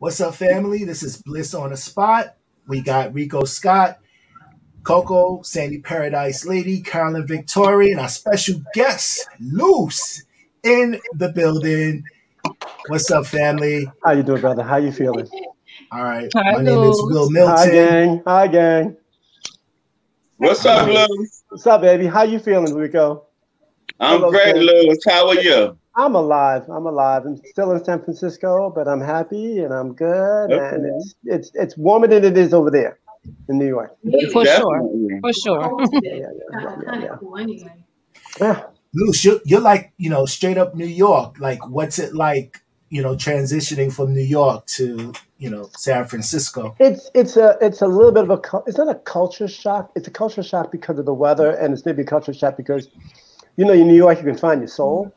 What's up, family? This is Bliss on the Spot. We got Rico Scott, Coco, Sandy Paradise Lady, Carolyn Victorian, our special guest, Loose, in the building. What's up, family? How you doing, brother? How you feeling? All right. Hi, My name is Will Luz. Milton. Hi, gang. Hi, gang. What's All up, right. Lou? What's up, baby? How you feeling, Rico? I'm Hello, great, Sam. Lou. How are you? I'm alive. I'm alive. I'm still in San Francisco, but I'm happy and I'm good. Okay. And it's warmer than it is over there in New York. For sure. Definitely. For sure. Yeah. Yeah. Loose, you're like, straight up New York. Like, what's it like, transitioning from New York to, San Francisco? It's a little bit of it's not a culture shock. It's a culture shock because of the weather, and it's maybe a culture shock because, in New York you can find your soul.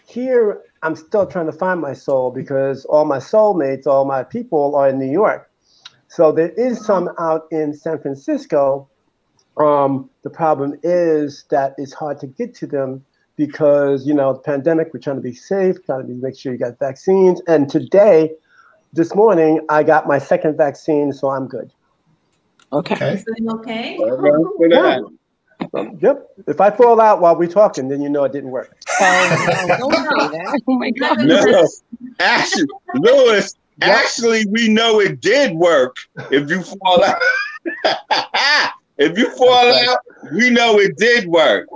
Here, I'm still trying to find my soul because all my soulmates, all my people are in New York. So there is some out in San Francisco. The problem is that it's hard to get to them because, the pandemic, we're trying to be safe, trying to make sure you got vaccines. And this morning, I got my second vaccine, so I'm good. Okay. Okay. Yeah. Yep. If I fall out while we're talking, then you know it didn't work. Oh, no, don't say that. Oh, my God. No, actually, Lewis, actually, we know it did work. If you fall out, out, we know it did work.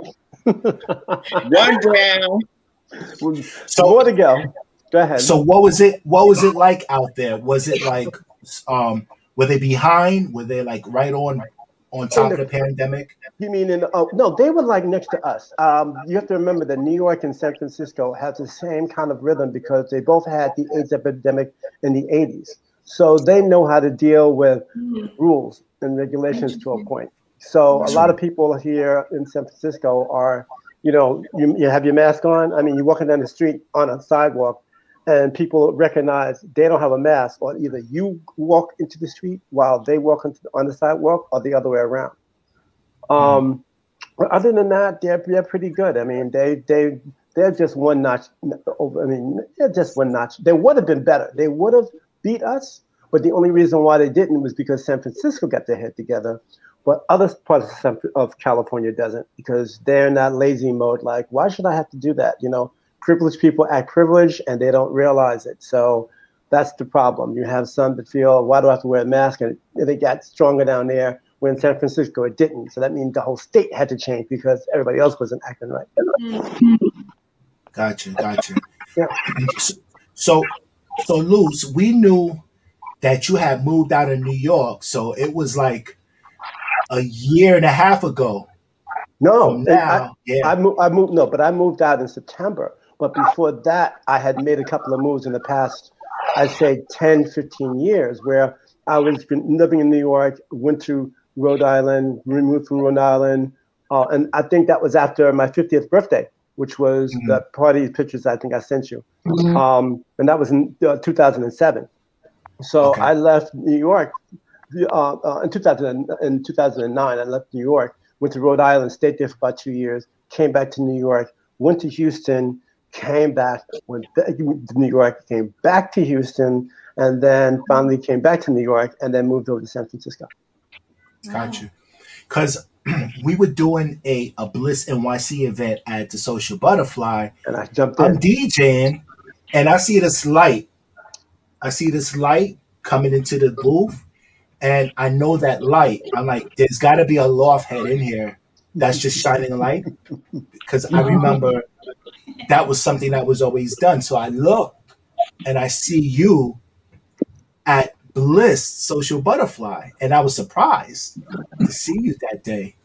One down. So more to go. Go ahead. So what was it like out there? Was it like were they behind? Were they like right on top of the pandemic? You mean no, they were like next to us. You have to remember that New York and San Francisco have the same kind of rhythm because they both had the AIDS epidemic in the 80s. So they know how to deal with rules and regulations to a point. So a lot of people here in San Francisco are, you have your mask on. I mean, you're walking down the street on a sidewalk and people recognize they don't have a mask, or either you walk into the street while they walk on the sidewalk, or the other way around. But other than that, they're pretty good. I mean, they're just one notch over. I mean, they're just one notch. They would have been better. They would have beat us, but the only reason why they didn't was because San Francisco got their head together, but other parts of California doesn't, because they're in that lazy mode. Like, why should I have to do that? Privileged people act privileged and they don't realize it. So that's the problem. You have some that feel, why do I have to wear a mask? And they got stronger down there. When in San Francisco, it didn't. So that means the whole state had to change because everybody else wasn't acting right. Gotcha. Yeah. So Luz, we knew that you had moved out of New York. So it was like a year and a half ago. No, now, I moved. No, but I moved out in September. But before that, I had made a couple of moves in the past, I'd say 10, 15 years, where I was living in New York, went to Rhode Island, moved from Rhode Island. And I think that was after my 50th birthday, which was the party pictures I think I sent you. And that was in 2007. So I left New York in 2009. I left New York. Went to Rhode Island, stayed there for about 2 years, came back to New York, went to Houston, came back, went back to New York, came back to Houston, and then finally came back to New York, and then moved over to San Francisco. Gotcha. Because we were doing a Bliss NYC event at the Social Butterfly. And I jumped in. I'm DJing, and I see this light. Coming into the booth. And I know that light. I'm like, there's got to be a loft head in here that's just shining a light. Because I remember that was something that was always done. So I look and I see you at Bliss Social Butterfly. And I was surprised to see you that day.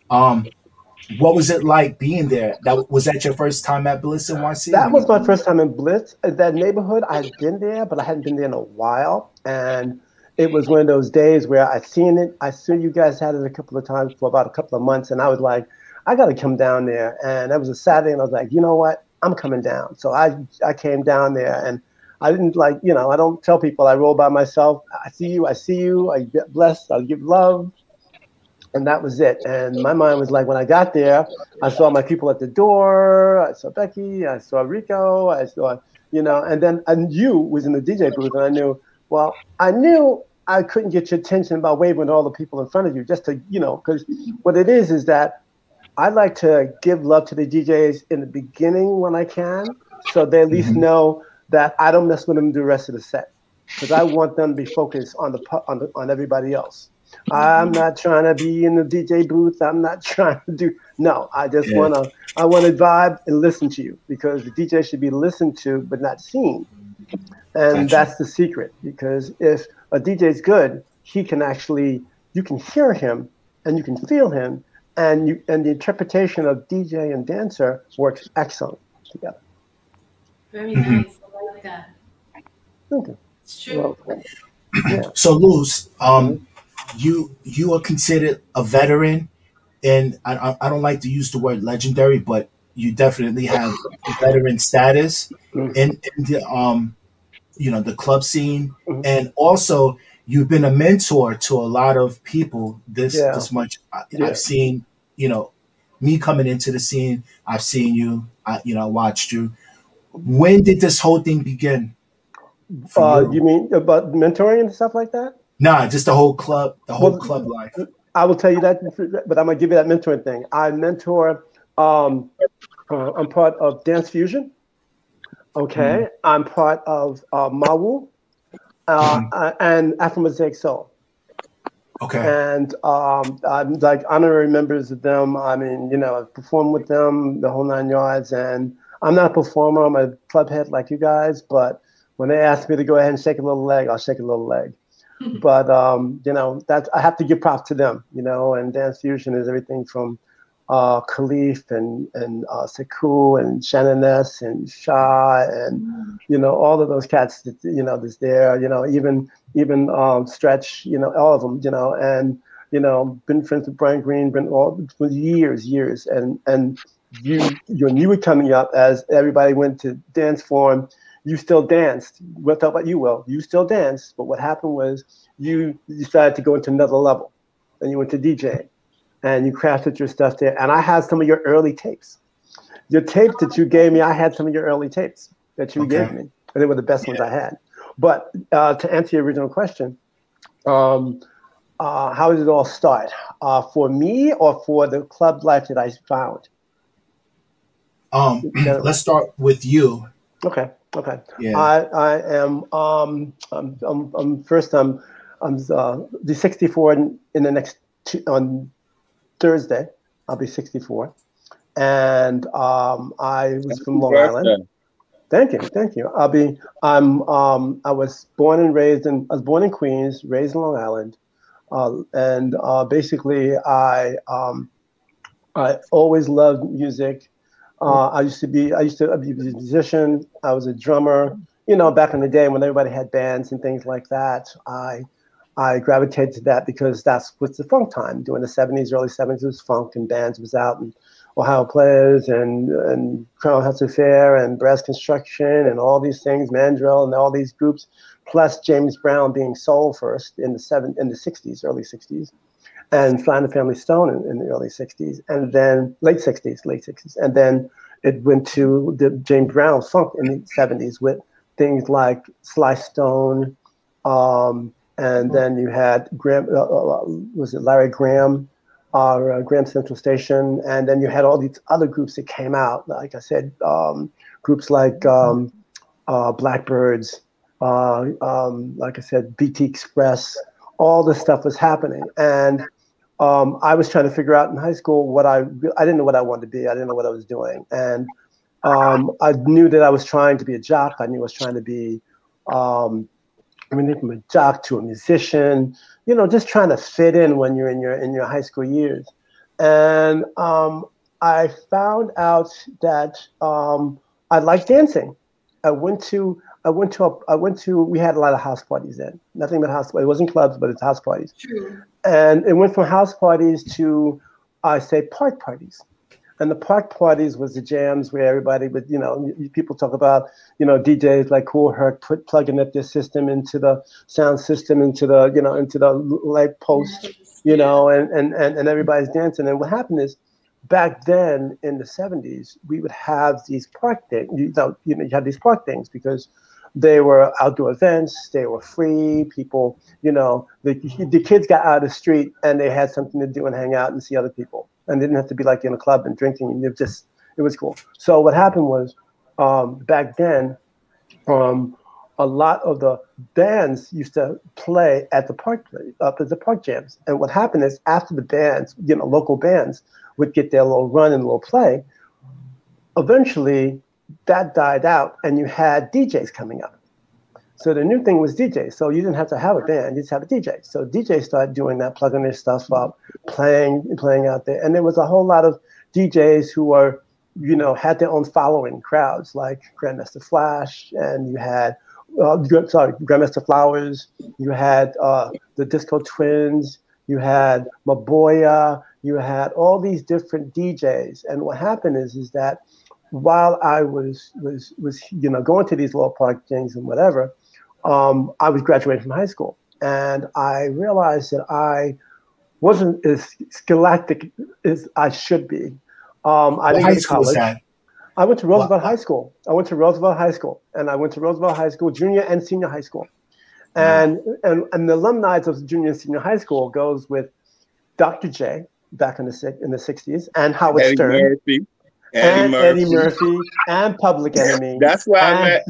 What was it like being there? Was that your first time at Bliss NYC? That was my first time in Bliss. That neighborhood, I had been there, but I hadn't been there in a while. And it was one of those days where I seen it. I saw you guys had it a couple of times for about a couple of months. And I was like, I got to come down there. And that was a Saturday. And I was like, you know what? I'm coming down. So I came down there, and I didn't I don't tell people I roll by myself. I see you. I get blessed. I'll give love. And that was it. And my mind was like, when I got there, I saw my people at the door. I saw Becky. I saw Rico. I saw, and then you was in the DJ booth, and I knew, Well, I knew I couldn't get your attention by waving at all the people in front of you, just to, because what it is that I like to give love to the DJs in the beginning when I can, so they at least know that I don't mess with them the rest of the set, because I want them to be focused on everybody else. I'm not trying to be in the DJ booth. I'm not trying to do no. I just want to vibe and listen to you, because the DJ should be listened to but not seen, and that's the secret. Because if a DJ is good, he can actually, you can hear him and you can feel him, and the interpretation of DJ and dancer works excellent together. Very nice. I like that. Okay. It's true. Well, yeah. So Luz, you are considered a veteran, and I don't like to use the word legendary, but you definitely have veteran status in the the club scene, and also you've been a mentor to a lot of people. This much I've seen, me coming into the scene. I've seen you. I watched you. When did this whole thing begin? You mean about mentoring and stuff like that? Nah, just the whole club life. I will tell you that, but I'm gonna give you that mentoring thing. I mentor. I'm part of Dance Fusion. Okay, I'm part of Mawu and Afro Mosaic Soul. Okay, and I'm like honorary members of them. I mean, I've performed with them the whole 9 yards, and I'm not a performer. I'm a club head like you guys, but when they ask me to go ahead and shake a little leg, I'll shake a little leg. But that I have to give props to them. And Dance Fusion is everything from Khalif and Sekou and Shannon Ness and Shah and all of those cats that that's there. Even Stretch. All of them. And been friends with Brian Green. Been all for years, and you were coming up as everybody went to dance form. You still danced. We'll talk about you, Will. You still danced, but what happened was you decided to go into another level, and you went to DJing, and you crafted your stuff there. And I had some of your early tapes. Your tapes that you gave me, I had some of your early tapes that you gave me, and they were the best ones I had. But to answer your original question, how did it all start? For me or for the club life that I found? Let's start with you. Okay. Yeah. I am. I'm the 64 in the next on Thursday. I'll be 64, and I was from Long Island. Thank you. I was born in Queens, raised in Long Island, and basically I always loved music. I used to be a musician. I was a drummer. Back in the day when everybody had bands and things like that, I gravitated to that because that's what's the funk time. During the 70s, early 70s, was funk and bands was out, and Ohio Players and Crown House Affair and Brass Construction and all these things, Mandrill and all these groups, plus James Brown being soul first in the 60s, early 60s. And Sly and the Family Stone in the early 60s, and then late 60s. And then it went to the James Brown funk in the 70s with things like Sly Stone, and then you had Larry Graham, Graham Central Station, and then you had all these other groups that came out. Like I said, groups like Blackbirds, like I said, BT Express. All this stuff was happening, and I was trying to figure out in high school I didn't know what I wanted to be. I didn't know what I was doing, and I knew that I was trying to be a jock. I knew I was trying to be, from a jock to a musician. Just trying to fit in when you're in your high school years, and I found out that I liked dancing. We had a lot of house parties then. Nothing but house parties. It wasn't clubs, but it's house parties. True. And it went from house parties to, park parties. And the park parties was the jams where everybody would, people talk about, DJs like Cool Herc plugging up their system into the sound system, into the light post, and everybody's dancing. And what happened is, back then in the 70s, we would have these park things. You had these park things because They were outdoor events. They were free. People, you know, the kids got out of the street and they had something to do and hang out and see other people. And didn't have to be like in a club and drinking. It was cool. So what happened was, back then, a lot of the bands used to play at the park jams. And what happened is after the bands, you know, local bands would get their little run and little play, eventually that died out and you had DJs coming up. So the new thing was DJs. So you didn't have to have a band, you just have a DJ. So DJs started doing that, plugging their stuff up, playing out there. And there was a whole lot of DJs who were, you know, had their own following crowds, like Grandmaster Flash, and you had Grandmaster Flowers, you had the Disco Twins, you had Maboya, you had all these different DJs. And what happened is that while I was you know, going to these little park things and whatever, I was graduating from high school, and I realized that I wasn't as scholastic as I should be. I didn't go to college. I went to Roosevelt High School. And I went to Roosevelt High School, junior and senior high school. And the alumni of junior and senior high school goes with Dr. J back in the 60s, and Howard Stern. Eddie Murphy and Public Enemy. That's where I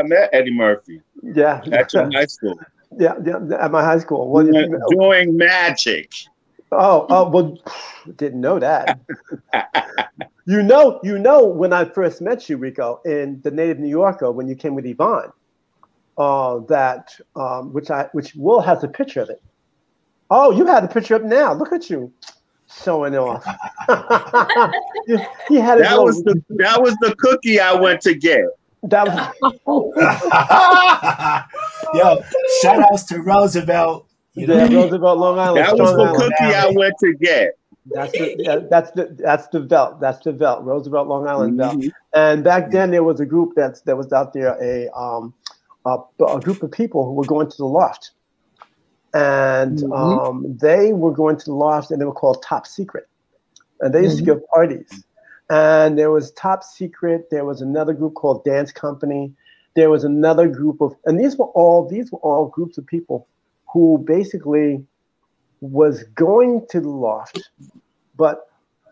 met Eddie Murphy. Yeah. At your high school. Yeah, at my high school. Well, doing magic. Well, didn't know that. You know, when I first met you, Rico, in the Native New Yorker, when you came with Yvonne, which Will has a picture of it. Oh, you had the picture up now. Look at you, showing off. He had that was the cookie I went to get. That was yo. Shout outs to Roosevelt. You know? Yeah, Roosevelt, Long Island. That was the cookie I went to get. That's the Velt. That's the Velt. Roosevelt, Long Island Velt. And back then there was a group that was out there, a group of people who were going to the loft, and they were going to the loft, and they were called Top Secret, and they used to give parties. And there was Top Secret. There was another group called Dance Company. There was another group of, and these were all groups of people who basically was going to the loft, but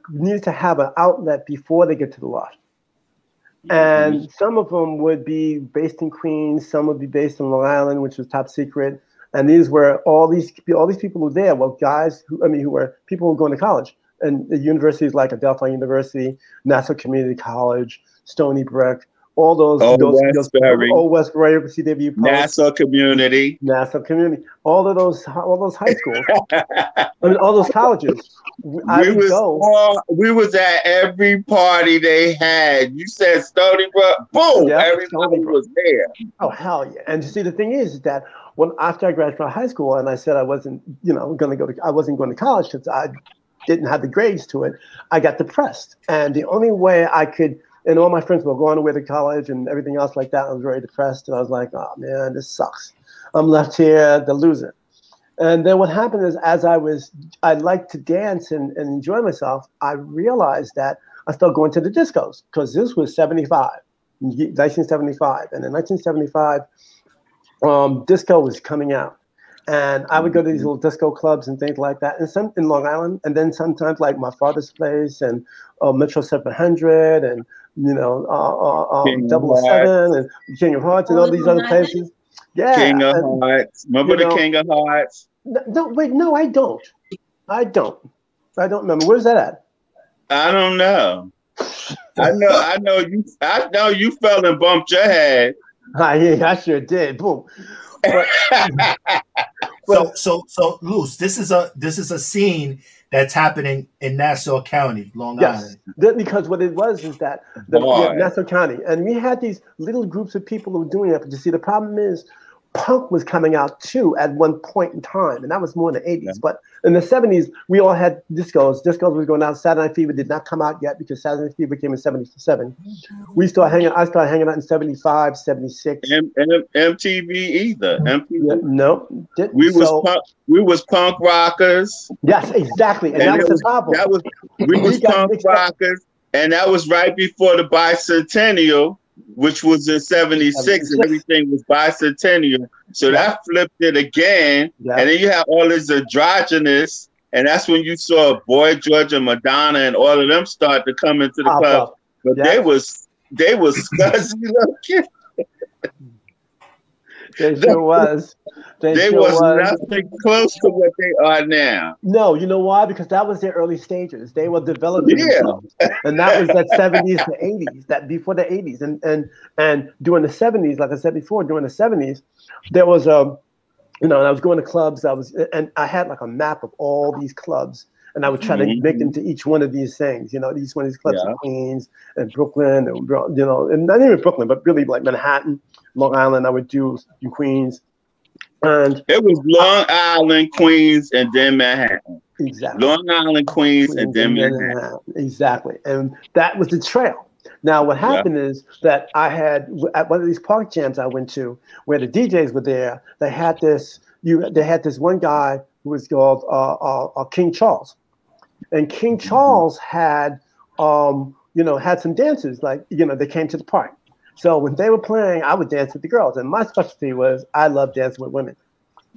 needed to have an outlet before they get to the loft. And some of them would be based in Queens, some would be based in Long Island, which was Top Secret. And these were all these people who were there were guys who were people who were going to college. And the universities like Adelphi University, Nassau Community College, Stony Brook, all those Old Westbury, CW Post, Nassau Community, all those high schools, all those colleges. We was at every party they had. You said Stony Brook, boom, everybody was there. Oh hell yeah! And you see, the thing is that after I graduated from high school, and I said I wasn't, I wasn't going to college because I didn't have the grades to it, I got depressed, and the only way I could. And all my friends were going away to college and everything else like that. I was very depressed. And I was like, oh, man, this sucks. I'm left here, the loser. And then what happened is I liked to dance and enjoy myself. I realized that I started going to the discos because this was 1975. And in 1975, disco was coming out. And I would go to these little disco clubs and things like that, and some in Long Island, and then sometimes like my father's place and Metro 700 and 007 and King of Hearts and all these other places. Yeah, King of Hearts. Remember the King of Hearts? No, wait, no, I don't. I don't remember. Where's that at? I don't know. I know you fell and bumped your head. I sure did. Boom. So Luz, this is a scene that's happening in Nassau County, Long Island. Because what it was is that Nassau County, and we had these little groups of people who were doing it. But you see, the problem is punk was coming out too at one point in time, and that was more in the 80s. Yeah. But in the 70s, we all had discos. Discos was going out. Saturday Night Fever did not come out yet because Saturday Night Fever came in 77. I started hanging out in 75, 76. MTV either. MTV. Yeah, no, didn't. We was punk rockers. Yes, exactly, and that was the problem. We was punk rockers, and that was right before the bicentennial. which was in 76, and everything was bicentennial. So that flipped it again. And then you have all this androgynous, and that's when you saw Boy George and Madonna and all of them start to come into the club. But they was scuzzy looking. They sure was. They sure was nothing close to what they are now. No, you know why? Because that was their early stages. They were developing themselves. And that was that 70s to 80s, that before the 80s. And during the 70s, like I said before, during the 70s, there was and I was going to clubs. And I had like a map of all these clubs. And I would try to make them to each one of these things, each one of these clubs in Queens and Brooklyn, and not even Brooklyn, but really like Manhattan, Long Island. I would do in Queens, and it was Long Island, Queens, and then Manhattan. Exactly. Long Island, Queens, and then Manhattan. Exactly, and that was the trail. Now, what happened is that I had at one of these park jams I went to, where the DJs were there. They had this. They had this one guy who was called King Charles. And King Charles had, had some dancers, like, they came to the park. So when they were playing, I would dance with the girls. And my specialty was I love dancing with women.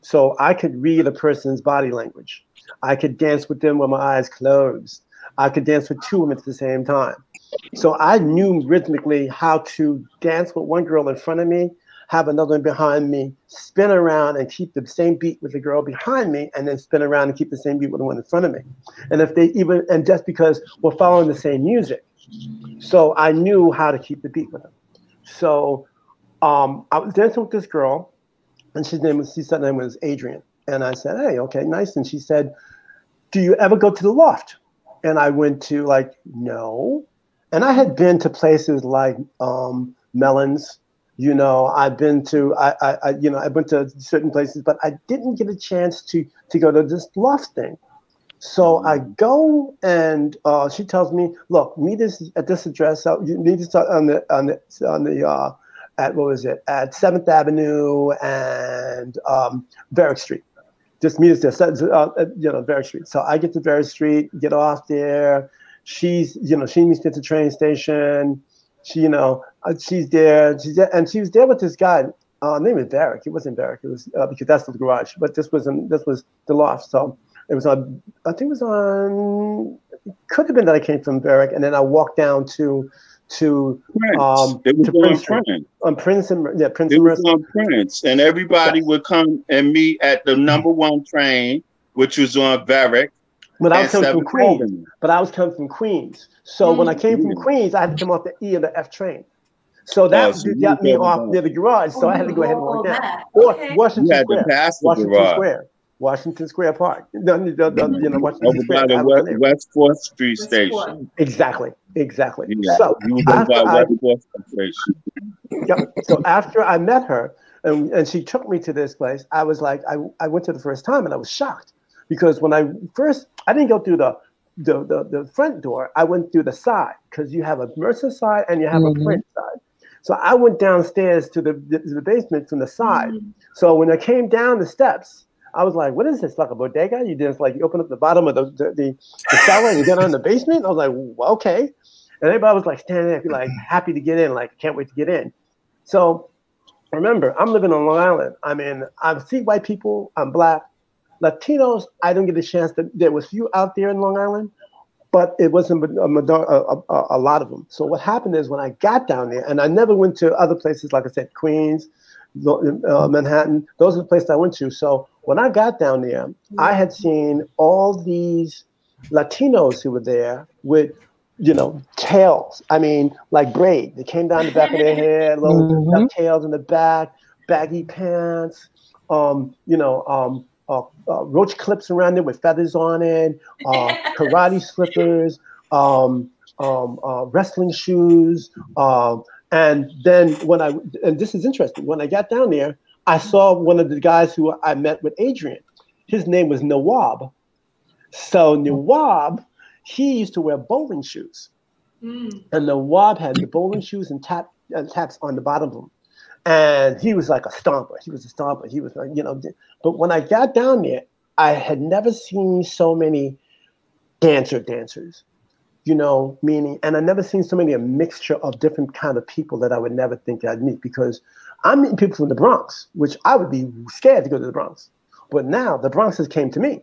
So I could read a person's body language. I could dance with them with my eyes closed. I could dance with two women at the same time. So I knew rhythmically how to dance with one girl in front of me, have another one behind me, spin around and keep the same beat with the girl behind me, and then spin around and keep the same beat with the one in front of me. And and just because we're following the same music. So I knew how to keep the beat with them. So I was dancing with this girl, and she said her name was Adrian. And I said, hey, okay, nice. And she said, do you ever go to the loft? And I went to no. And I had been to places like Melons. I've been to I went to certain places, but I didn't get a chance to go to this loft thing. So I go, and she tells me, look, meet us at this address. You need to start at 7th Avenue and Varick Street. Just meet us there, Varick Street. So I get to Varick Street, get off there. She meets me at the train station. She's there, and she was there with this guy. Name is Varick. It wasn't Varick. It was because that's the garage, but this was the loft. So it was on. I think it was on. It could have been that I came from Varick, and then I walked down to Prince and Prince. It was on Prince, and everybody would come and meet at the #1 train, which was on Varick. But I was coming from Queens. So when I came from Queens, I had to come off the E or the F train. So that got me off near the garage. So I had to go ahead and walk down. Or Washington Square. Washington Square Park. Washington Square. West 4th Street Station. Exactly. Yeah. So Station. So after I met her and she took me to this place, I was like, I went to the first time and I was shocked. Because when I didn't go through the front door. I went through the side because you have a Mercer side and you have a Prince side. So I went downstairs to the basement from the side. So when I came down the steps, I was like, "What is this? Like a bodega? You just you open up the bottom of the cellar and you get on the basement?" I was like, well, "Okay." And everybody was standing there, happy to get in, can't wait to get in. So remember, I'm living on Long Island. I mean, I see white people. I'm Black. Latinos, I don't get a chance. There was few out there in Long Island, but it wasn't a lot of them. So what happened is when I got down there, and I never went to other places, like I said, Queens, Manhattan, those are the places I went to. So when I got down there, I had seen all these Latinos who were there with, tails. I mean, like braid. They came down the back of their head, little tails in the back, baggy pants, roach clips around it with feathers on it, karate slippers, wrestling shoes. And then and this is interesting, when I got down there, I saw one of the guys who I met with Adrian. His name was Nawab. So Nawab, he used to wear bowling shoes. And Nawab had the bowling shoes and taps on the bottom of them. And he was like a stomper. He was a stomper. He was like, but when I got down there, I had never seen so many dancers. you know, meaning, and I never seen so many a mixture of different kind of people that I would never think I'd meet, because I'm meeting people from the Bronx, which I would be scared to go to the Bronx. But now the Bronxers came to me.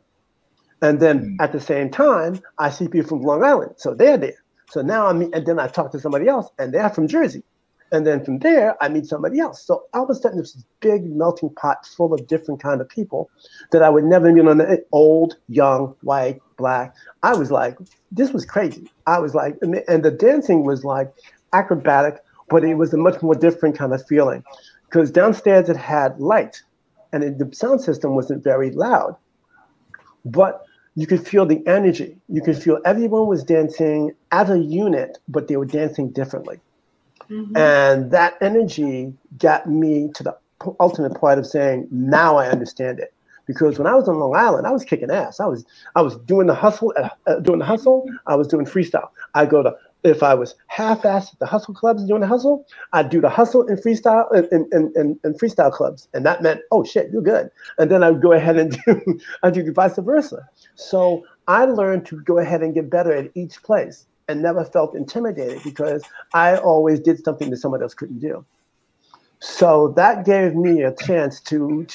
And then at the same time, I see people from Long Island. So they're there. So now and then I talk to somebody else and they're from Jersey. And then from there, I meet somebody else. So all of a sudden, there's this big melting pot full of different kind of people that I would never meet on the old, young, white, black. I was like, this was crazy. I was like, and the dancing was like acrobatic, but it was a much more different kind of feeling. Because downstairs it had light and the sound system wasn't very loud. But you could feel the energy. You could feel everyone was dancing as a unit, but they were dancing differently. Mm-hmm. And that energy got me to the ultimate point of saying, now I understand it. Because when I was on Long Island, I was kicking ass. I was doing the hustle, I was doing freestyle. If I was half-assed at the hustle clubs doing the hustle, I'd do the hustle and freestyle and freestyle clubs. And that meant, oh shit, you're good. And then I would go ahead and do vice versa. So I learned to go ahead and get better at each place and never felt intimidated because I always did something that somebody else couldn't do. So that gave me a chance to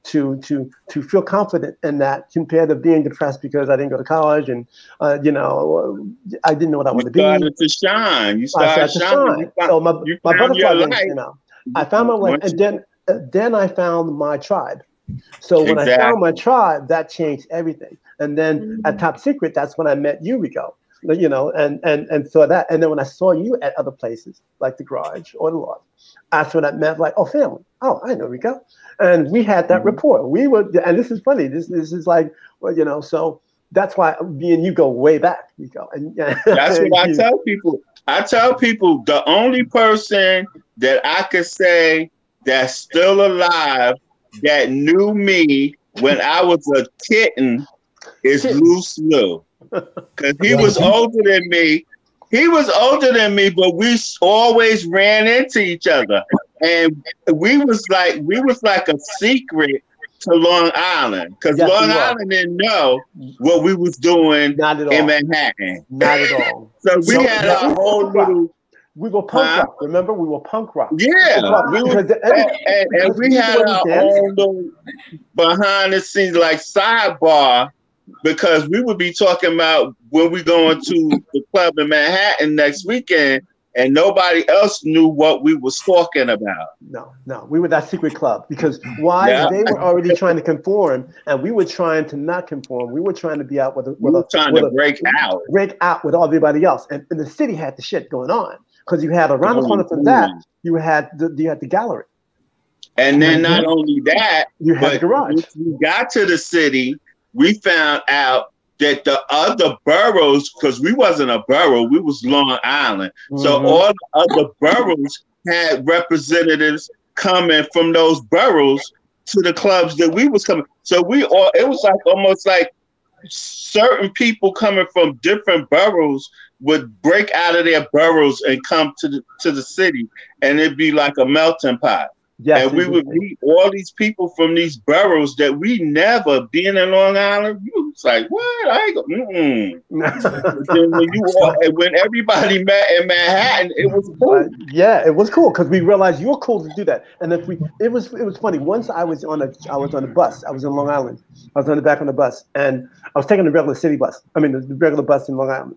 feel confident in that, compared to being depressed because I didn't go to college and I didn't know what I wanted to be. You started to shine. You started to shine. So my butterfly wings came out. I found my way, and then I found my tribe. So when I found my tribe, that changed everything. And then at Top Secret, that's when I met you, Ricoh. You know, and so that, and then when I saw you at other places like the Garage or the Loft, that's what I meant, like, oh, family. Oh, I know Ricoh. And we had that rapport. We were, and this is funny. This is like, well, you know, so that's why me and you go way back, Ricoh. And that's what I tell people. I tell people the only person that I could say that's still alive that knew me when I was a kitten is Loose Lou. Because he was older than me. He was older than me, but we always ran into each other. And we was like a secret to Long Island. Because Long Island didn't know what we was doing in Manhattan. Not at all. So we had a whole little... We were punk rock. Remember, we were punk rock. Yeah, and we had our own little behind the scenes, like sidebar, because we would be talking about when we going to the club in Manhattan next weekend, and nobody else knew what we was talking about. No, we were that secret club because why? Yeah. They were already trying to conform, and we were trying to not conform. We were trying to be out break out with everybody else, and the city had the shit going on because you had around the corner from that, you had the gallery, and then not only that, you had the Garage. Once we got to the city, we found out that the other boroughs, because we wasn't a borough, we was Long Island. So all the other boroughs had representatives coming from those boroughs to the clubs that we was coming. So it was like almost like certain people coming from different boroughs would break out of their boroughs and come to the city, and it'd be like a melting pot. Yes, and we would meet all these people from these boroughs that we never, being in Long Island, you was like, what? I ain't go, when everybody met in Manhattan, it was cool. Yeah, it was cool because we realized you were cool to do that. And if it was funny. Once I was on a bus. I was in Long Island. I was on the back on the bus, and I was taking the regular city bus. I mean, the regular bus in Long Island.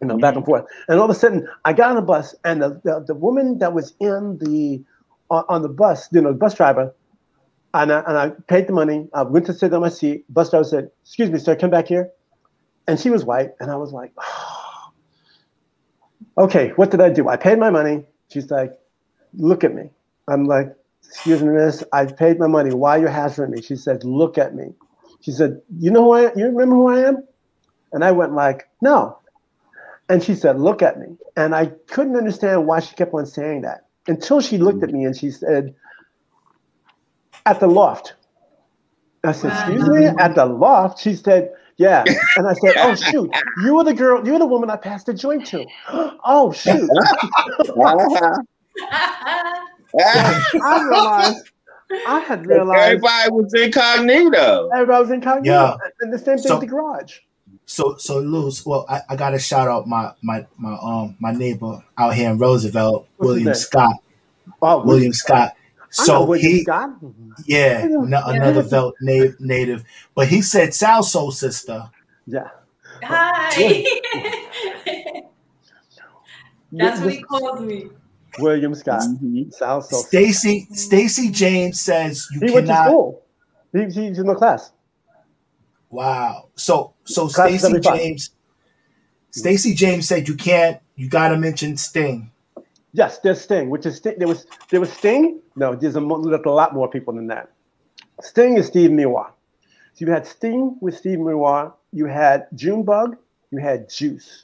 You know, back and forth. And all of a sudden, I got on the bus, and the woman that was on the bus, you know, the bus driver, and I paid the money. I went to sit on my seat. Bus driver said, "Excuse me, sir, come back here." And she was white, and I was like, oh. Okay, what did I do? I paid my money. She's like, look at me. I'm like, excuse me, miss, I paid my money. Why are you hassling me? She said, look at me. She said, you know who I am? You remember who I am? And I went like, no. And she said, look at me. And I couldn't understand why she kept on saying that. Until she looked at me and she said, at the Loft. I said, excuse me, at the Loft? She said, yeah. And I said, oh, shoot, you were the woman I passed the joint to. Oh, shoot. I had realized. Everybody was incognito. Everybody was incognito. Yeah. And the same thing with the Garage. So Luz, well, I gotta shout out my neighbor out here in Roosevelt, What's his William name? Scott. Oh, William Scott. I know So William Scott. yeah, another Velt native, but he said Sal Soul Sister. Yeah. Hi. That's what he calls me. William Scott. Sal Soul. Stacy James says you he cannot. Went to school. He's in the class. Wow. So Stacy James said you gotta mention Sting. Yes, there's Sting, which is there was Sting. No, there's a lot more people than that. Sting is Steve Miwa. So you had Sting with Steve Miwa. You had Junebug. You had Juice.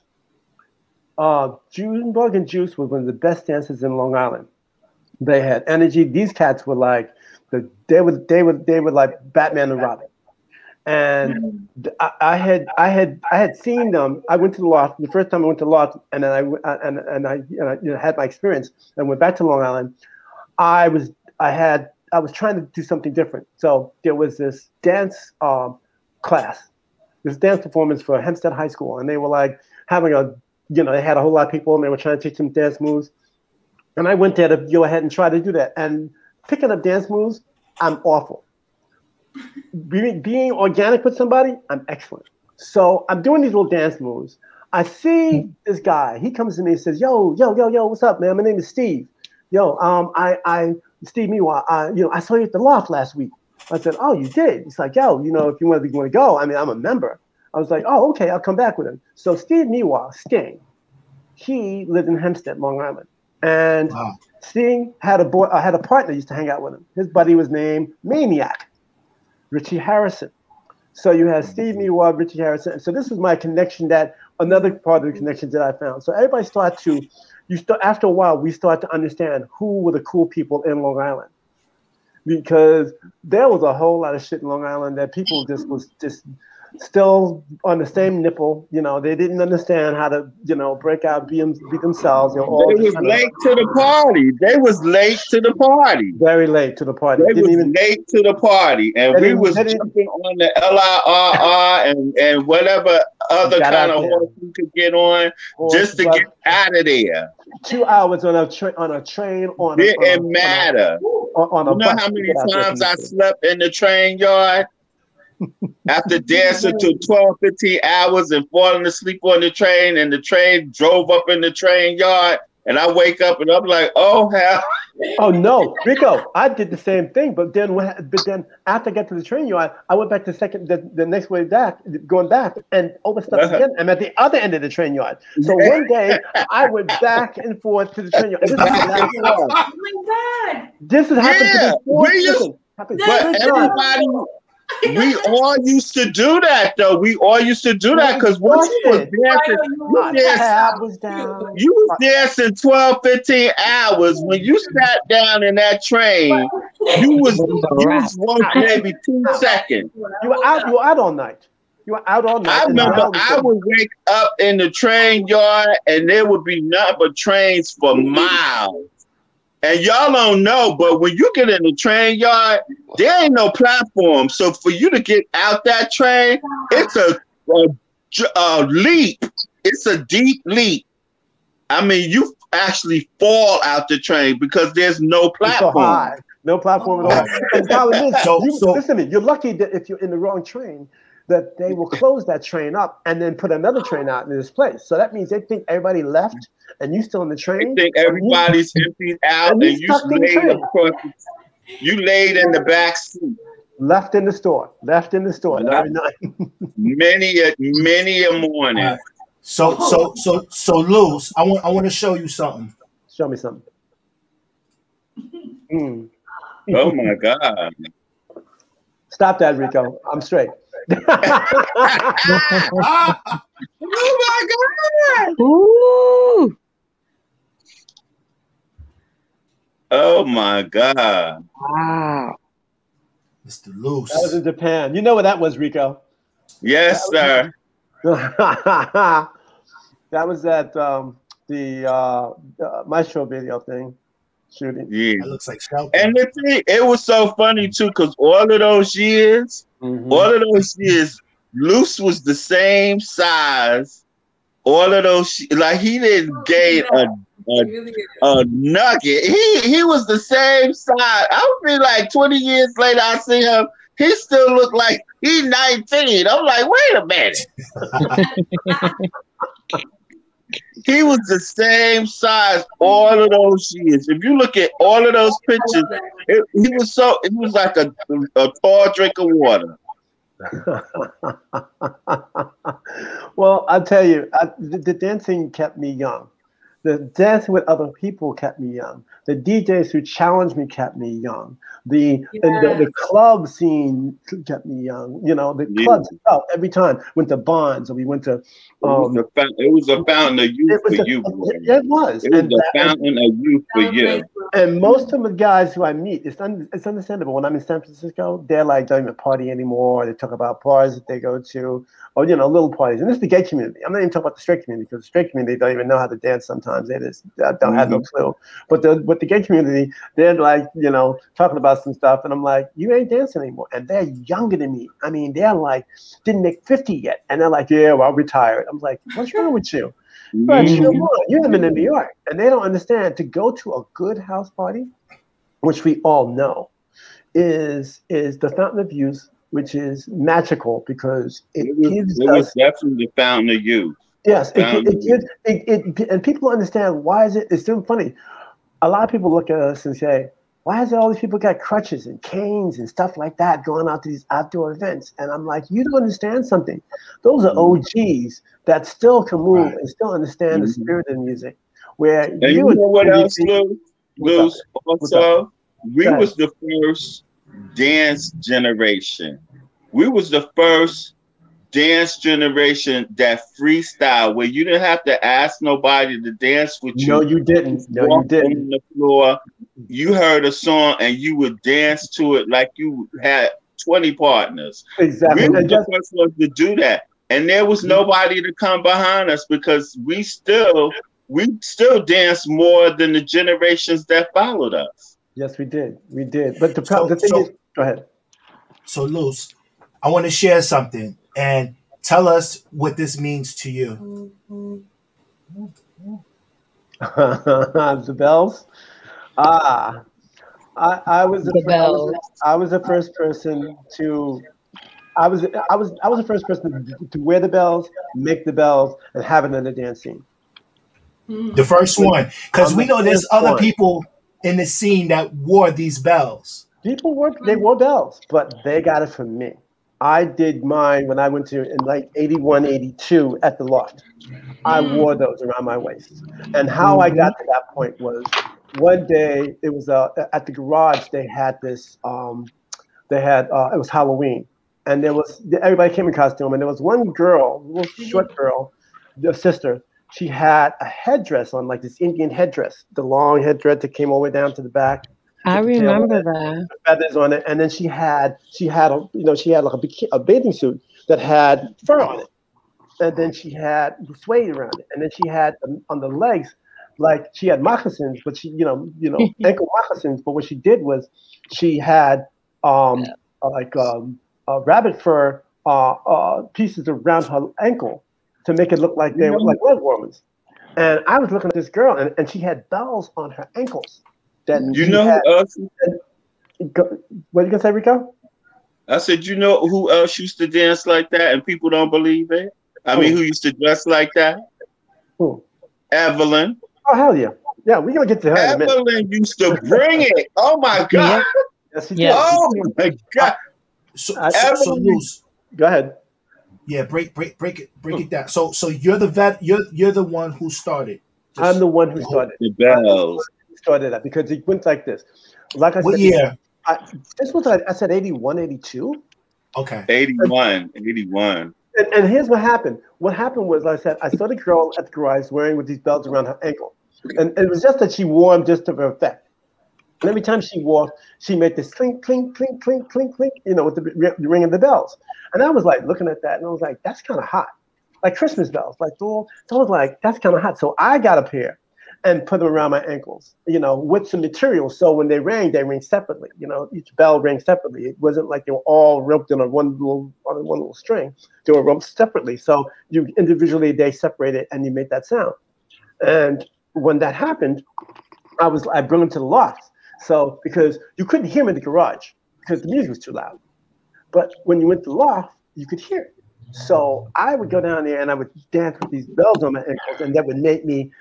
Junebug and Juice was one of the best dancers in Long Island. They had energy. These cats were like they were like Batman and Robin. And I had seen them. I went to the loft the first time I went to the loft, and then I had my experience and went back to Long Island. I was trying to do something different. So there was this dance class, this dance performance for Hempstead High School, and they were like having they had a whole lot of people, and they were trying to teach them dance moves. And I went there to go ahead and try to do that. And picking up dance moves, I'm awful. Being organic with somebody, I'm excellent. So I'm doing these little dance moves. I see this guy. He comes to me and says, "Yo, what's up, man? My name is Steve. Yo, Steve Miwa. I saw you at the loft last week." I said, "Oh, you did?" He's like, "Yo, if you want to go, I mean, I'm a member." I was like, "Oh, okay, I'll come back with him." So Steve Miwa, Sting, he lived in Hempstead, Long Island, and Sting had a partner used to hang out with him. His buddy was named Maniac. Richie Harrison. So you had Steve Miwa, Richie Harrison. So this was my connection, another part of the connections that I found. So everybody after a while, we start to understand who were the cool people in Long Island. Because there was a whole lot of shit in Long Island that people was still on the same nipple. They didn't understand how to, break out, be themselves. They was late to the party. They was late to the party. Very late to the party. They was late to the party. And we was jumping on the LIRR and whatever other kind of horse we could get on just to get out of there. 2 hours on a train. Didn't matter. On a bus. How many times I slept in the train yard? After dancing to 12, 15 hours and falling asleep on the train, and the train drove up in the train yard, and I wake up and I'm like, oh hell. Oh no, Rico, I did the same thing, but then after I got to the train yard, I went back to the next way back, going back, and overslept again. I'm at the other end of the train yard. So one day I went back and forth to the train yard. Oh my God! This has happened to me. But everybody. We all used to do that, though. We all used to do that because once you was dancing, you was dancing 12, 15 hours. When you sat down in that train, you was one maybe 2 seconds. You were out all night. I remember I would wake up in the train yard and there would be nothing but trains for miles. And y'all don't know, but when you get in the train yard, there ain't no platform. So for you to get out that train, it's a leap. It's a deep leap. I mean, you actually fall out the train because there's no platform. So high. No platform at all. And the problem is, listen to me, you're lucky that if you're in the wrong train, that they will close that train up and then put another train out in this place. So that means they think everybody left and you still in the train. They think everybody's emptied out and you laid in the back seat. Left in the store. Many a morning. So Luz, I want to show you something. Show me something. Oh my God. Stop that, Rico. I'm straight. Oh my God! Ooh. Oh my God! Wow. Mr. Luz. That was in Japan. You know where that was, Rico? Yes, sir. That was at the Maestro video thing. Shooting. Yeah. That looks like Shelton. And the thing, it was so funny too, because all of those years, Loose was the same size. All of those, like he didn't gain a nugget. He was the same size. I would be like 20 years later, I see him. He still looked like he's 19. I'm like, wait a minute. He was the same size all of those years. If you look at all of those pictures, he was like a tall drink of water. Well, I'll tell you, the dancing kept me young. The dancing with other people kept me young. The DJs who challenged me kept me young. The club scene kept me young. You know, the clubs itself, every time went to Bonds or we went to. It was a fountain of youth for you. It was. It was a fountain of youth for you. And most of the guys who I meet, it's understandable. When I'm in San Francisco, they're like, don't even party anymore. They talk about bars that they go to, or little parties. And this is the gay community. I'm not even talking about the straight community, because the straight community don't even know how to dance sometimes. They just don't have no clue. But the gay community, they're like, talking about some stuff, and I'm like, you ain't dancing anymore. And they're younger than me. I mean, they're like, didn't make 50 yet, and they're like, yeah, well, I'm retired. I'm like, what's wrong with you? But you haven't in New York, and they don't understand. To go to a good house party, which we all know, is the fountain of youth, which is magical because it was definitely the fountain of youth. Yes, and people understand why is it. It's still funny. A lot of people look at us and say, why is it all these people got crutches and canes and stuff like that going out to these outdoor events? And I'm like, you don't understand something. Those are OGs that still can move and still understand the spirit of the music. Where and you know what else, Luz? Also, we was the first dance generation. We was the first dance generation that freestyle, where you didn't have to ask nobody to dance with you. No, you didn't. No, you didn't. On the floor, you heard a song and you would dance to it like you had 20 partners. Exactly. We were the first ones to do that, and there was nobody to come behind us because we still dance more than the generations that followed us. Yes, we did. We did. But the thing is, go ahead. So, Luz, I want to share something and tell us what this means to you. The bells. I was the first person to. I was the first person to wear the bells, make the bells, and have it in the dance scene. The first one, because we know there's other people in the scene that wore these bells. People wore bells, but they got it from me. I did mine when I went to in like 81, 82 at the Loft. I wore those around my waist. And how I got to that point was one day it was at the garage. They had this. It was Halloween, and everybody came in costume, and there was one girl, a little short girl, the sister. She had a headdress on, like this Indian headdress, the long headdress that came all the way down to the back. I remember that. Feathers on it, and then she had like a bathing suit that had fur on it, and then she had suede around it, and then she had on the legs, like she had moccasins, but she ankle moccasins. But what she did was she had rabbit fur pieces around her ankle to make it look like they were like leg warmers. And I was looking at this girl, and she had bells on her ankles. What are you gonna say, Rico? I said, you know who else used to dance like that and people don't believe it? I mean, who used to dress like that? Who? Evelyn. Oh, hell yeah. Yeah, we're gonna get to her in a minute. Evelyn used to bring it. Oh my God. Yes, she did. Oh my God. So Luz, go ahead. Yeah, break it down. So you're the vet. You're the one who started. I'm the one who started the bells. Started that because it went like this. Like I said, what year? This was I said 81, 82. Okay. 81. And here's what happened. What happened was, like I said, I saw the girl at the garage wearing with these bells around her ankle, and it was just that she wore them just to effect. And every time she walked, she made this clink, clink, clink, clink, clink, clink, with the ring of the bells. And I was like looking at that, and I was like, that's kind of hot, like Christmas bells, like so I was like, that's kind of hot. So I got a pair, and put them around my ankles, with some material. So when they rang separately. Each bell rang separately. It wasn't like they were all roped on one little string. They were roped separately. So you individually, they separated and you made that sound. And when that happened, I brought them to the loft. So because you couldn't hear me in the garage because the music was too loud. But when you went to the loft, you could hear it. So I would go down there and I would dance with these bells on my ankles, and that would make me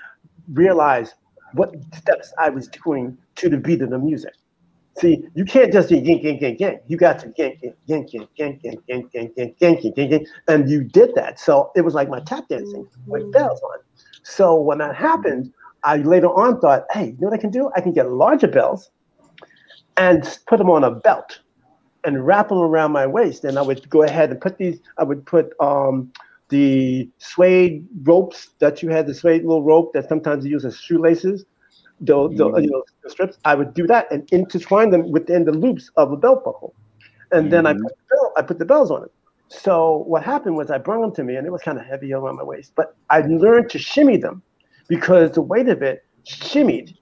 realize what steps I was doing to the beat of the music. See, you can't just do yank, yank, yank, yank. You got to yank, yank, yank, yank, yank, yank, yank, yank, yank, yank, yank, yank, and you did that. So it was like my tap dancing with bells on. So when that happened, I later on thought, hey, you know what I can do? I can get larger bells and put them on a belt and wrap them around my waist. And I would go ahead and put the suede ropes that you had, the suede little rope that sometimes you use as shoelaces, the strips. I would do that and intertwine them within the loops of a belt buckle. And then I put the bells on it. So what happened was I brought them to me, and it was kind of heavy around my waist, but I learned to shimmy them because the weight of it shimmied.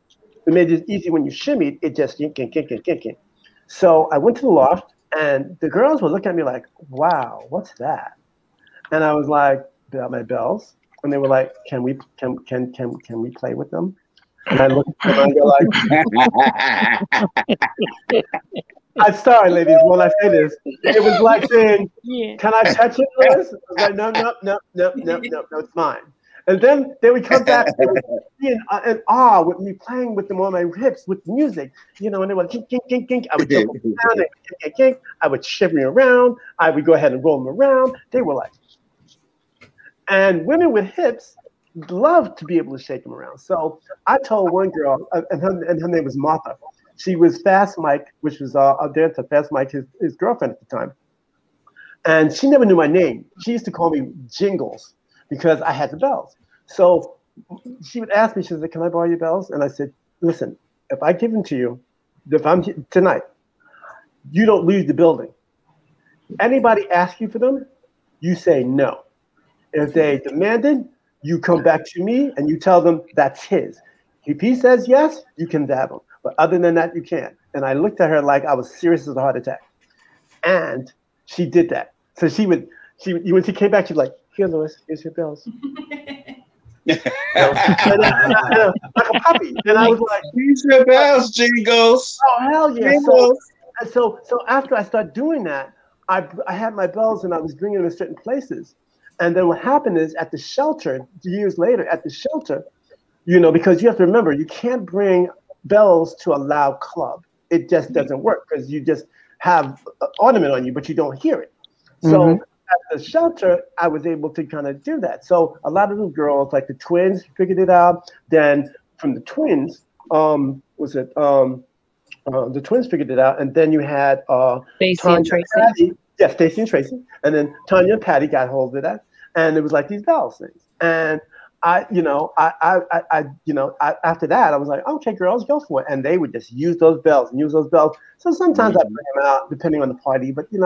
It made it easy when you shimmied, it just yank, yank, yank, yank, yank, yank. So I went to the loft, and the girls would look at me like, wow, what's that? And I was like, my bells. And they were like, can we play with them? And I looked at them and they're like, I'm sorry, ladies, when I say this, it was like saying, can I touch it, Louis? I was like, no, it's mine. And then they would come back in awe with me playing with them on my hips with music, and they would kink, kink, kink, kink. I would jump down and kink, kink, kink. I would shiver around. I would go ahead and roll them around. They were like, and women with hips love to be able to shake them around. So I told one girl, and her name was Martha. She was Fast Mike, which was a dancer, Fast Mike, his girlfriend at the time. And she never knew my name. She used to call me Jingles because I had the bells. So she would ask me, she said, can I borrow your bells? And I said, listen, if I give them to you, if I'm tonight, you don't leave the building. Anybody ask you for them, you say no. If they demand it, you come back to me and you tell them that's his. If he says yes, you can dab him. But other than that, you can't. And I looked at her like I was serious as a heart attack. And she did that. So when she came back, she was like, here, Louis, here's your bills. Like a puppy. And I was like, here's your bells, Jingles. Oh, hell yeah. So after I started doing that, I had my bells and I was bringing them in certain places. And then what happened is at the shelter, years later, because you have to remember, you can't bring bells to a loud club. It just doesn't work because you just have an ornament on you, but you don't hear it. So at the shelter, I was able to kind of do that. So a lot of the girls, like the twins, figured it out. Then from the twins, the twins figured it out. And then you had Stacey and Tracy. Patty. Yeah, Stacey and Tracy. And then Tanya and Patty got hold of that. And it was like these bells things. And after that, I was like, okay, girls, go for it. And they would just use those bells. So sometimes I bring them out depending on the party, but it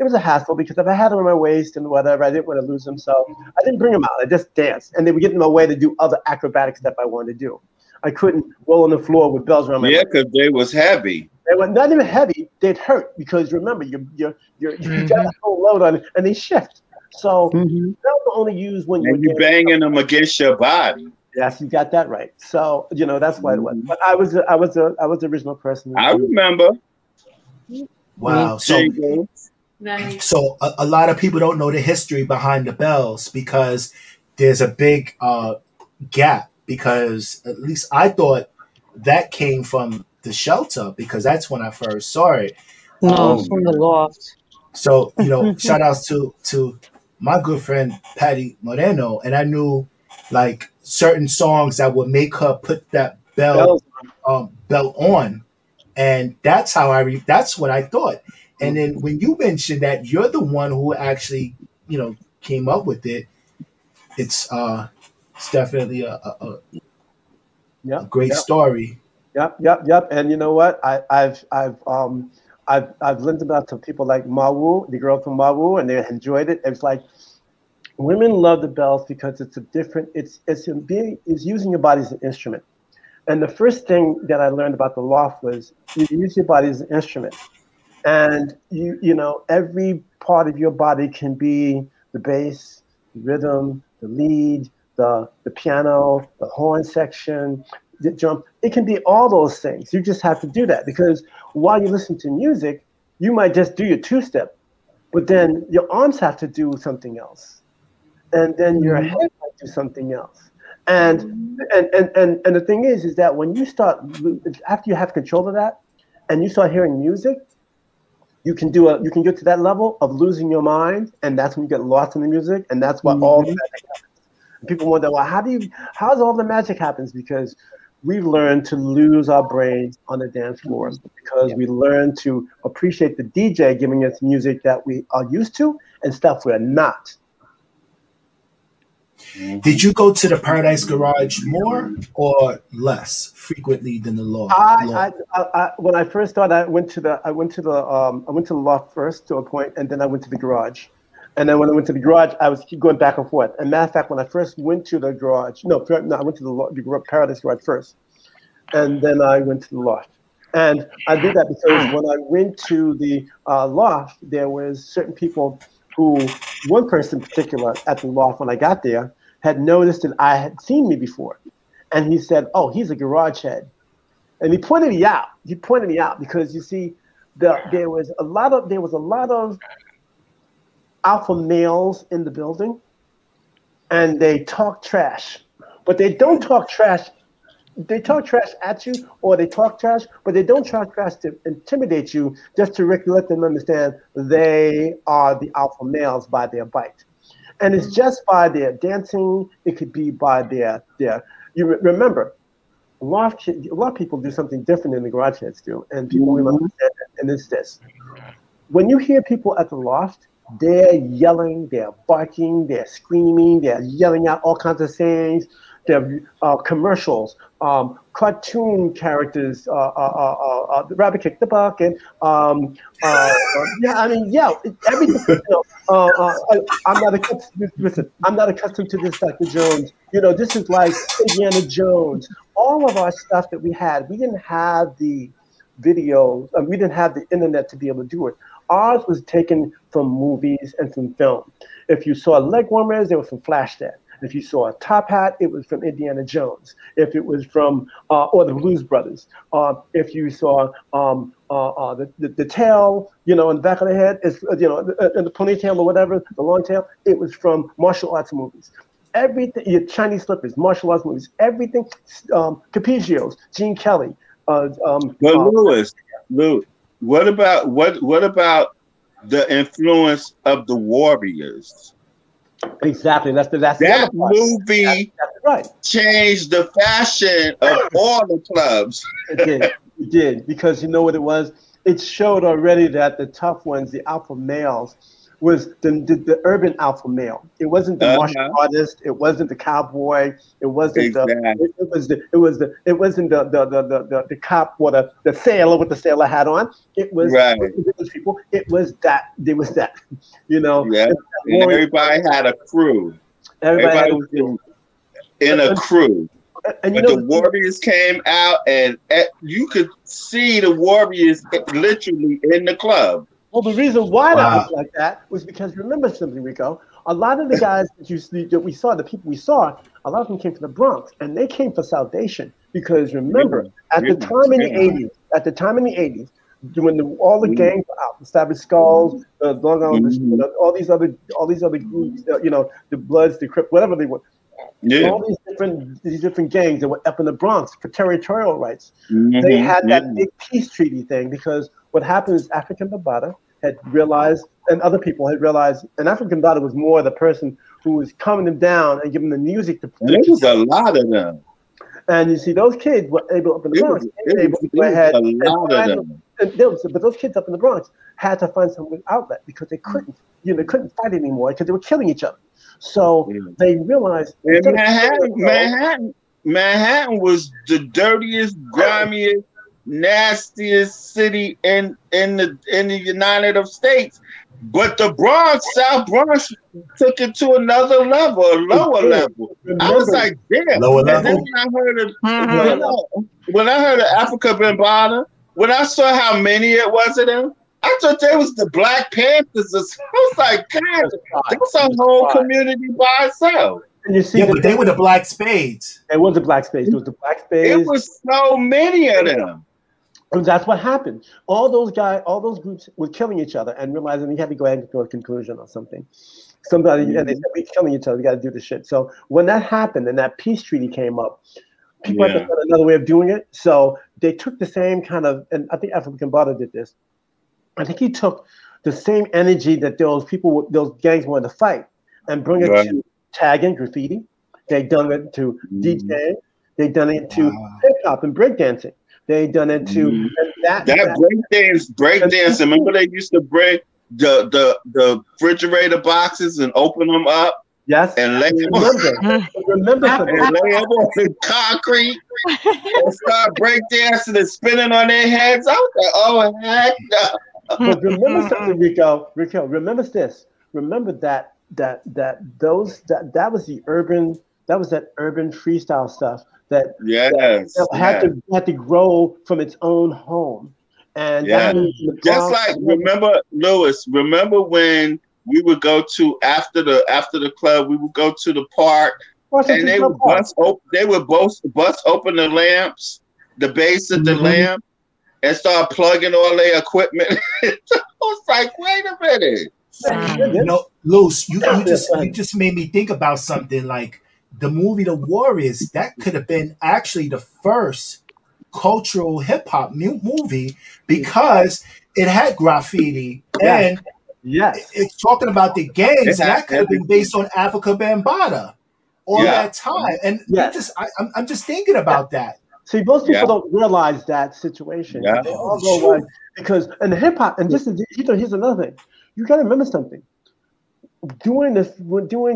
was a hassle because if I had them on my waist and whatever, I didn't want to lose them. So I didn't bring them out. I just danced. And they would get in my way to do other acrobatic stuff I wanted to do. I couldn't roll on the floor with bells around my waist. Yeah, because they was heavy. They were not even heavy. They'd hurt because remember, you got a whole load on it and they shift. So bells are only used when you're banging them against your body. Yes, you got that right. So that's why it was. But I was the original person. I remember. Wow. So nice. So a lot of people don't know the history behind the bells because there's a big gap. Because at least I thought that came from the shelter because that's when I first saw it. No, from the loft. So shout outs to my good friend Patty Moreno, and I knew like certain songs that would make her put that belt on, and that's how that's what I thought. And then when you mentioned that you're the one who actually came up with it, it's definitely a great story. Yep. And you know what? I've lent them out to people like Mawu, the girl from Mawu, and they enjoyed it. It's like women love the bells because it's a different. It's using your body as an instrument. And the first thing that I learned about the loft was you use your body as an instrument. And you know, every part of your body can be the bass, the rhythm, the lead, the piano, the horn section, the jump. It can be all those things. You just have to do that, because while you listen to music, you might just do your two-step, but then your arms have to do something else, and then your head might do something else. And the thing is that when you start, after you have control of that, and you start hearing music, you can get to that level of losing your mind, and that's when you get lost in the music, and that's what all the magic happens. And people wonder, well, how's all the magic happens? Because we've learned to lose our brains on the dance floor, because we learn to appreciate the DJ giving us music that we are used to and stuff we're not. Did you go to the Paradise Garage more or less frequently than the loft? When I first started, I went to the loft first to a point, and then I went to the garage. And then when I went to the garage, I was keep going back and forth. And matter of fact, when I first went to the garage, I went to the Paradise Garage first, and then I went to the loft. And I did that because when I went to the loft, there was certain people who, one person in particular at the loft when I got there, had noticed that I had seen me before. And he said, oh, he's a garage head. And he pointed me out. He pointed me out because, you see, there was a lot of alpha males in the building, and they talk trash. But they don't talk trash. They talk trash at you, or they talk trash, but they don't talk trash to intimidate you, just to let them understand they are the alpha males by their bite. And it's just by their dancing. It could be by their you remember, a lot of people do something different than the garage heads do, and people will understand that. And it's this: when you hear people at the loft, they're yelling, they're barking, they're screaming, they're yelling out all kinds of sayings. They're commercials, cartoon characters, the rabbit kicked the bucket. Everything. I'm not accustomed. Listen, I'm not accustomed to this, Dr. Jones. You know, this is like Indiana Jones. All of our stuff that we had, we didn't have the videos. We didn't have the internet to be able to do it. Ours was taken from movies and from film. If you saw leg warmers, they were from Flashdance. If you saw a top hat, it was from Indiana Jones. If it was from, or the Blues Brothers. If you saw the tail, you know, in the back of the head, is in the ponytail or whatever, the long tail, it was from martial arts movies. Everything, your Chinese slippers, martial arts movies, everything, Capigios, Gene Kelly. Louis, what about the influence of the Warriors? Exactly. That's that movie. That's right. Changed the fashion of all the clubs. It did, because you know what it was? It showed already that the tough ones, the alpha males, was the urban alpha male. It wasn't the martial artist. It wasn't the cowboy. It wasn't it wasn't the cop or the sailor with the sailor hat on. It was people. It was that. There was that. You know. Yeah. And everybody had a crew. Everybody was in a crew. And but the Warriors came out, and you could see the Warriors literally in the club. Well, the reason why that was like that was because, remember something, Rico, a lot of the guys that we saw, the people we saw, a lot of them came from the Bronx, and they came for salvation. Because remember, at the time in the 80s, when all the gangs were out, the Savage Skulls, the Long Island, all these other groups, the Bloods, the Crips, whatever they were. Yeah. All these different gangs that were up in the Bronx for territorial rights. They had that big peace treaty thing, because what happened is African Bambaataa had realized, and other people had realized, and African Bambaataa was more the person who was calming them down and giving them music to. There was a lot of them. And you see, those kids were able up in the Bronx. But those kids up in the Bronx had to find some outlet, because they couldn't fight anymore, because they were killing each other. So they realized. Manhattan was the dirtiest, grimiest nastiest city in the United States. But the Bronx, South Bronx, took it to another level, a lower level. I was like, damn. Lower And then level. when I heard of Africa Bambaataa, when I saw how many it was of them, I thought they was the Black Panthers. I was like, God, that's a whole community by itself. And you see, but they were the Black Spades. It was the Black Spades. It was the Black Spades. It was so many of them. And that's what happened. All those groups were killing each other and realizing we had to go ahead and to a conclusion or something. And they said, we're killing each other. We got to do this shit. So when that happened and that peace treaty came up, people had to find another way of doing it. So they took the same kind of, and I think Africa Bambaataa did this. I think he took the same energy that those gangs wanted to fight and bring it to tagging, graffiti. They done it to DJing. They done it to hip hop and breakdancing. They done it to that breakdance. Remember they used to break the refrigerator boxes and open them up. Yes, and lay them remember on the concrete and start breakdancing and spinning on their heads. I was like, oh heck no. But remember something, Rico. Remember this. Remember that was that urban freestyle stuff that had to grow from its own home. And just like remember when we would go to after the club, we would go to the park and they would bust open the lamps, the base of the lamp, and start plugging all their equipment. I was like, wait a minute. You know, Luce, you just made me think about something like the movie The Warriors. That could have been actually the first cultural hip hop movie because it had graffiti and it's talking about the gangs. And that could have been based on Africa Bambaataa all that time. And I'm just thinking about that. See, most people don't realize that situation. Yeah. They all go like, because in hip hop, and this is here's another thing. You got to remember something. During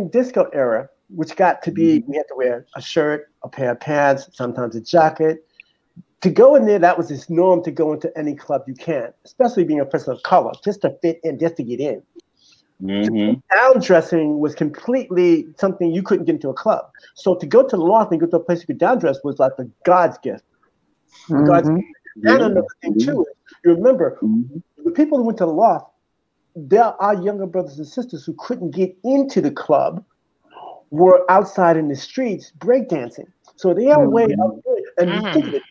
disco era, which got to be, we had to wear a shirt, a pair of pants, sometimes a jacket. To go in there, that was this norm to go into any club you can, especially being a person of color, just to fit in, just to get in. Down dressing was completely something you couldn't get into a club. So to go to the loft and go to a place you could down dress was like the God's gift. God's gift. And another thing too is, you remember, the people who went to the loft, there are younger brothers and sisters who couldn't get into the club, were outside in the streets breakdancing. So they are way out there. And you think of it,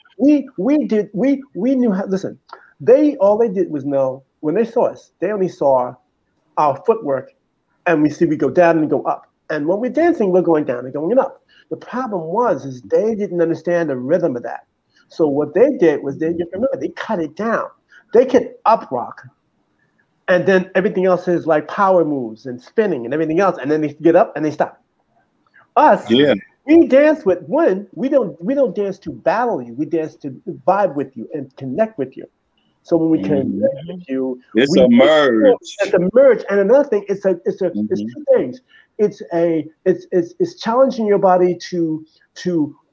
we knew how. Listen, all they did was know when they saw us, they only saw our footwork, and we go down and go up. And when we're dancing, we're going down and going up. The problem is they didn't understand the rhythm of that. So what they did was they cut it down. They could up rock, and then everything else is like power moves and spinning and everything else, and then they get up and they stop. Us, we dance with one. We don't dance to battle you. We dance to vibe with you and connect with you. So when we connect with you, it's a merge. It's a merge. And another thing, it's two things. It's challenging your body to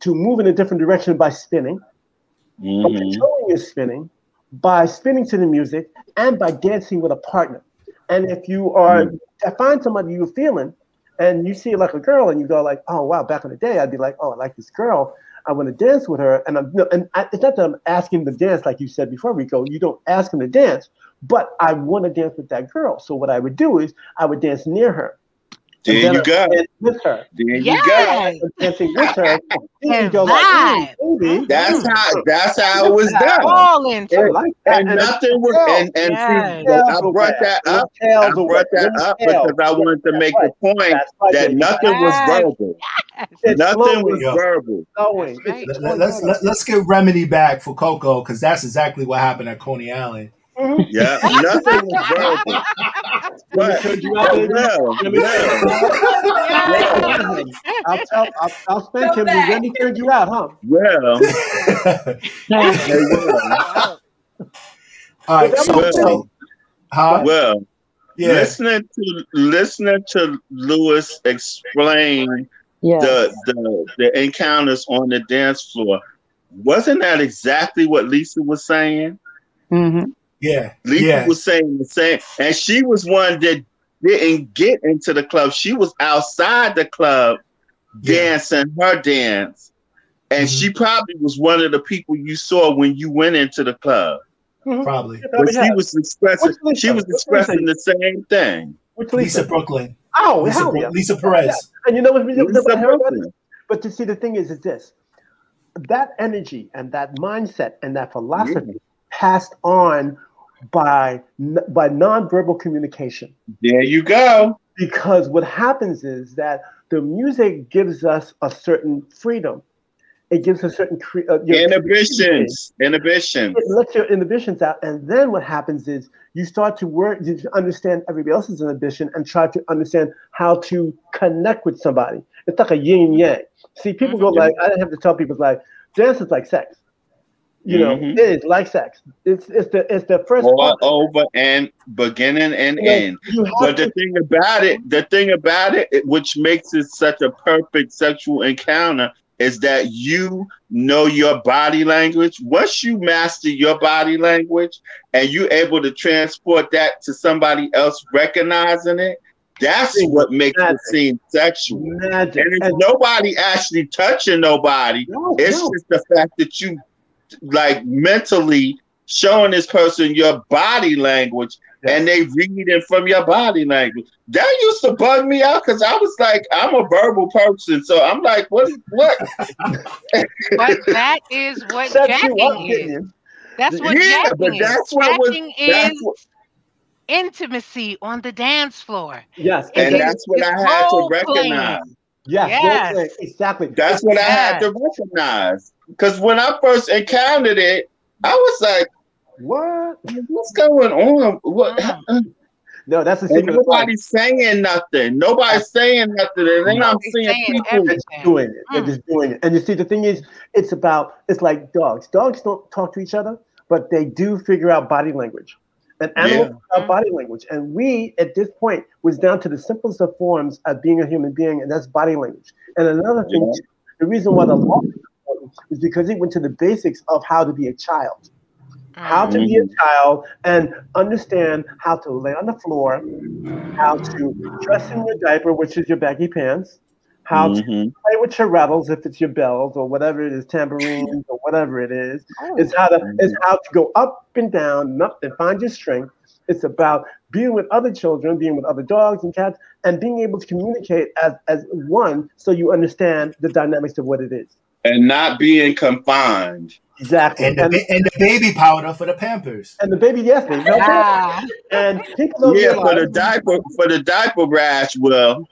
move in a different direction by spinning, by controlling your spinning, by spinning to the music, and by dancing with a partner. And if you find somebody you're feeling, and you see like a girl, and you go like, oh wow, back in the day, I'd be like, oh, I like this girl. I want to dance with her, and it's not that I'm asking them to dance like you said before, Rico. You don't ask them to dance, but I want to dance with that girl. So what I would do is I would dance near her. There you go. With her. There you go. Dancing with her. And go vibe. Like, that's how it was done. All into and nothing was and I brought that up. Because I wanted to make the point that nothing was verbal. Nothing was verbal. Let's get Remedy back for Coco, because that's exactly what happened at Coney Island. Yeah, nothing was verbal. But I'll spank him. When he turned you out, huh? Well. All right. Listening to Lewis explain the encounters on the dance floor, Wasn't that exactly what Lisa was saying? Mm-hmm. Yeah. Lisa was saying the same, and she was one that didn't get into the club. She was outside the club dancing her dance, and she probably was one of the people you saw when you went into the club. Probably. But she was expressing the same thing. Which Lisa Brooklyn. Oh, Lisa Perez. Yeah. And you know what? Lisa Brooklyn. But you see, the thing is this: that energy and that mindset and that philosophy passed on by nonverbal communication. There you go. Because what happens is that the music gives us a certain freedom. It gives a certain inhibitions. It lets your inhibitions out, and then what happens is you start to you understand everybody else's inhibition and try to understand how to connect with somebody. It's like a yin and yang. See, people go like, I didn't have to tell people like dance is like sex. You know, it is like sex. It's the first over and beginning and end. But the thing about it, which makes it such a perfect sexual encounter, is that you know your body language. Once you master your body language and you're able to transport that to somebody else recognizing it, that's what makes it seem sexual. And it's nobody actually touching nobody. It's just the fact that you like mentally showing this person your body language and they read it from your body language. That used to bug me out because I was like, I'm a verbal person. So I'm like, what? But that is what jacking is. That's what jacking is. Jacking is intimacy on the dance floor. Yes. And that's what I had to recognize. Yes. Exactly. That's what I had to recognize. Because when I first encountered it, I was like, what's going on? What? No, that's the secret. Nobody's saying nothing. Nobody's saying nothing. And then I'm seeing people doing it. They're just doing it. And you see, the thing is, it's like dogs. Dogs don't talk to each other, but they do figure out body language. And animals figure out body language. And we, at this point, was down to the simplest of forms of being a human being, and that's body language. And another thing, the reason why the law is important is because it went to the basics of how to be a child. How to be a child and understand how to lay on the floor, how to dress in your diaper, which is your baggy pants, how to play with your rattles if it's your bells or whatever it is, tambourines or whatever it is. It's how to go up and down and find your strength. It's about being with other children, being with other dogs and cats, and being able to communicate as one so you understand the dynamics of what it is. And not being confined. Exactly. And the baby powder for the Pampers. And the baby, yes, baby. And people don't realize, for the diaper rash, well.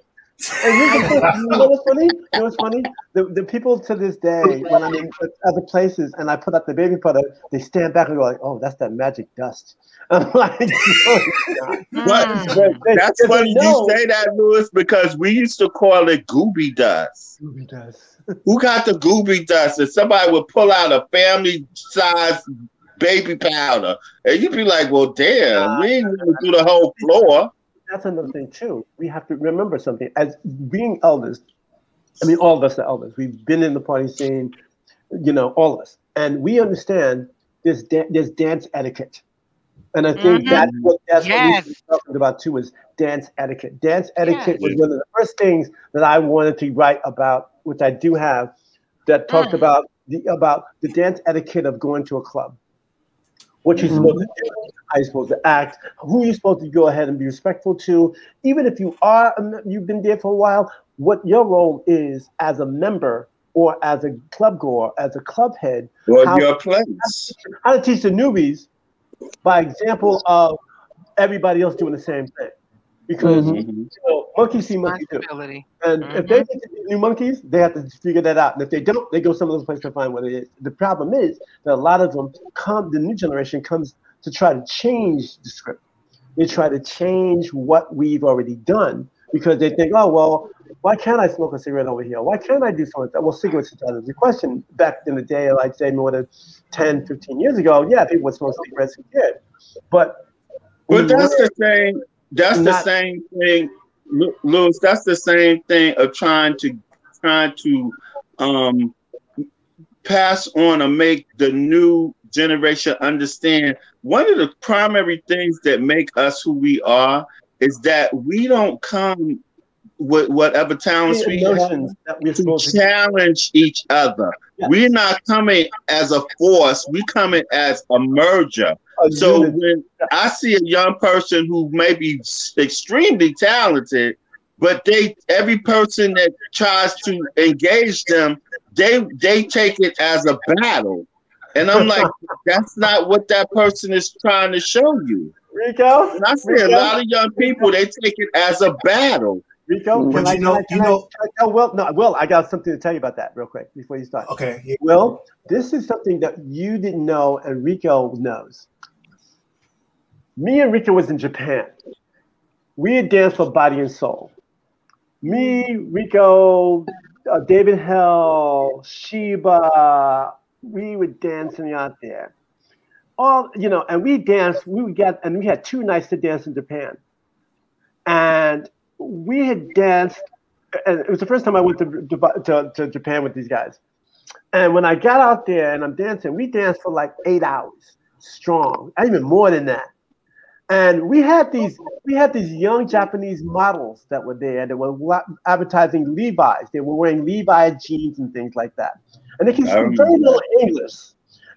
And you know what's funny? You know what's funny? The people to this day, when I'm in other places and I put up the baby powder, they stand back and go like, "Oh, that's that magic dust." I'm like, that's funny you say that, Louis, because we used to call it gooby dust. Gooby dust. Who got the gooby dust? And somebody would pull out a family-sized baby powder, and you'd be like, "Well, damn, we ain't gonna do the whole floor." That's another thing too. We have to remember something. As being elders, I mean, all of us are elders. We've been in the party scene, you know, all of us, and we understand there's dance etiquette. And I think that's what we're talking about too, is dance etiquette. Dance etiquette was one of the first things that I wanted to write about, which I do have, that talked about the dance etiquette of going to a club. What you're supposed to do, how you're supposed to act, who you're supposed to go ahead and be respectful to. Even if you've been there for a while, what your role is as a member or as a club goer, as a club head. Or your place. How to teach the newbies by example of everybody else doing the same thing. Because you know, monkeys see monkeys do. And if they get to new monkeys, they have to figure that out. And if they don't, they go some other place to find what it is. The problem is that a lot of them the new generation comes to try to change the script. They try to change what we've already done because they think, oh, well, why can't I smoke a cigarette over here? Why can't I do something like that? Well, cigarettes is out of the question. Back in the day, like say more than 10, 15 years ago, yeah, people would smoke cigarettes and did. But that's the thing. That's the same thing, Louis. That's the same thing of trying to pass on or make the new generation understand one of the primary things that make us who we are is that we don't come with whatever talents we have to challenge each other. Yes. We're not coming as a force, we're coming as a merger. So when I see a young person who may be extremely talented, but every person that tries to engage them, they take it as a battle. And I'm like, that's not what that person is trying to show you. Ricoh? And I see a lot of young people, they take it as a battle. Ricoh, Will, I got something to tell you about that real quick before you start. Okay. Yeah. Will, this is something that you didn't know and Ricoh knows. Me and Ricoh was in Japan. We had danced for Body and Soul. Me, Ricoh, David Hell, Sheba, we were dancing out there. And we danced, we had 2 nights to dance in Japan. And we had danced, and it was the first time I went to Japan with these guys. And when I got out there and I'm dancing, we danced for like 8 hours strong, even more than that. And we had these young Japanese models that were there that were advertising Levi's. They were wearing Levi jeans and things like that. And they could speak very little English.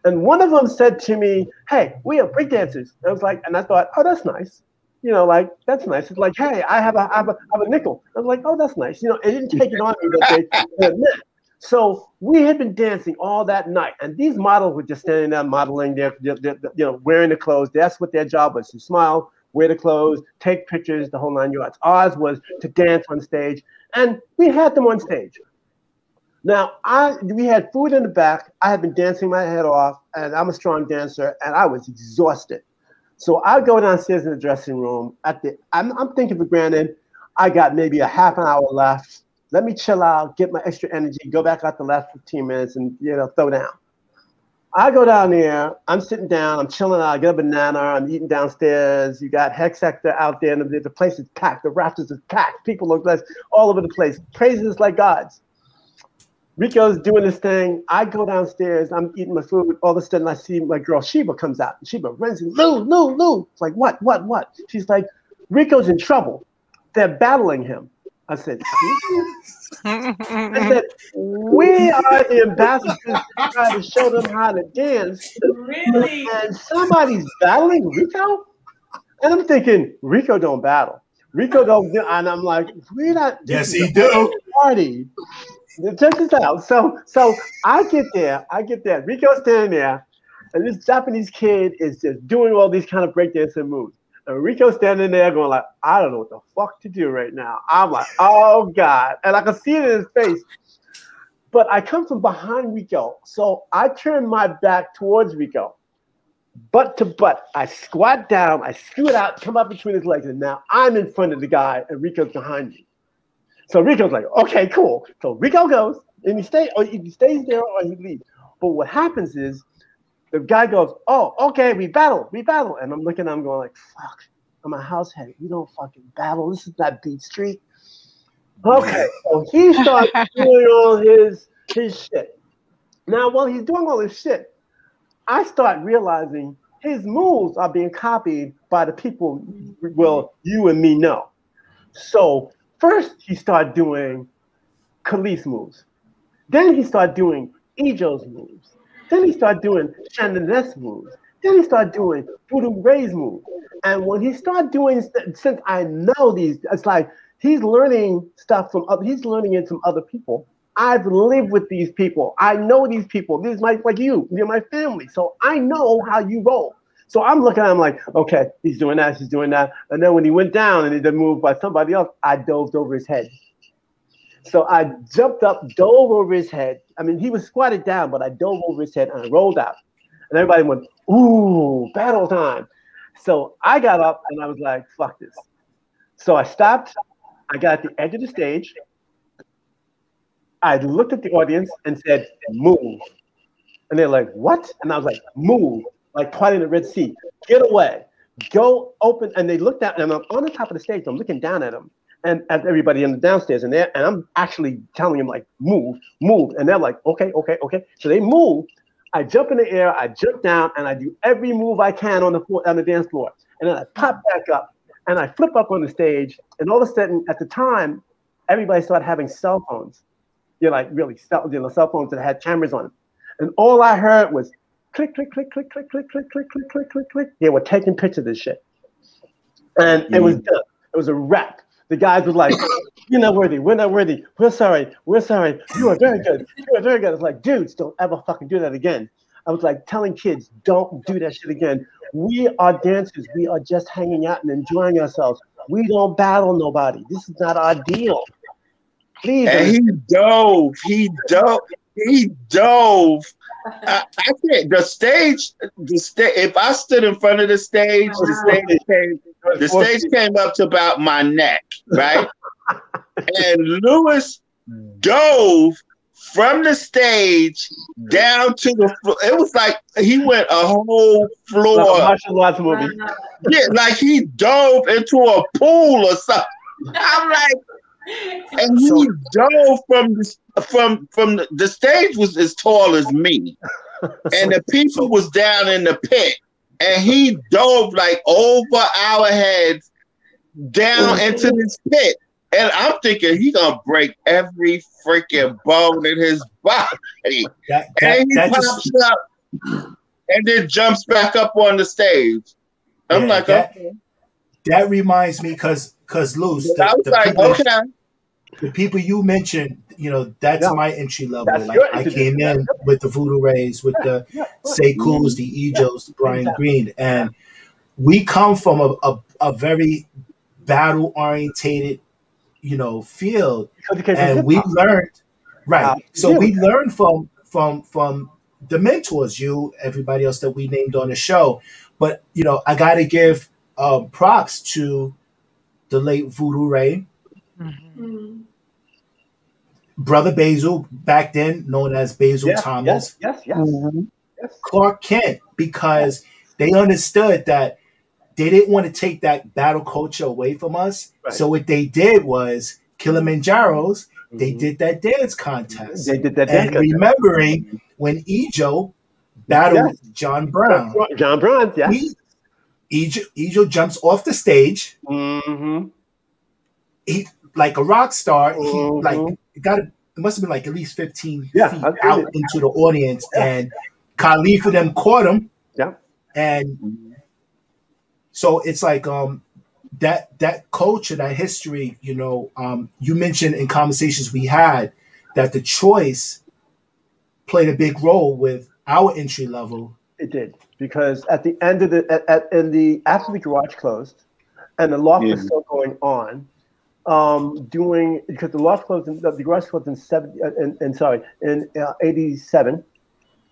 And one of them said to me, "Hey, we are breakdancers." I was like, and I thought, "Oh, that's nice. That's nice." It's like, "Hey, I have a nickel." I was like, "Oh, that's nice." It didn't take it on me that they admit. So we had been dancing all that night, and these models were just standing there modeling, they're wearing the clothes. That's what their job was: to smile, wear the clothes, take pictures, the whole 9 yards. Ours was to dance on stage, and we had them on stage. Now, we had food in the back. I had been dancing my head off, and I'm a strong dancer, and I was exhausted. So I go downstairs in the dressing room. I'm thinking for granted, I got maybe a half an hour left. Let me chill out, get my extra energy, go back out the last 15 minutes and, throw down. I go down there, I'm sitting down, I'm chilling out, I get a banana, I'm eating downstairs. You got Hex Sector out there, and the place is packed, the rafters is packed. People look like all over the place. Praises like gods. Rico's doing this thing. I go downstairs, I'm eating my food. All of a sudden I see my girl Sheba comes out. Sheba runs in, Lou. It's like, what? She's like, Rico's in trouble. They're battling him. I said, we are the ambassadors trying to show them how to dance. Really? And somebody's battling Ricoh? And I'm thinking, Ricoh don't battle. Ricoh don't, and I'm like, we're not. Yes, he do. Party. Check this out. So I get there. Ricoh's standing there, and this Japanese kid is just doing all these kind of breakdancing moves. And Rico's standing there going like, I don't know what the fuck to do right now. I'm like, oh God. And I can see it in his face. But I come from behind Ricoh. So I turn my back towards Ricoh. Butt to butt. I squat down, I scoot out, come up between his legs, and now I'm in front of the guy and Rico's behind me. So Rico's like, okay, cool. So Ricoh goes, and he stays there or he leaves. But what happens is, the guy goes, oh, okay, we battle. And I'm looking at him going like, fuck, I'm a house head. We don't fucking battle. This is not Beat Street. Okay, so he starts doing all his shit. Now, while he's doing all this shit, I start realizing his moves are being copied by the people, well, you and me know. So first he started doing Khalees moves. Then he started doing Ijo's moves. Then he started doing Shandoness moves. Then he started doing Voodoo Ray's moves. And when he started doing, since I know these, it's like he's learning stuff from other, he's learning it from other people. I've lived with these people. I know these people. This is like you're my family. So I know how you roll. So I'm looking at him like, okay, he's doing that, she's doing that. And then when he went down and he did move by somebody else, I dove over his head. So I jumped up, dove over his head. I mean, he was squatted down, but I dove over his head and I rolled out. And everybody went, ooh, battle time. So I got up and I was like, fuck this. So I stopped. I got at the edge of the stage. I looked at the audience and said, move. And they're like, what? And I was like, move, like parting the Red Sea. Get away. Go open. And they looked at, and I'm on the top of the stage. I'm looking down at them. and at everybody in the downstairs, and I'm actually telling them like, move, and they're like, okay. So they move. I jump in the air, I jump down, and I do every move I can on the dance floor, and then I pop back up, and I flip up on the stage, and all of a sudden, at the time, everybody started having cell phones. Like really cell phones that had cameras on them, and all I heard was click, click, click, click, click, click, click, click, click, click, click, click. They were taking pictures of this shit, and it was done. It was a wrap. The guys were like, "You're not worthy. We're not worthy. We're sorry. We're sorry. You are very good. You are very good." It's like, dudes, don't ever fucking do that again. I was like telling kids, don't do that shit again. We are dancers. We are just hanging out and enjoying ourselves. We don't battle nobody. This is not our deal. Please. And he dove. I can't. The stage. If I stood in front of the stage, the stage came up to about my neck, right? And Lewis dove from the stage down to the floor. It was like he went a whole floor. Like a martial arts movie. Yeah, like he dove into a pool or something. I'm like. And he dove from the stage was as tall as me, and the people was down in the pit, and he dove like over our heads down into this pit, and I'm thinking he gonna break every freaking bone in his body, and he pops up and then jumps back up on the stage. I'm like, okay. That reminds me, because Luz, the people you mentioned, that's my entry level. Like I came in with the Voodoo Rays, with the Sekous, the Ejos, the Brian Green, and we come from a very battle orientated, field, and we learned So we learned from the mentors, you, everybody else that we named on the show, but I got to give props to the late Voodoo Ray. Mm-hmm. Brother Basil, back then known as Basil Thomas. Yes. Mm-hmm. Clark Kent, because they understood that they didn't want to take that battle culture away from us. Right. So what they did was Kilimanjaro's. Mm-hmm. They did that dance contest. Remembering when Ejo battled John Brown. John Brown, yes. Ejo jumps off the stage. Mm-hmm. He, like a rock star, it must have been like at least 15 feet out into the audience, and Khalifa them caught him. Yeah. And so it's like that culture, that history, you mentioned in conversations we had that the choice played a big role with our entry level. It did, because at the end of after the garage closed and the loft was still going on, because the loft closed, the garage closed in 87,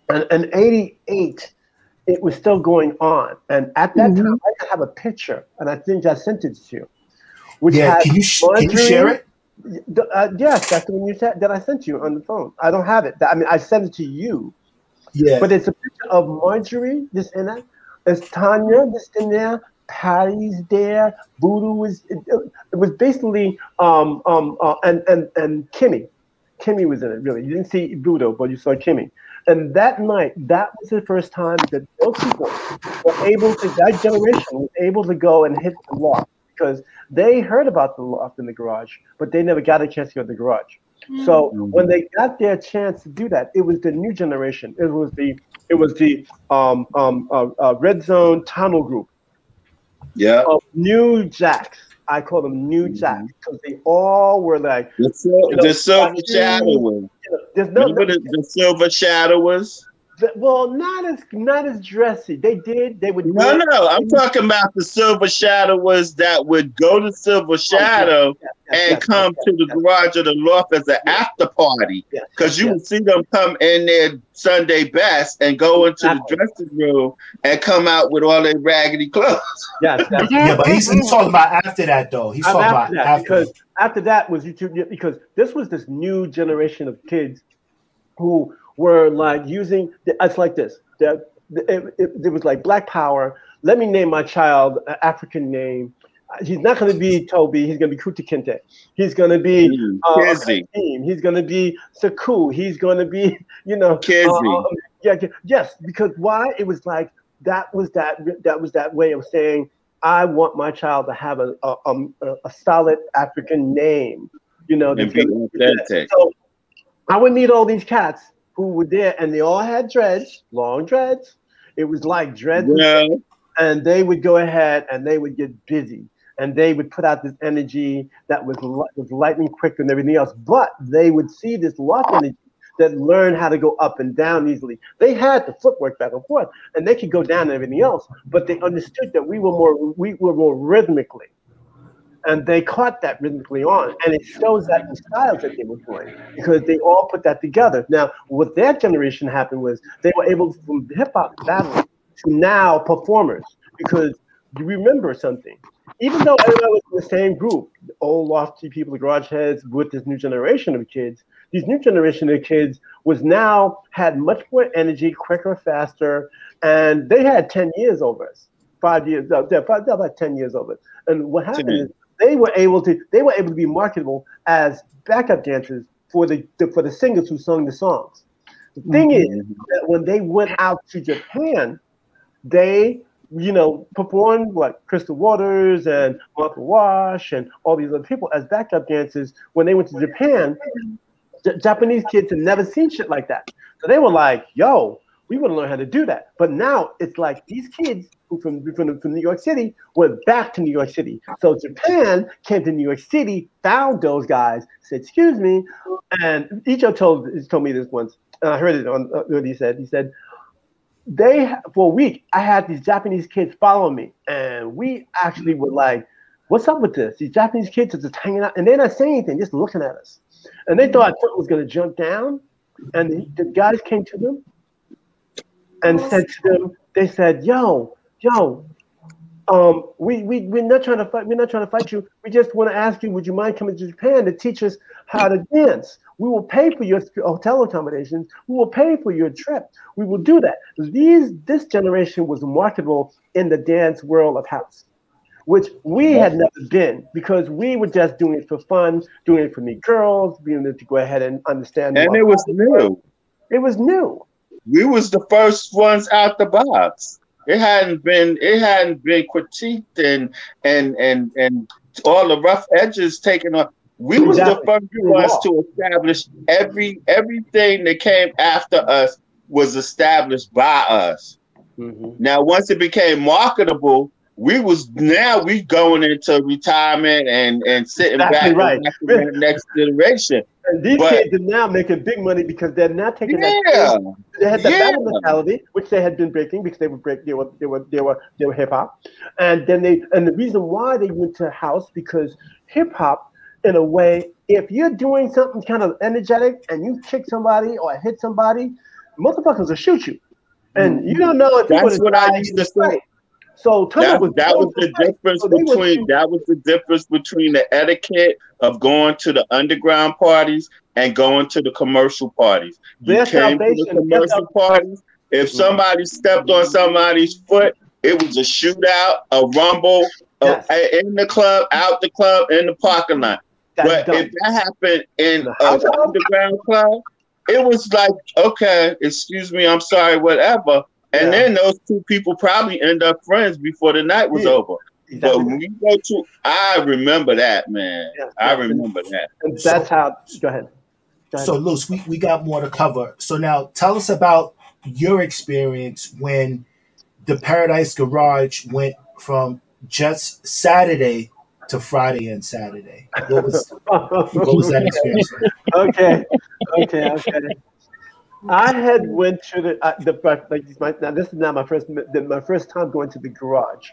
and in 88 it was still going on, and at that time I have a picture, and I think I sent it to you. Can you share it? Yes, that's the one that I sent you on the phone. I don't have it. I sent it to you. Yeah, but it's a picture of Marjorie just in that. There's Tanya just in there. Patty's there. Voodoo it was basically and Kimmy. Kimmy was in it, really. You didn't see Voodoo, but you saw Kimmy. And that night, that was the first time that those people were able to, that generation was able to go and hit the loft, because they heard about the loft in the garage, but they never got a chance to go to the garage. So when they got their chance to do that, it was the new generation. It was the Red Zone Tunnel Group. Yeah. New Jacks. I call them New Jacks because they all were like the Silver Shadowers. Remember the Silver Shadowers? Well, not as dressy. They would. No. I'm talking about the Silver Shadowers that would go to Silver Shadow and come to the garage or the loft as an after party, because you would see them come in their Sunday best and go into the dressing room and come out with all their raggedy clothes. Yes. But he's talking about after that, though. He's talking about after. Because after that was YouTube, because this was this new generation of kids who were like using, it's like this. It was like Black Power. Let me name my child an African name. He's not going to be Toby. He's going to be Kuta Kinte. He's going to be Kasim. He's going to be Saku. He's going to be, yes. Because why? It was like that was that way of saying, I want my child to have a solid African name, and be authentic. So I would meet all these cats who were there, and they all had dreads, long dreads. It was like dreads, and they would go ahead and they would get busy, and they would put out this energy that was lightning quick and everything else. But they would see this lost energy that learned how to go up and down easily. They had the footwork back and forth, and they could go down and everything else. But they understood that we were more rhythmically, and they caught that rhythmically on. And it shows that in styles that they were doing because they all put that together. Now, what their generation happened was they were able from hip hop battling to now performers, because you remember something. Even though everybody was in the same group, the old lofty people, the garage heads, with this new generation of kids, these new generation of kids had much more energy, quicker, faster, and they had 10 years over us, 5 years, they're about 10 years over us. And what happened is they were able to be marketable as backup dancers for the singers who sung the songs. The thing is that when they went out to Japan, they performed like Crystal Waters and Martha Wash and all these other people as backup dancers. When they went to Japan, Japanese kids had never seen shit like that. So they were like, yo, we want to learn how to do that. But now it's like these kids who from New York City went back to New York City. So Japan came to New York City, found those guys, said, excuse me. And Icho told me this once. And I heard it on what he said. He said, for a week, I had these Japanese kids following me. And we actually were like, what's up with this? These Japanese kids are just hanging out. And they're not saying anything, just looking at us. And they thought something was going to jump down. And the guys came to them and said to them, they said, yo, we're not trying to fight. We're not trying to fight you. We just want to ask you, would you mind coming to Japan to teach us how to dance? We will pay for your hotel accommodations. We will pay for your trip. We will do that. This generation was marketable in the dance world of house, which we had never been, because we were just doing it for fun, doing it for me girls, being able to go ahead and understand. And it was new. It was new. We was the first ones out the box. It hadn't been critiqued and all the rough edges taken off. We was the first ones to establish everything that came after us was established by us. Now, once it became marketable, we going into retirement and sitting back right. the next generation. And these kids are now making big money because they're now taking that. They had the battle mentality, which they had been breaking because they were hip hop, and then the reason why they went to house, because hip hop, in a way, if you're doing something kind of energetic and you kick somebody or hit somebody, motherfuckers will shoot you, and you don't know if you're going to die. That's what I used to say. So that was the difference between the etiquette of going to the underground parties and going to the commercial parties. You came to the commercial parties. If somebody stepped on somebody's foot, it was a shootout, a rumble, in the club, out the club, in the parking lot. But if that happened in an underground club, it was like, okay, excuse me, I'm sorry, whatever. And then those two people probably end up friends before the night was over. Exactly. But when you go to, I remember that, man. I remember that. And that's how, go ahead. So, Luz, we got more to cover. So now tell us about your experience when the Paradise Garage went from just Saturday to Friday and Saturday. What was that experience? Okay. I had went to this is not my first time going to the garage.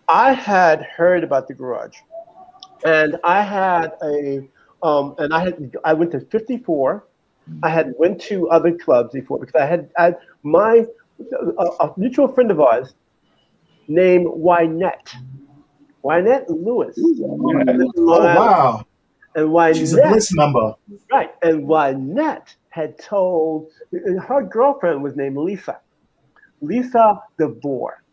I had heard about the garage, and I had I went to 54. I had went to other clubs before because I had a mutual friend of ours named Wynette Lewis. Oh wow! And Wynette, she's a BLISS member, right? And Wynette had told her girlfriend was named Lisa DeVore,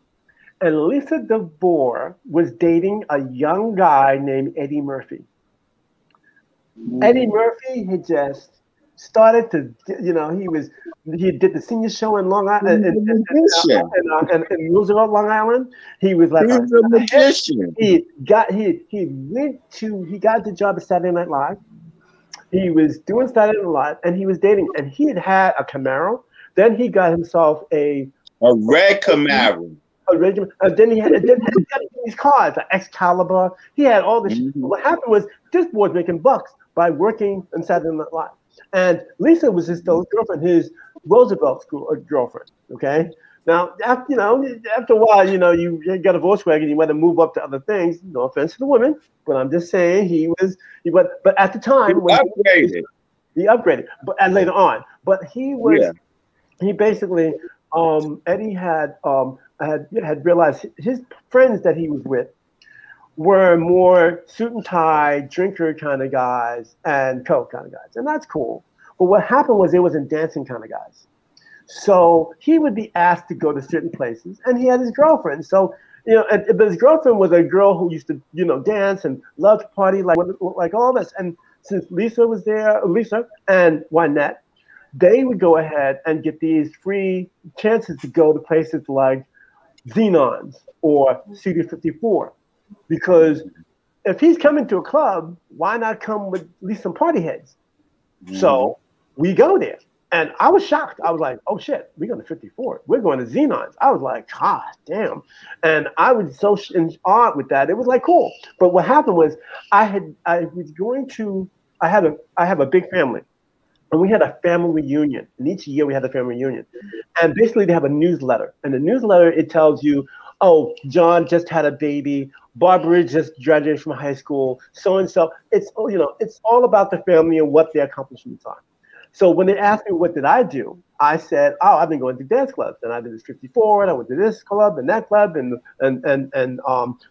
And Lisa DeVore was dating a young guy named Eddie Murphy. Eddie Murphy had just started to, he did the senior show in Long Island, in Roosevelt, Long Island. He was like a magician. He got the job at Saturday Night Live. He was doing Saturday Night Live, and he was dating, and he had a Camaro. Then he got himself a red Camaro. And then he had these cars, like Excalibur. He had all this. What happened was this boy was making bucks by working on Saturday Night Live. And Lisa was his girlfriend, his Roosevelt school girlfriend. Okay. Now, after a while, you got a Volkswagen, you want to move up to other things. No offense to the women, but I'm just saying but at the time he upgraded, but and later on, but he basically Eddie had realized his friends that he was with were more suit and tie, drinker kind of guys and coke kind of guys. And that's cool. But what happened was they wasn't dancing kind of guys. So he would be asked to go to certain places, and he had his girlfriend. So, but his girlfriend was a girl who used to, dance and loved to party like all of us. And since Lisa was there, Lisa and Wynette, they would go ahead and get these free chances to go to places like Xenon's or Studio 54. Because if he's coming to a club, why not come with at least some party heads? So we go there. And I was shocked. I was like, oh shit, we're going to 54. We're going to Xenon's. I was like, God damn. And I was so in awe with that. It was like, cool. But what happened was I have a big family. And we had a family reunion. And each year we had a family reunion. And basically they have a newsletter. And the newsletter, it tells you, oh, John just had a baby. Barbara just graduated from high school. So-and-so. It's all about the family and what their accomplishments are. So when they asked me what did I do, I said, oh, I've been going to dance clubs. And I did this 54, and I went to this club and that club and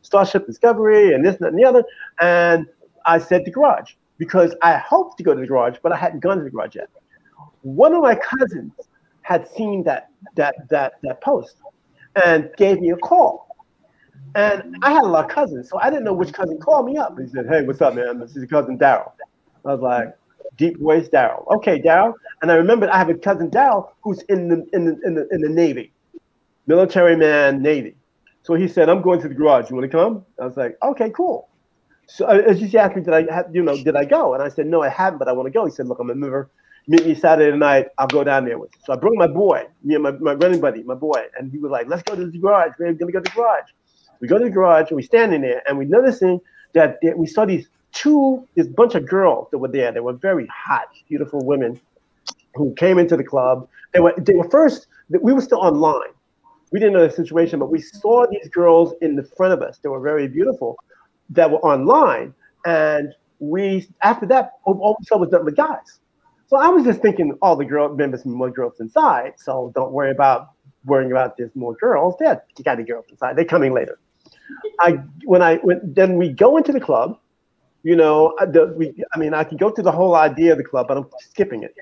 Starship Discovery and this and that and the other. And I said the Garage, because I hoped to go to the Garage, but I hadn't gone to the Garage yet. One of my cousins had seen that post and gave me a call. And I had a lot of cousins, so I didn't know which cousin called me up. He said, hey, what's up, man? This is your cousin Daryl. I was like, deep voice Daryl. Okay, Daryl. And I remembered I have a cousin Daryl who's in the Navy, military man, Navy. So he said, I'm going to the Garage. You want to come? I was like, okay, cool. So as you asked me, did I go? And I said, no, I haven't, but I want to go. He said, look, I'm a member. Meet me Saturday night. I'll go down there with you. So I brought my boy, me and my running buddy, my boy, and he was like, let's go to the Garage. We're gonna go to the Garage. We go to the Garage and we stand in there and we noticing that we saw this bunch of girls that were there. They were very hot, beautiful women who came into the club. They were first. We were still online. We didn't know the situation, but we saw these girls in the front of us. They were very beautiful that were online. And after that, all we saw was nothing but guys. So I was just thinking, all the members, more girls inside. So don't worry about worrying about there's more girls. You got the girls inside. They're coming later. Then we go into the club. I can go through the whole idea of the club, but I'm skipping it.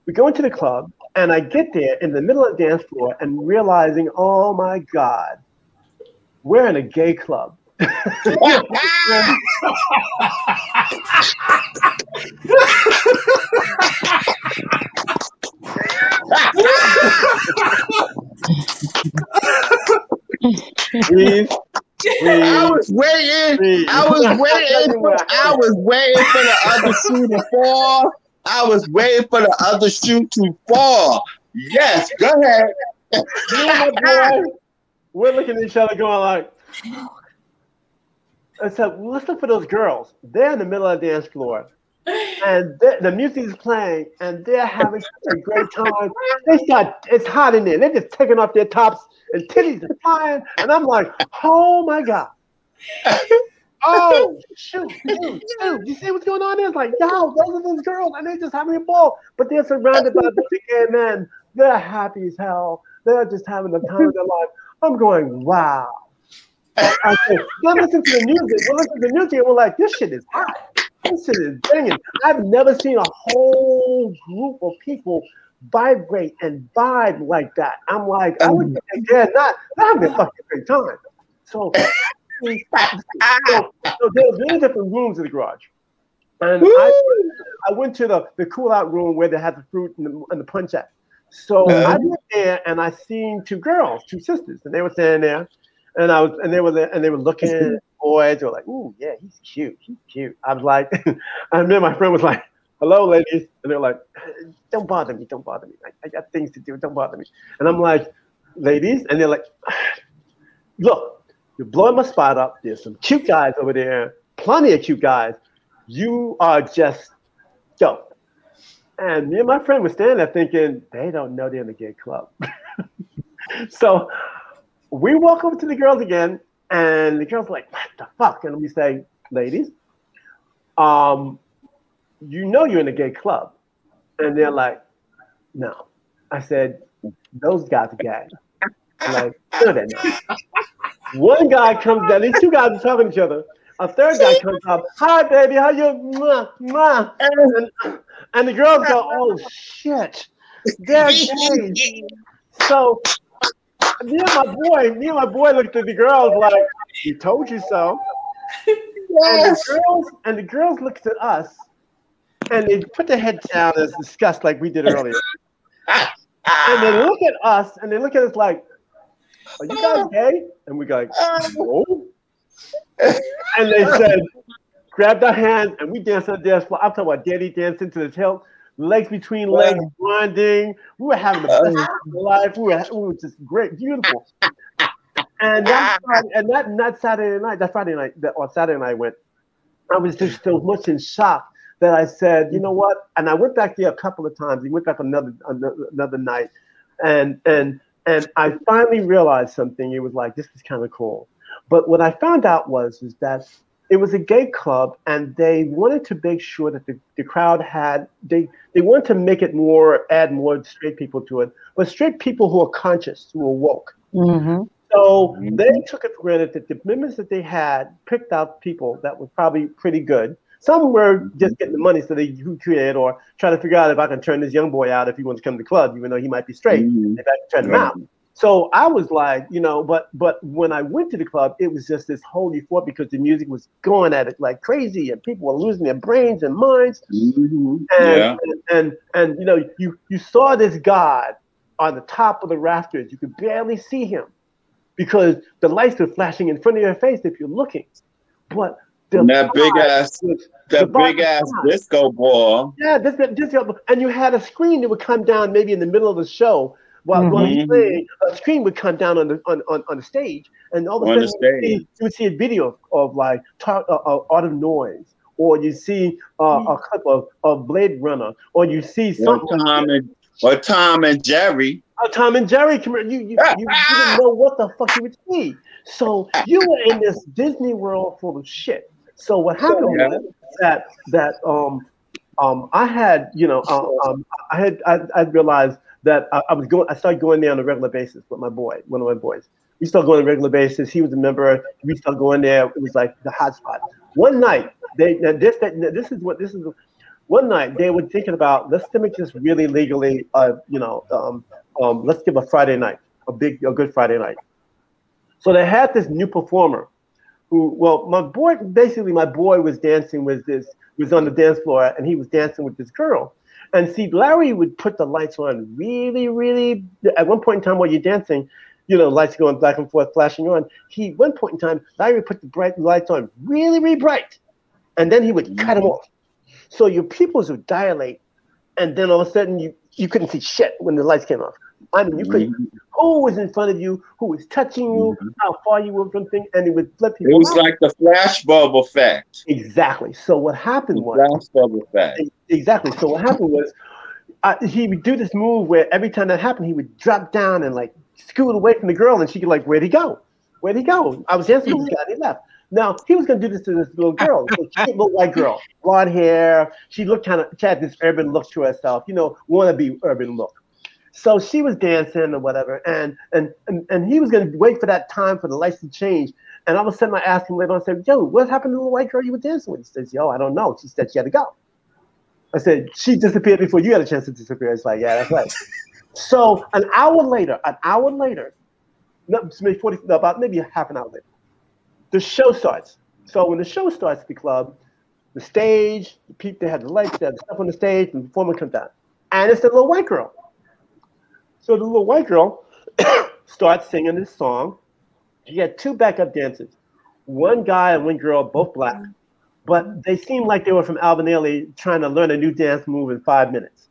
We go into the club, and I get there in the middle of the dance floor and realizing, oh my God, we're in a gay club. I was waiting for the other shoe to fall. I was waiting for the other shoe to fall. Yes, go ahead. We're looking at each other going like, I said, let's look for those girls. They're in the middle of the dance floor. And the music is playing, and they're having such a great time. It's hot in there. They're just taking off their tops, and titties are flying. And I'm like, oh my God. Oh, shoot. You see what's going on there? It's like, yo, those are those girls, and they're just having a ball. But they're surrounded by the big men. They're happy as hell. They're just having the time of their life. I'm going, wow. I said, then listen to the music. We'll listen to the music, and we're like, this shit is hot. This shit is banging. I've never seen a whole group of people vibrate and vibe like that. I'm like, they're not having a fucking great time. So, so there were many different rooms in the garage. And I went to the cool out room where they had the fruit and the punch at. So I went there and I seen two girls, two sisters, and they were standing there, and they were there, and they were looking at boys. They were like, "Ooh, yeah, he's cute, he's cute." I was like, I remember my friend was like, "Hello, ladies," and they're like, "Don't bother me, don't bother me. I got things to do. Don't bother me." And I'm like, "Ladies," and they're like, "Look, you're blowing my spot up. There's some cute guys over there, plenty of cute guys. You are just dope." And me and my friend were standing there thinking, they don't know they're in a gay club. So we walk over to the girls again, and the girls are like, "What the fuck?" And we say, "Ladies, you know you're in a gay club." And they're like, "No." I said, "Those guys are gay." I'm like, "No, they're not." One guy comes down, these two guys are talking to each other. A third guy comes up, "Hi, baby, how you?" Mwah, mwah. And the girls go, "Oh shit, they're gay." So me and my boy looked at the girls like, "We told you so." Yes. And the girls looked at us, and they put their heads down as disgust, like we did earlier. And they look at us, and they look at us like, "Are you guys gay?" And we go like, "No." And they said, grabbed our hands, and we danced on the dance floor. I'm talking about daddy dancing to the tail, legs between legs, grinding. We were having the best time of our life. We were just great, beautiful. And that Saturday night, that Friday night, or Saturday night went, I was just so much in shock that I said, you know what? And I went back there a couple of times. We went back another night, and I finally realized something. It was like, this was kind of cool. But what I found out was that it was a gay club, and they wanted to make sure that the crowd had, they wanted to make it more, add more straight people to it, but straight people who are conscious, who are woke. Mm-hmm. So they took it for granted that the members that they had picked out people that were probably pretty good. Some were just getting the money so they create or try to figure out if I can turn this young boy out if he wants to come to the club, even though he might be straight, if I can turn him out. So I was like, you know, but when I went to the club, it was just this whole euphoria because the music was going at it like crazy, and people were losing their brains and minds. And you know, you saw this god on the top of the rafters. You could barely see him because the lights were flashing in front of your face if you're looking. But that big ass disco ball. Yeah, this, and you had a screen that would come down maybe in the middle of the show. While he's playing, a screen would come down on the stage, and all of a sudden you would see a video of like Art of Noise, or you see a clip of Blade Runner, or you see something. Tom and Jerry. Tom and Jerry, you didn't know what the fuck you would see. So you were in this Disney World full of shit. So what happened was that I had, you know, I realized that I started going there on a regular basis with my boy, one of my boys. We started going on a regular basis. He was a member. We started going there. It was like the hot spot. One night, one night they were thinking about, let's make this really legally, let's give a Friday night, a good Friday night. So they had this new performer who, my boy was dancing with was on the dance floor, and he was dancing with this girl. And see, Larry would put the lights on really, really, at one point in time while you're dancing, you know, lights going back and forth, flashing on. One point in time, Larry would put the bright lights on really, really bright. And then he would cut them off. So your pupils would dilate, and then all of a sudden you couldn't see shit when the lights came off. I mean, you couldn't. Who was in front of you? Who was touching you? How far you were from things? And it would flip people. It was like the flash bulb effect. Exactly. So what happened was flash bulb effect. Exactly. So what happened was he would do this move where every time that happened, he would drop down and like scoot away from the girl, and she could like, "Where'd he go? Where'd he go?" I was dancing with this guy, and he left. Now he was going to do this to this little girl, so cute little white girl, blonde hair. She had this urban look to herself, you know, wannabe urban look. So she was dancing or whatever, and he was going to wait for that time for the lights to change. And all of a sudden, I asked him later on, I said, "Yo, what happened to the little white girl you were dancing with?" He says, "Yo, I don't know. She said she had to go." I said, "She disappeared before you had a chance to disappear." It's like, "Yeah, that's right." So an hour later, maybe half an hour later, the show starts. So when the show starts at the club, the stage, the people, they have the lights, they have the stuff on the stage, and the performer comes down. And it's the little white girl. So the little white girl starts singing this song. She had two backup dancers. One guy and one girl, both black. But they seemed like they were from Albanelli trying to learn a new dance move in 5 minutes.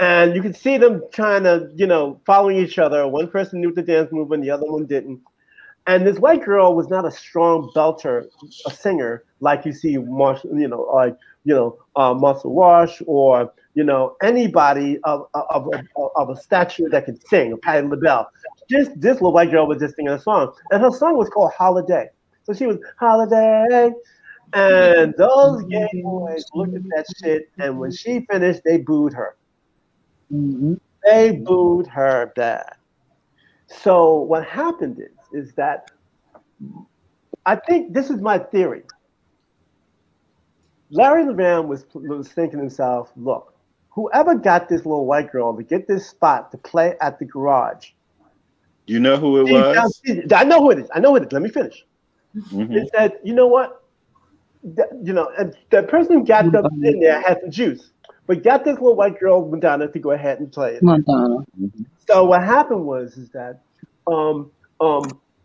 And you could see them trying to, following each other. One person knew the dance move and the other one didn't. And this white girl was not a strong belter, a singer like you see Marshall, Marshall Wash or anybody of a stature that can sing, or Patti LaBelle. This little white girl was just singing a song, and her song was called Holiday. So she was Holiday, and those gay boys looked at that shit, and when she finished, they booed her. Mm-hmm. They booed her bad. So what happened is that I think this is my theory. Larry Levan was thinking to himself, look, whoever got this little white girl to get this spot to play at the garage. You know who it was? I know who it is. Let me finish. Mm-hmm. It said, you know what? The person who got them in there had some juice, but got this little white girl Madonna to go ahead and play it. Madonna. So what happened was that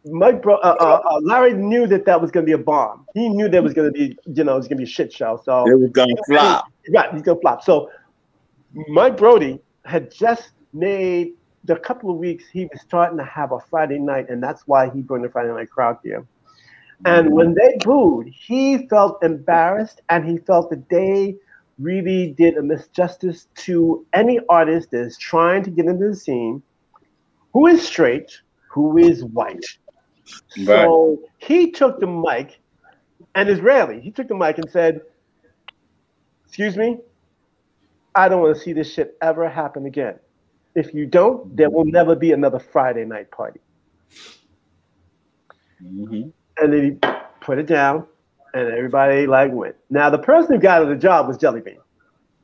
Larry knew that was going to be a bomb. He knew there was going to be, it was going to be a shit show. So it was going to flop. Right, he's going to flop. So Mike Brody had just made the couple of weeks he was starting to have a Friday night, and that's why he brought the Friday night crowd here. And when they booed, he felt embarrassed, and he felt that they really did a misjustice to any artist that is trying to get into the scene, who is straight, who is white. Right. So he took the mic, and Israeli, he took the mic and said, excuse me, I don't want to see this shit ever happen again. If you don't, there will never be another Friday night party. Mm-hmm. And then he put it down, and everybody went. Now the person who got the job was Jelly Bean,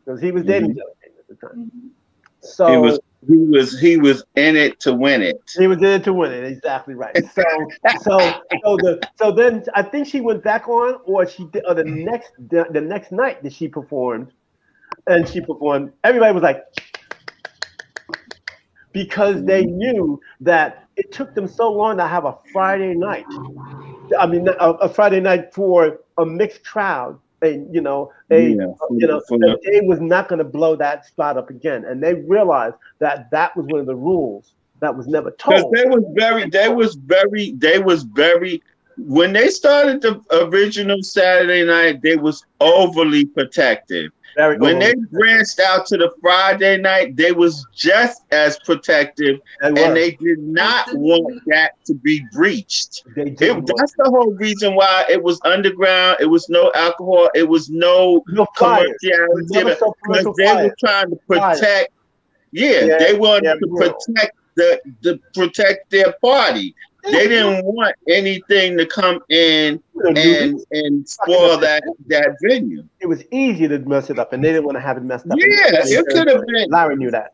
because he was dating Jelly Bean at the time. Mm-hmm. So he was in it to win it. He was in it to win it, exactly right. So then I think she went back on, or she did, or the next night that she performed, and she performed. Everybody was like, because they knew that it took them so long to have a Friday night. I mean, a Friday night for a mixed crowd. They was not going to blow that spot up again, and they realized that was one of the rules that was never told. Because they was very. When they started the original Saturday night, they was overly protective. When they branched out to the Friday night, they was just as protective, and they did not want that to be breached. That's the whole reason why it was underground. It was no alcohol. It was no commerciality. Because they were trying to protect. They wanted to protect their party. They didn't want anything to come in and spoil that venue. It was easy to mess it up, and they didn't want to have it messed up. Yeah, it could have been. Larry knew that.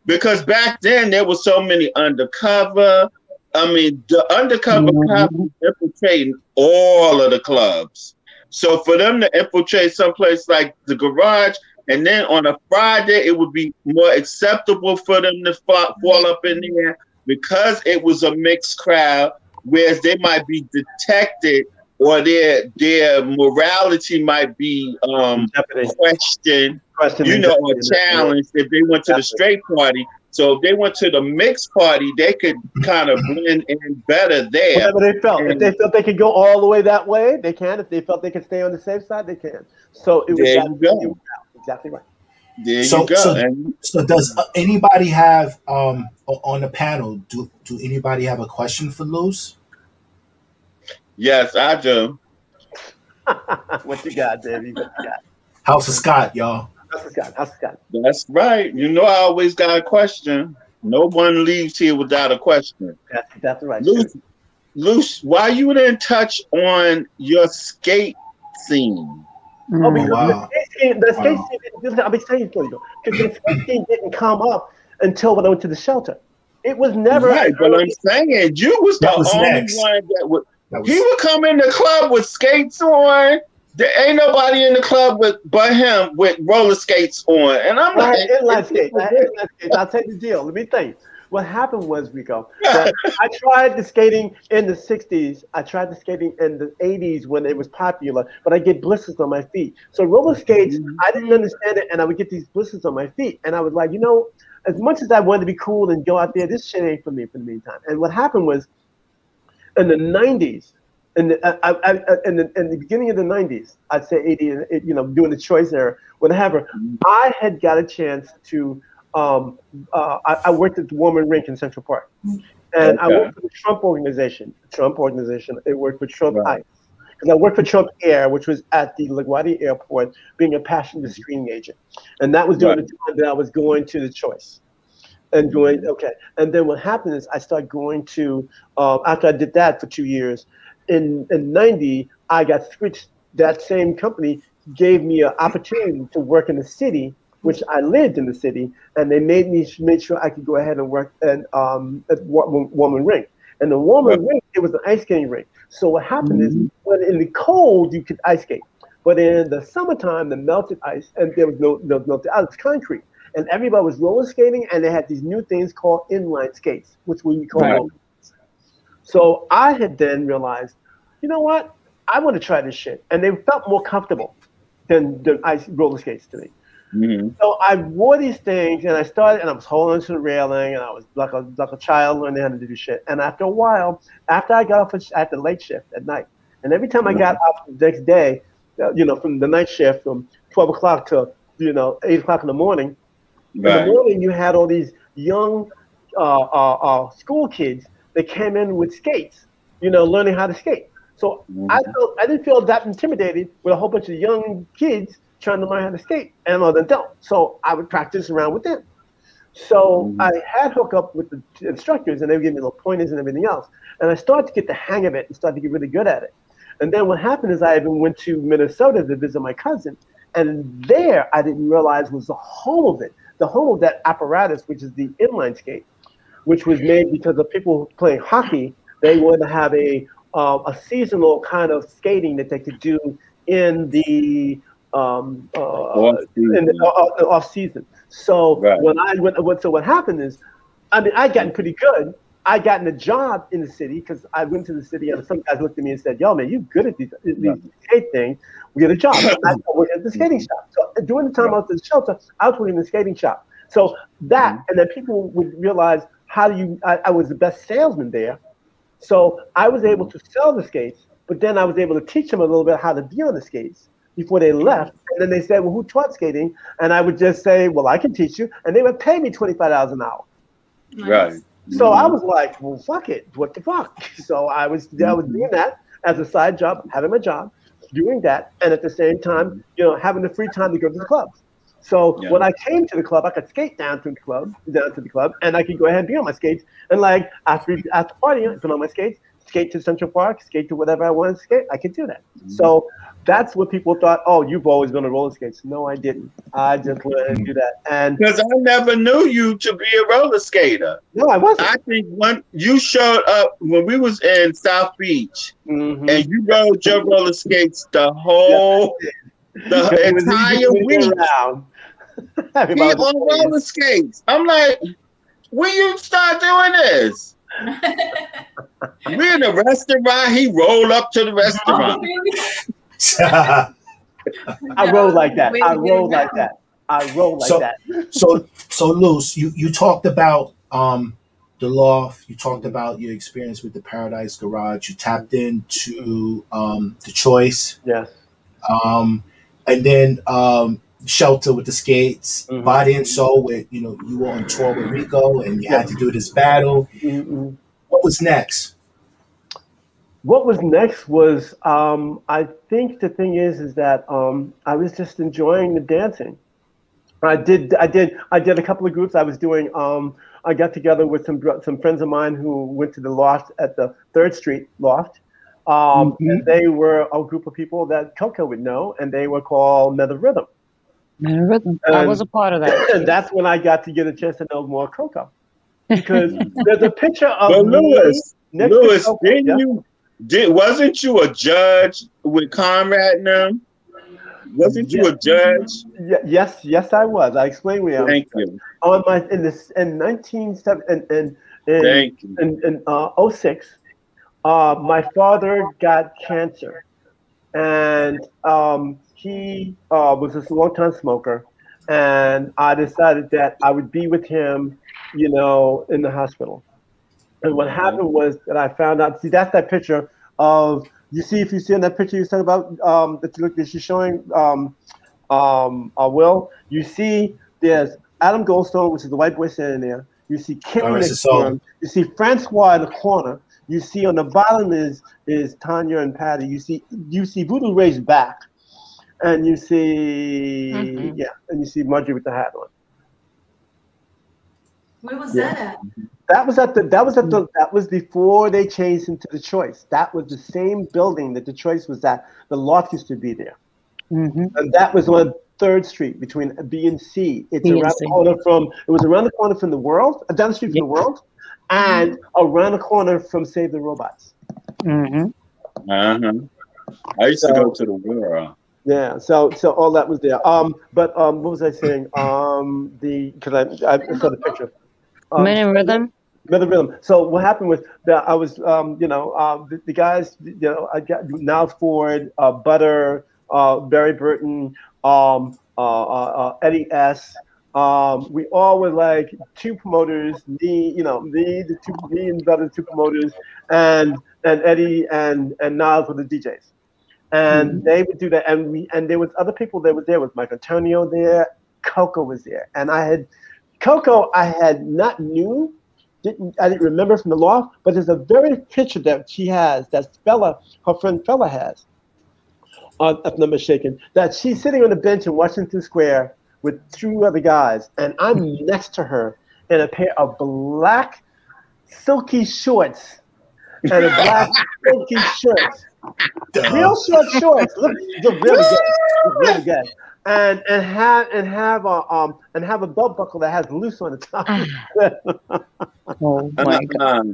Because back then, there were so many undercover. I mean, the undercover cops infiltrating all of the clubs. So for them to infiltrate someplace like the garage, and then on a Friday, it would be more acceptable for them to fall up in there, because it was a mixed crowd, whereas they might be detected, or their morality might be questioned, or challenged if they went to the straight party. So if they went to the mixed party, they could kind of blend in better there. Whatever they felt. If they felt they could go all the way that way, they can. If they felt they could stay on the safe side, they can. So it was exactly right. There you go. So does anybody have on the panel? Do anybody have a question for Luz? Yes, I do. What you got, Davey? What you got? House of Scott, y'all. House of Scott. That's right. You know, I always got a question. No one leaves here without a question. That's right. Luz, why you didn't touch on your skate scene? I mean, the skate scene, I'm excited for you, because the skate scene didn't come up until when I went to the shelter. It was never right, but I'm saying you was the only one He would come in the club with skates on. There ain't nobody in the club but him with roller skates on. And I'm like, inline skates. I'll tell you the deal. Let me tell you. What happened was, Rico, that I tried the skating in the 60s. I tried the skating in the 80s when it was popular, but I get blisters on my feet. So roller skates, I didn't understand it, and I would get these blisters on my feet. And I was like, as much as I wanted to be cool and go out there, this shit ain't for me for the meantime. And what happened was, in the 90s, in the beginning of the 90s, I'd say 80, doing the choice era, whatever, I had got a chance to, I worked at the Woman Rink in Central Park. And I worked for the Trump organization. It worked for Trump Ice. Because I worked for Trump Air, which was at the LaGuardia Airport, being a passenger screening agent. And that was during the time that I was going to the choice. And and then what happened is I started going to, after I did that for 2 years, in 90, I got switched. That same company gave me an opportunity to work in the city, which I lived in the city, and they made sure I could go ahead and work at Woman Rink. And the Woman Rink, it was an ice skating rink. So what happened is, when in the cold you could ice skate, but in the summertime the melted ice, and there was no melted ice, it's concrete, and everybody was roller skating, and they had these new things called inline skates, which we call roller skates. So I had then realized, you know what, I want to try this shit, and they felt more comfortable than ice roller skates to me. So I wore these things, and I started, and I was holding onto the railing, and I was like a child learning how to do shit. And after a while, after I got off at the late shift at night, and every time I got off the next day, from the night shift from 12 o'clock to 8 o'clock in the morning, in the morning you had all these young school kids that came in with skates, learning how to skate. So I didn't feel that intimidated with a whole bunch of young kids trying to learn how to skate, and I'm an adult, so I would practice around with them. So I had hooked up with the instructors, and they would give me little pointers and everything else. And I started to get the hang of it and started to get really good at it. And then what happened is I even went to Minnesota to visit my cousin, and there I didn't realize was the home of it, the home of that apparatus, which is the inline skate, which was made because of people playing hockey. They wanted to have a seasonal kind of skating that they could do in the off season. So what happened is, I'd gotten pretty good. I gotten a job in the city because I went to the city, and some guys looked at me and said, "Yo, man, you good at these skate things? We get a job." So I worked at the skating shop. So during the time I was at the shelter, I was working in the skating shop. So that, and then people would realize I was the best salesman there. So I was able to sell the skates, but then I was able to teach them a little bit how to be on the skates before they left. And then they said, "Well, who taught skating?" And I would just say, "Well, I can teach you." And they would pay me $25 an hour. Right. So I was like, "Well, fuck it. What the fuck?" So I was doing that as a side job, having my job, doing that, and at the same time, having the free time to go to the clubs. So when I came to the club, I could skate down to the club, and I could go ahead and be on my skates. And like after partying, I put on my skates, skate to Central Park, skate to whatever I wanted to skate. I could do that. So that's what people thought. Oh, you've always been on roller skates. No, I didn't. I just learned to do that. And because I never knew you to be a roller skater. No, I wasn't. I think when you showed up when we was in South Beach, and you rode your roller skates the entire week. He on roller skates. I'm like, when you start doing this? We're in a restaurant. He rolled up to the restaurant. I roll like that. So Luz, you talked about the loft. You talked about your experience with the Paradise Garage. You tapped into the Choice. Yes. And then Shelter with the skates, Body and Soul with you were on tour with Ricoh and you had to do this battle. What was next? What was next was I think the thing is that I was just enjoying the dancing. I did a couple of groups. I was doing I got together with some friends of mine who went to the loft at the 3rd Street loft. And they were a group of people that Coco would know, and they were called Meta Rhythm. I was a part of that. And that's when I got to get a chance to know more Coco. Because there's a picture of Louis, Wasn't you a judge with Conrad and them? Wasn't you a judge? Yes, I was. I explained where I was. Thank you. On my in 06, my father got cancer, and he was a long-time smoker, and I decided that I would be with him, in the hospital. And what happened was that I found out. See, that's that picture of. If you see in that picture you're talking about that she's showing, Will, you see there's Adam Goldstone, which is the white boy standing there. You see Kimmy next to him. You see Francois in the corner. You see on the bottom is Tanya and Patty. You see Voodoo Ray's back, and you see and you see Marjorie with the hat on. Where was that at? That was before they changed into the Choice. That was the same building that the Choice was at. The loft used to be there, and that was on 3rd Street between B and C. It was around the corner from the World, down the street from the World, and around the corner from Save the Robots. I used to go to the World. Yeah, so all that was there. But what was I saying? Because I saw the picture. Men in Rhythm. Rhythm. So what happened was that I was, the guys, I got Niles Ford, Butter, Barry Burton, Eddie S. We all were like 2 promoters. Me and Butter, 2 promoters, and Eddie and Niles were the DJs. And they would do that, and there was other people that were there. Was Mike Antonio there? Coco was there, and Coco I didn't remember from the loft, but there's a very picture that she has that her friend Fella has, if I'm not mistaken, that she's sitting on a bench in Washington Square with 2 other guys, and I'm next to her in a pair of black silky shorts and a black silky shirt. Real short shorts. Look really good. And have a belt buckle that has loose on the top. Oh my God.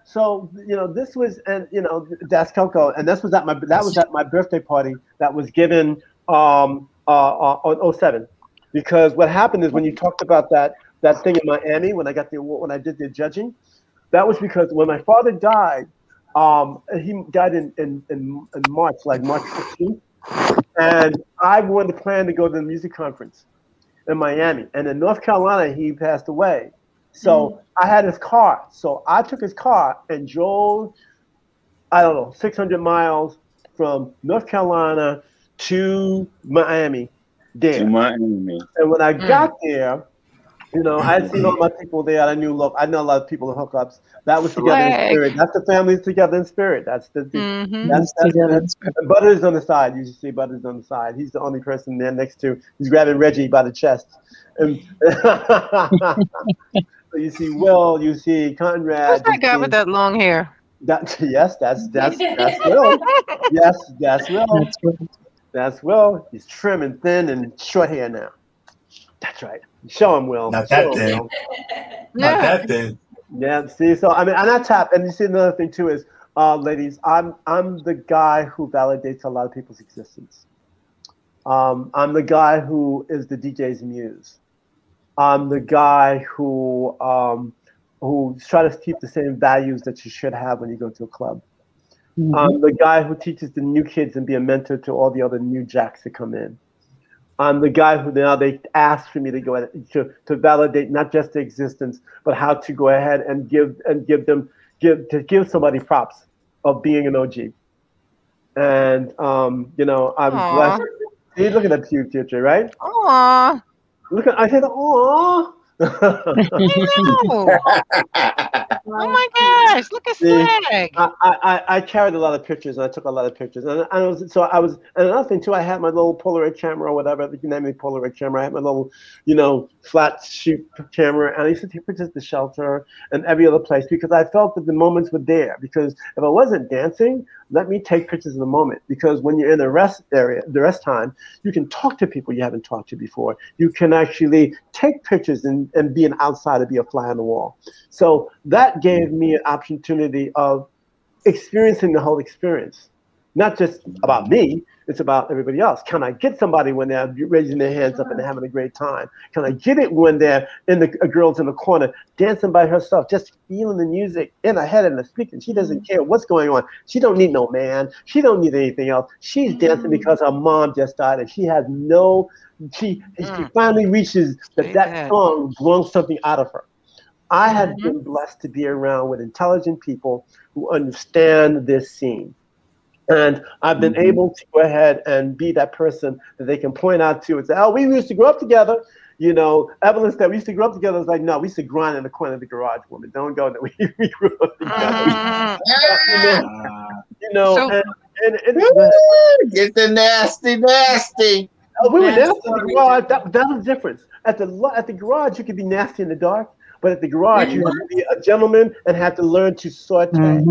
So this was, and that's Coco, and that was at my birthday party that was given on 07. Because what happened is when you talked about that thing in Miami when I got the award, when I did the judging, that was because when my father died, he died in March, like March 15th. And I wanted to plan to go to the music conference in Miami. And in North Carolina, he passed away. So I had his car. So I took his car and drove, 600 miles from North Carolina to Miami. And when I got there, I had seen all my people there. I know a lot of people in hookups. That was together in spirit. That's the families together in spirit. That's Butter's on the side. You see Butter's on the side. He's the only person there next to. He's grabbing Reggie by the chest. And so you see Will. You see Conrad. Who's that guy with that long hair? That's Will. Yes, that's Will. That's Will. He's trim and thin and short hair now. That's right. Show him, Will. Not that thing. Not that thing. Yeah. See, so I mean, and I tap, and you see another thing too is, ladies, I'm the guy who validates a lot of people's existence. I'm the guy who is the DJ's muse. I'm the guy who try to keep the same values that you should have when you go to a club. I'm the guy who teaches the new kids and be a mentor to all the other new jacks that come in. I'm the guy who now they ask for me to go ahead to validate not just the existence, but how to go ahead and give somebody props of being an OG. And I'm blessed. See, look at that cute picture, right? Aww. I said, aww. Oh my gosh! Look at Swag. I carried a lot of pictures and I took a lot of pictures and and another thing too. I had my little Polaroid camera or whatever. You can name me Polaroid camera. I had my little flat shoot camera and I used to take pictures at the shelter and every other place because I felt that the moments were there. Because if I wasn't dancing, let me take pictures of the moment. Because when you're in the rest area, the rest time, you can talk to people you haven't talked to before. You can actually take pictures and be an outsider, be a fly on the wall. So that gave me an opportunity of experiencing the whole experience. Not just about me, it's about everybody else. Can I get somebody when they're raising their hands up and they're having a great time? Can I get it when they're a girl's in the corner dancing by herself, just feeling the music in her head and the speaking? She doesn't care what's going on. She don't need no man. She don't need anything else. She's dancing because her mom just died and she has no, she finally reaches that song brings something out of her. I have been blessed to be around with intelligent people who understand this scene. And I've been able to go ahead and be that person that they can point out to and say, oh, we used to grow up together. You know, Evelyn said we used to grow up together. It's like, no, we used to grind in the corner of the garage, woman. Don't go there. We grew up together. You know, so, get the nasty. Oh, we were nasty in the garage. That was the difference. At the garage, you could be nasty in the dark, but at the garage, you have to be a gentleman and have to learn to saute.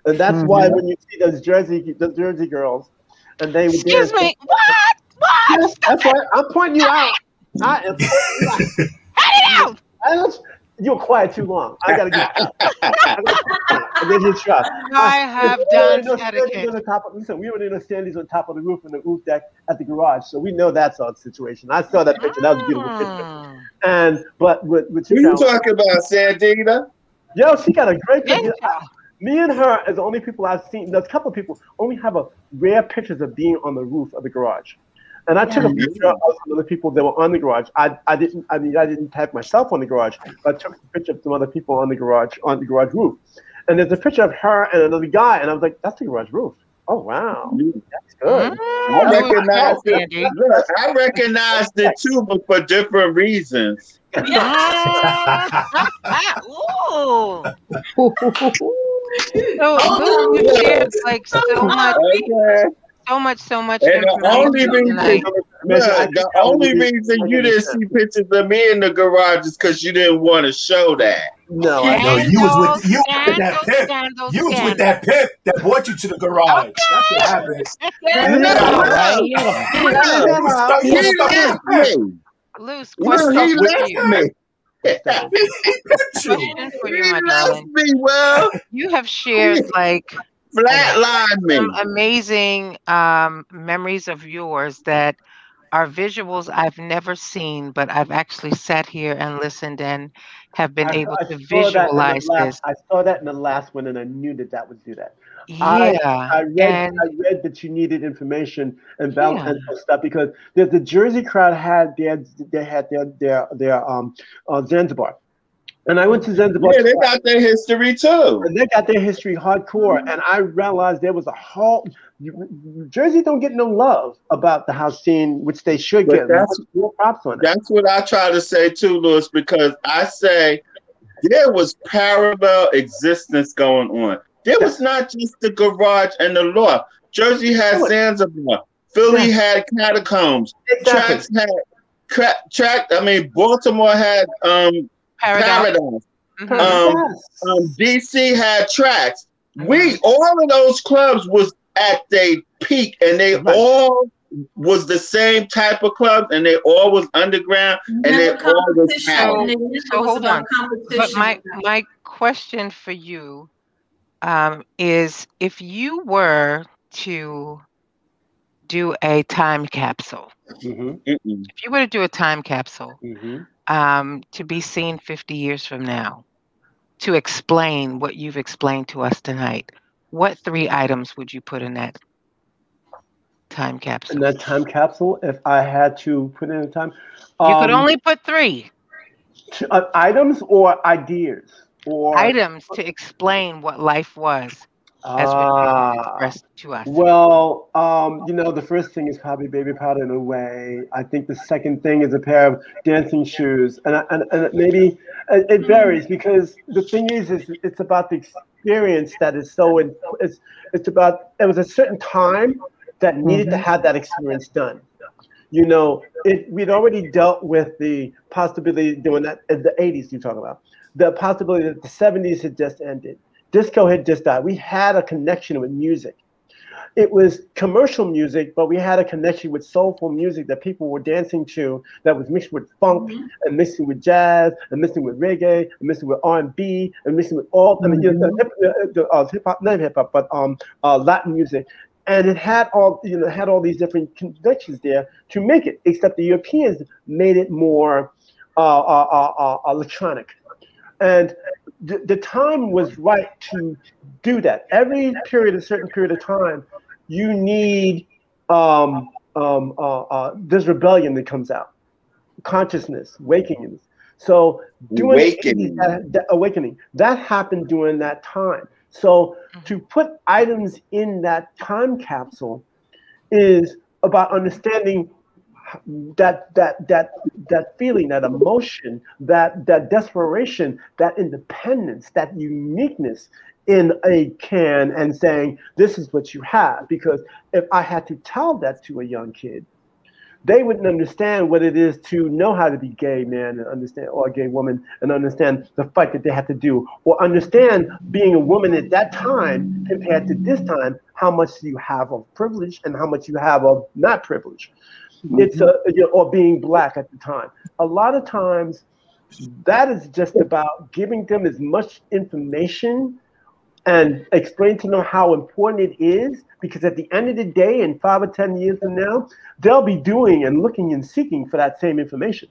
And that's why when you see those Jersey girls, and they would excuse me, what? Yes, that's why I'm pointing you out. I am pointing you out. Cut it out. You were quiet too long. I gotta get. And then you shut. I have done etiquette. Listen, we were in the standees on top of the roof and the roof deck at the garage, so we know that's our situation. I saw that picture. That was a beautiful picture. And but with you talking about Sandina? Yo, she got a great picture. Me and her is the only people I've seen. There's a couple of people only have a rare pictures of being on the roof of the garage. And I took a picture of some other people that were on the garage. I didn't tag myself on the garage, but I took a picture of some other people on the garage roof. And there's a picture of her and another guy, and I was like, that's the garage roof. Oh wow, that's good. I recognized it too, but for different reasons. Ooh. So you shared like so much And the only reason you didn't see pictures of me in the garage is because you didn't want to show that. No, you was with that pimp. You was with that pimp that brought you to the garage. That's what happened. Loose question for you. Question for you, my darling. Well, you have shared like flatline me some amazing memories of yours that are visuals I've never seen, but I've actually sat here and listened and have been able to visualize this. I saw that in the last one, and I knew that would do that. Yeah, I read that you needed information and balance and stuff because the Jersey crowd had their Zanzibar. And I went to Zanzibar. Yeah, they got their history too. And they got their history hardcore. And I realized there was a whole Jersey don't get no love about the house scene, which they should get. That's more props on it. That's what I try to say too, Louis, because I say there was parallel existence going on. There was not just the garage and the loft. Jersey had Zanzibar. Philly had catacombs. Exactly. Tracks had Baltimore had Paradise. DC had Tracks. All of those clubs was at their peak, and they all was the same type of clubs, and they all was underground, and they all was talent. So hold on. But my question for you is, if you were to do a time capsule, if you were to do a time capsule, to be seen 50 years from now, to explain what you've explained to us tonight, what 3 items would you put in that time capsule? In that time capsule, if I had to put in a time, you could only put 3 items or ideas or items to explain what life was as what expressed to us. Well, the first thing is probably baby powder in a way. I think the second thing is a pair of dancing shoes, and maybe it varies because the thing is it's about the experience that is so. It's about it was a certain time that needed to have that experience done. We'd already dealt with the possibility of doing that in the 80s. You talk about the possibility that the 70s had just ended. Disco had just died. We had a connection with music. It was commercial music, but we had a connection with soulful music that people were dancing to, that was mixed with funk and mixing with jazz and mixing with reggae and mixing with R&B and mixing with all, I mean, hip hop, not hip hop, but Latin music. And it had all, had all these different connections there to make it, except the Europeans made it more electronic. And the time was right to do that. Every period, a certain period of time, you need this rebellion that comes out, consciousness, awakenings. So doing awakening that happened during that time. So to put items in that time capsule is about understanding that feeling, that emotion, that desperation, that independence, that uniqueness in a can, and saying, this is what you have. Because if I had to tell that to a young kid, they wouldn't understand what it is to know how to be gay man and understand, or a gay woman, and understand the fight that they have to do, or understand being a woman at that time compared to this time, how much you have of privilege and how much you have of not privilege. It's or being black at the time. A lot of times, that is just about giving them as much information and explain to them how important it is, because at the end of the day, in 5 or 10 years from now, they'll be doing and looking and seeking for that same information,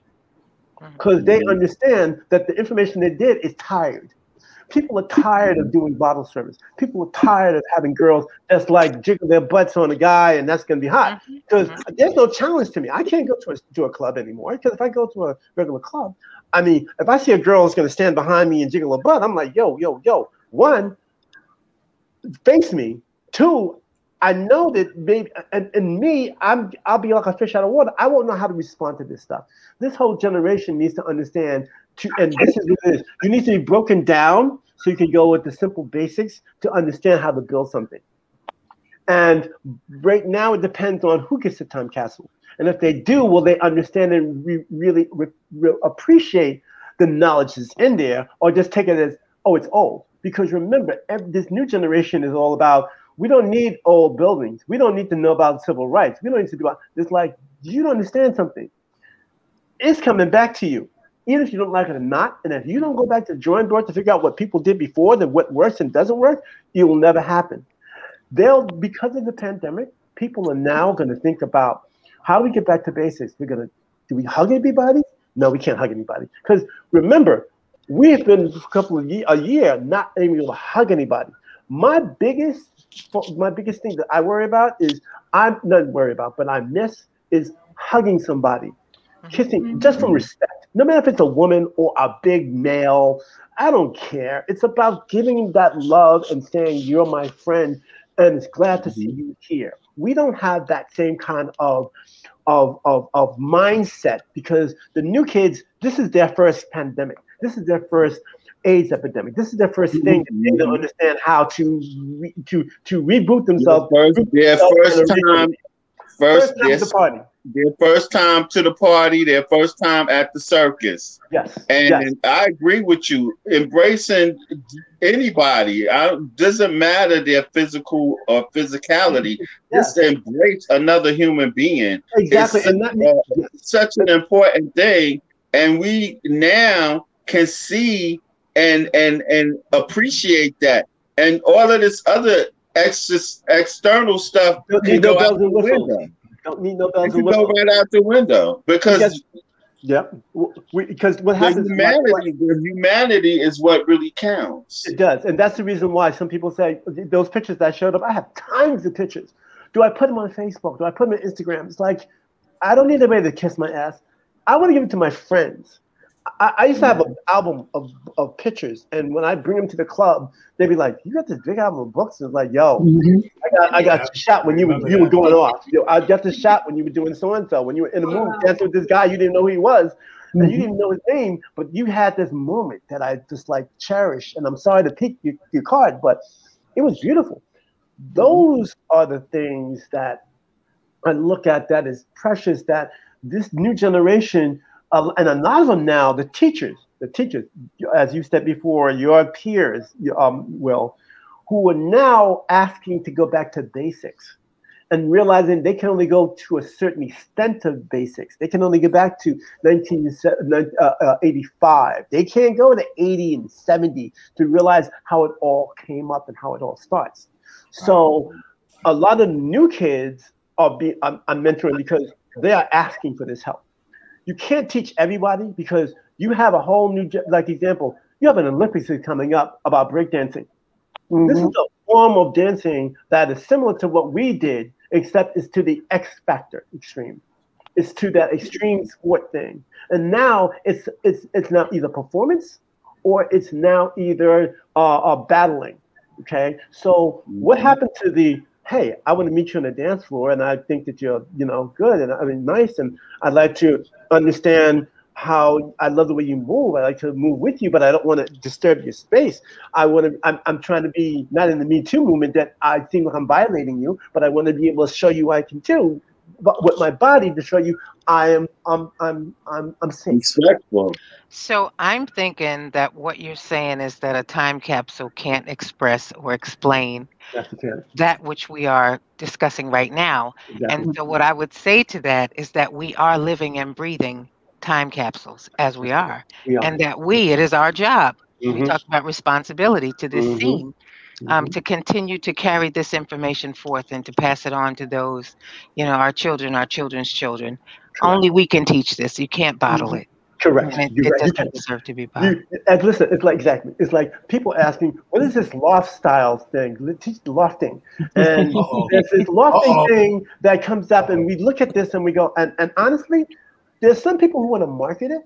because they understand that the information they did is tired. People are tired of doing bottle service. People are tired of having girls just like jiggle their butts on a guy and that's going to be hot. Because there's no challenge to me. I can't go to a club anymore, because if I go to a regular club, I mean, if I see a girl that's going to stand behind me and jiggle her butt, I'm like, yo. One, face me. Two, I know that maybe, and me, I'll be like a fish out of water. I won't know how to respond to this stuff. This whole generation needs to understand, and this is what it is. You need to be broken down so you can go with the simple basics to understand how to build something. And right now, it depends on who gets the time capsule. And if they do, will they understand and really appreciate the knowledge that's in there, or just take it as, oh, it's old? Because remember, this new generation is all about, we don't need old buildings. We don't need to know about civil rights. We don't need to do about, it's like, you don't understand something. It's coming back to you, even if you don't like it or not. And if you don't go back to the drawing board to figure out what people did before, then what works and doesn't work, it will never happen. Because of the pandemic, people are now going to think about, how do we get back to basics? Do we hug anybody? No, we can't hug anybody. Because remember, we've been a year not able to hug anybody. My biggest thing that I worry about is, I'm not worried about, but I miss is hugging somebody, kissing, just from respect. No matter if it's a woman or a big male, I don't care. It's about giving that love and saying, you're my friend, and it's glad to see you here. We don't have that same kind of mindset, because the new kids, this is their first pandemic. This is their first AIDS epidemic. This is their first thing that they don't understand how to reboot themselves. Their first time to the party, their first time at the circus. Yes. And I agree with you. Embracing anybody, doesn't matter their physical or physicality. Just embrace another human being. Exactly. It's such an important thing. And we now can see and appreciate that. And all of this other external stuff can go out the window. Don't need no bells and whistles. Go right out the window, because because what happens, the humanity is what really counts. It does, and that's the reason why some people say those pictures that showed up. I have tons of pictures. Do I put them on Facebook? Do I put them on Instagram? It's like, I don't need anybody to kiss my ass. I want to give it to my friends. I used to have an album of pictures, and when I bring them to the club, they'd be like, "You got this big album of books?" And it's like, "Yo, I got shot when you were going off. I got this shot when you were doing so and so. When you were in the movie dancing with this guy, you didn't know who he was, and you didn't know his name, but you had this moment that I just like cherish. And I'm sorry to pick your card, but it was beautiful. Those are the things that I look at that is precious. That this new generation." And a lot of them now, the teachers, as you said before, your peers, who are now asking to go back to basics and realizing they can only go to a certain extent of basics. They can only get back to 1985. They can't go to 80 and 70 to realize how it all came up and how it all starts. So a lot of new kids I'm mentoring because they are asking for this help. You can't teach everybody because you have a whole new, like example, you have an Olympics coming up about breakdancing. Mm-hmm. This is a form of dancing that is similar to what we did, except it's to the X factor extreme. It's to that extreme sport thing. And now it's now either performance or it's now either battling. Okay. So what happened to the, hey, I want to meet you on the dance floor and I think that you're, good and I mean nice and I'd like to understand how I love the way you move. I like to move with you, but I don't want to disturb your space. I'm trying to be not in the Me Too movement that I think like I'm violating you, but I want to be able to show you what I can do, but with my body to show you I'm safe. Respectful. So I'm thinking that what you're saying is that a time capsule can't express or explain that which we are discussing right now. Exactly. And so what I would say to that is that we are living and breathing time capsules as we are. And that it is our job. Mm-hmm. We talk about responsibility to this scene. To continue to carry this information forth and to pass it on to those, our children, our children's children. Correct. Only we can teach this. You can't bottle it. Correct. And it doesn't deserve to be bottled. And listen, it's like it's like people asking, what is this loft style thing? Teach the lofting. And there's this lofting thing that comes up and we look at this and we go, and honestly, there's some people who want to market it,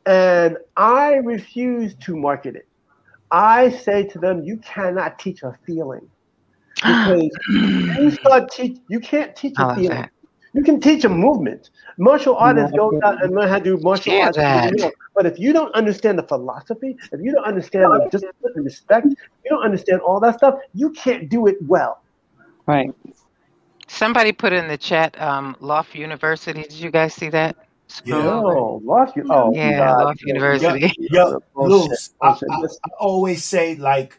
and I refuse to market it. I say to them, you cannot teach a feeling because you can't teach a feeling. That. You can teach a movement. Martial artists go out and learn how to do martial arts. But if you don't understand the philosophy, if you don't understand the discipline and respect, you don't understand all that stuff, you can't do it well. Right. Somebody put in the chat, Loft University. Did you guys see that? Loft University. Luz, I always say, like,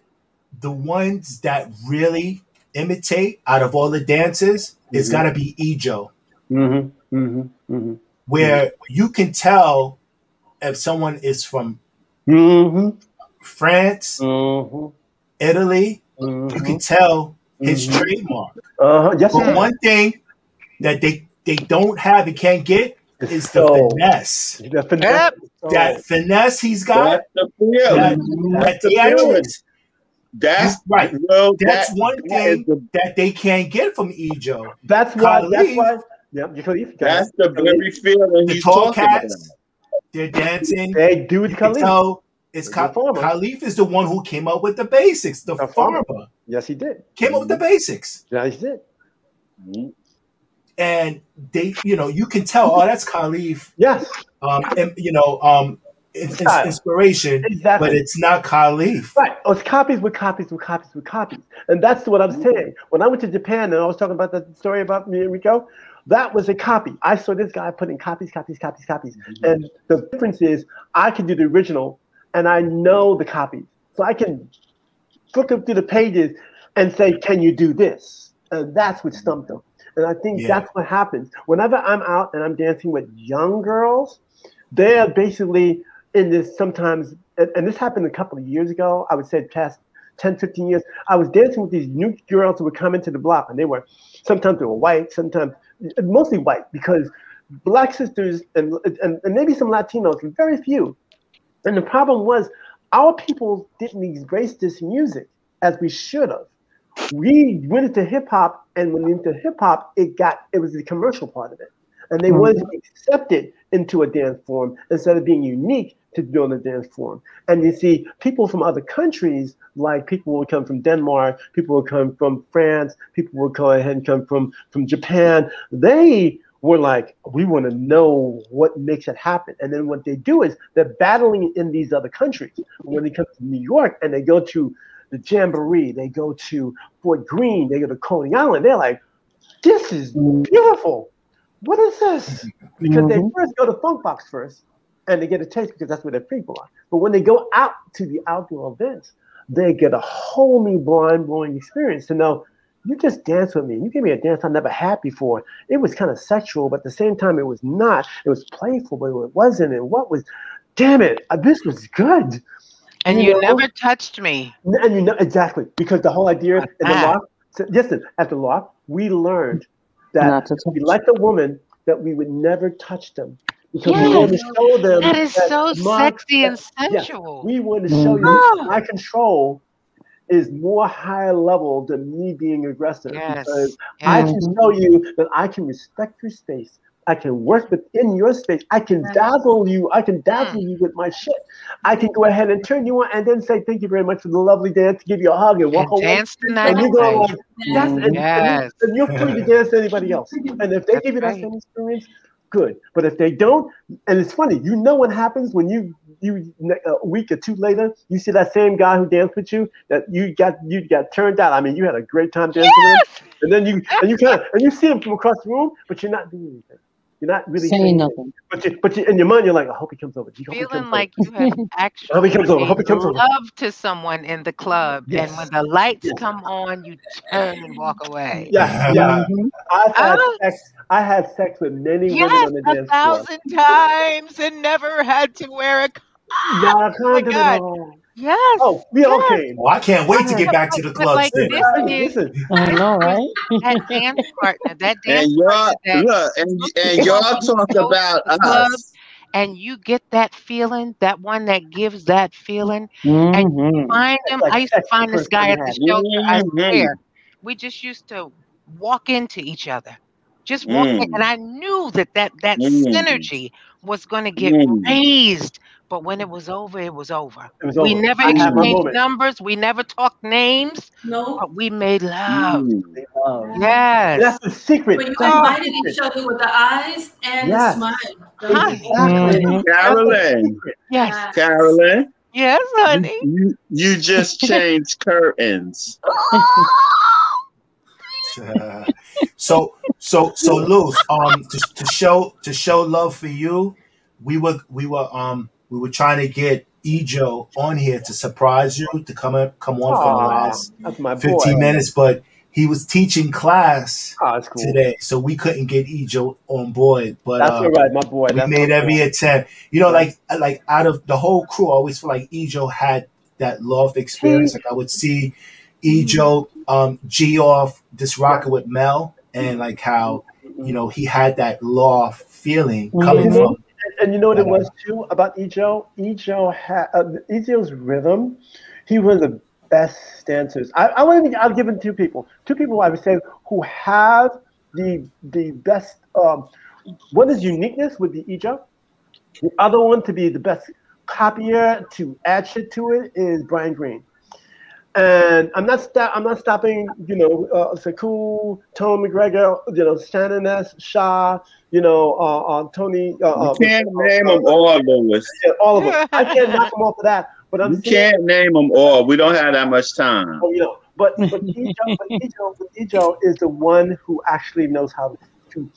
the ones that really imitate out of all the dances, it's got to be Ijo. Where you can tell if someone is from France, Italy, you can tell his trademark. Yes, but one thing that they don't have and can't get is the finesse. That finesse he's got. That's right. That's one thing that they can't get from Ijo. That's why. That's the very feeling he's talking about. They're dancing. They do it. Khalif is the one who came up with the basics. The farmer. Yes, he did. Came up with the basics. Yeah, he did. And they, you can tell. Oh, that's Khalif. Yes. It's inspiration, exactly. But it's not Khalif. Right. Oh, it's copies with copies. And that's what I'm saying. When I went to Japan and I was talking about the story about me and Ricoh, that was a copy. I saw this guy putting copies. And the difference is I can do the original and I know the copies. So I can look up through the pages and say, can you do this? And that's what stumped them. And I think that's what happens. Whenever I'm out and I'm dancing with young girls, they're basically in this sometimes, and this happened a couple of years ago, I would say past 10, 15 years, I was dancing with these new girls who would come into the block, and sometimes they were white, sometimes, mostly white, because black sisters and maybe some Latinos, very few. And the problem was, our people didn't embrace this music as we should have. We went into hip hop, and when we went into hip hop, it was the commercial part of it. And they wanted to accept it into a dance form instead of being unique to build a dance form. And you see, people from other countries, like people would come from Denmark, people would come from France, people would go ahead and come from Japan. They were like, we want to know what makes it happen. And then what they do is they're battling in these other countries. When they come to New York and they go to the Jamboree, they go to Fort Greene, they go to Coney Island, they're like, this is beautiful. What is this? Because they first go to Funk Box first, and they get a taste because that's where their people are. But when they go out to the outdoor events, they get a whole new mind-blowing experience to know you just danced with me. You gave me a dance I never had before. It was kind of sexual, but at the same time, it was not. It was playful, but it wasn't. And what was, damn it, this was good. And you never touched me. And you know, exactly, because the whole idea in the loft, listen, at the loft, we learned that we liked a woman that we would never touch them. Because we want to show them that is so sexy and sensual. We want to show you my control is more higher level than me being aggressive. Because I can show you that I can respect your space. I can work within your space. I can dazzle you. I can dazzle you with my shit. I can go ahead and turn you on and then say thank you very much for the lovely dance, give you a hug and walk away. Dance tonight. And you go like, and you're free to dance to anybody else. And if they give you that same experience, good. But if they don't, and it's funny, you know what happens when you a week or two later, you see that same guy who danced with you, that you got turned out. I mean, you had a great time dancing with him, and then you see him from across the room, but you're not doing anything. You're not really saying nothing. But in your mind, you're like, I hope he comes over. Feeling like you have actually made love to someone in the club, and when the lights come on, you turn and walk away. Yeah. I had sex with many women on the dance floor. 1,000 times and never had to wear a condom. Oh my God. Yes. Oh, okay. Well, I can't wait to get back to the club. Like, I know, right? That dance partner, and y'all talk about us. And you get that feeling, that one that gives that feeling, and you find them. I used to find this guy at the shelter. I swear, we just used to walk into each other, just walk in, and I knew that synergy was going to get raised. But when it was over, it was over. We never exchanged numbers. We never talked names. No. But we made love. Yes. That's the secret. But you invited each other with the eyes and the smile. Carolyn. Yes. Carolyn. Yes, honey. You just changed curtains. So Luz, to show love for you, we were trying to get Ejo on here to surprise you, to come on for the last 15 minutes, but he was teaching class today, so we couldn't get Ejo on board. But that's all right, my boy. We made every attempt. You know, like out of the whole crew, I always feel like Ejo had that loft experience. Like I would see Ejo G off this rocker with Mel, and like how he had that loft feeling coming from. And you know what it was too about Ejo? Ejo had Ejo's rhythm. He was the best dancers. I'll give him two people. Two people I would say who have the best. One is uniqueness with the Ejo. The other one to be the best copier to add shit to it is Brian Green. And I'm not stopping, Sekou, Tone McGregor, Shannon S, Shah, Tony. You can't name them all, Louis. Yeah, all of them. I can't knock them off of that. But you can't name them all. We don't have that much time. Oh, but Ejo is the one who actually knows how to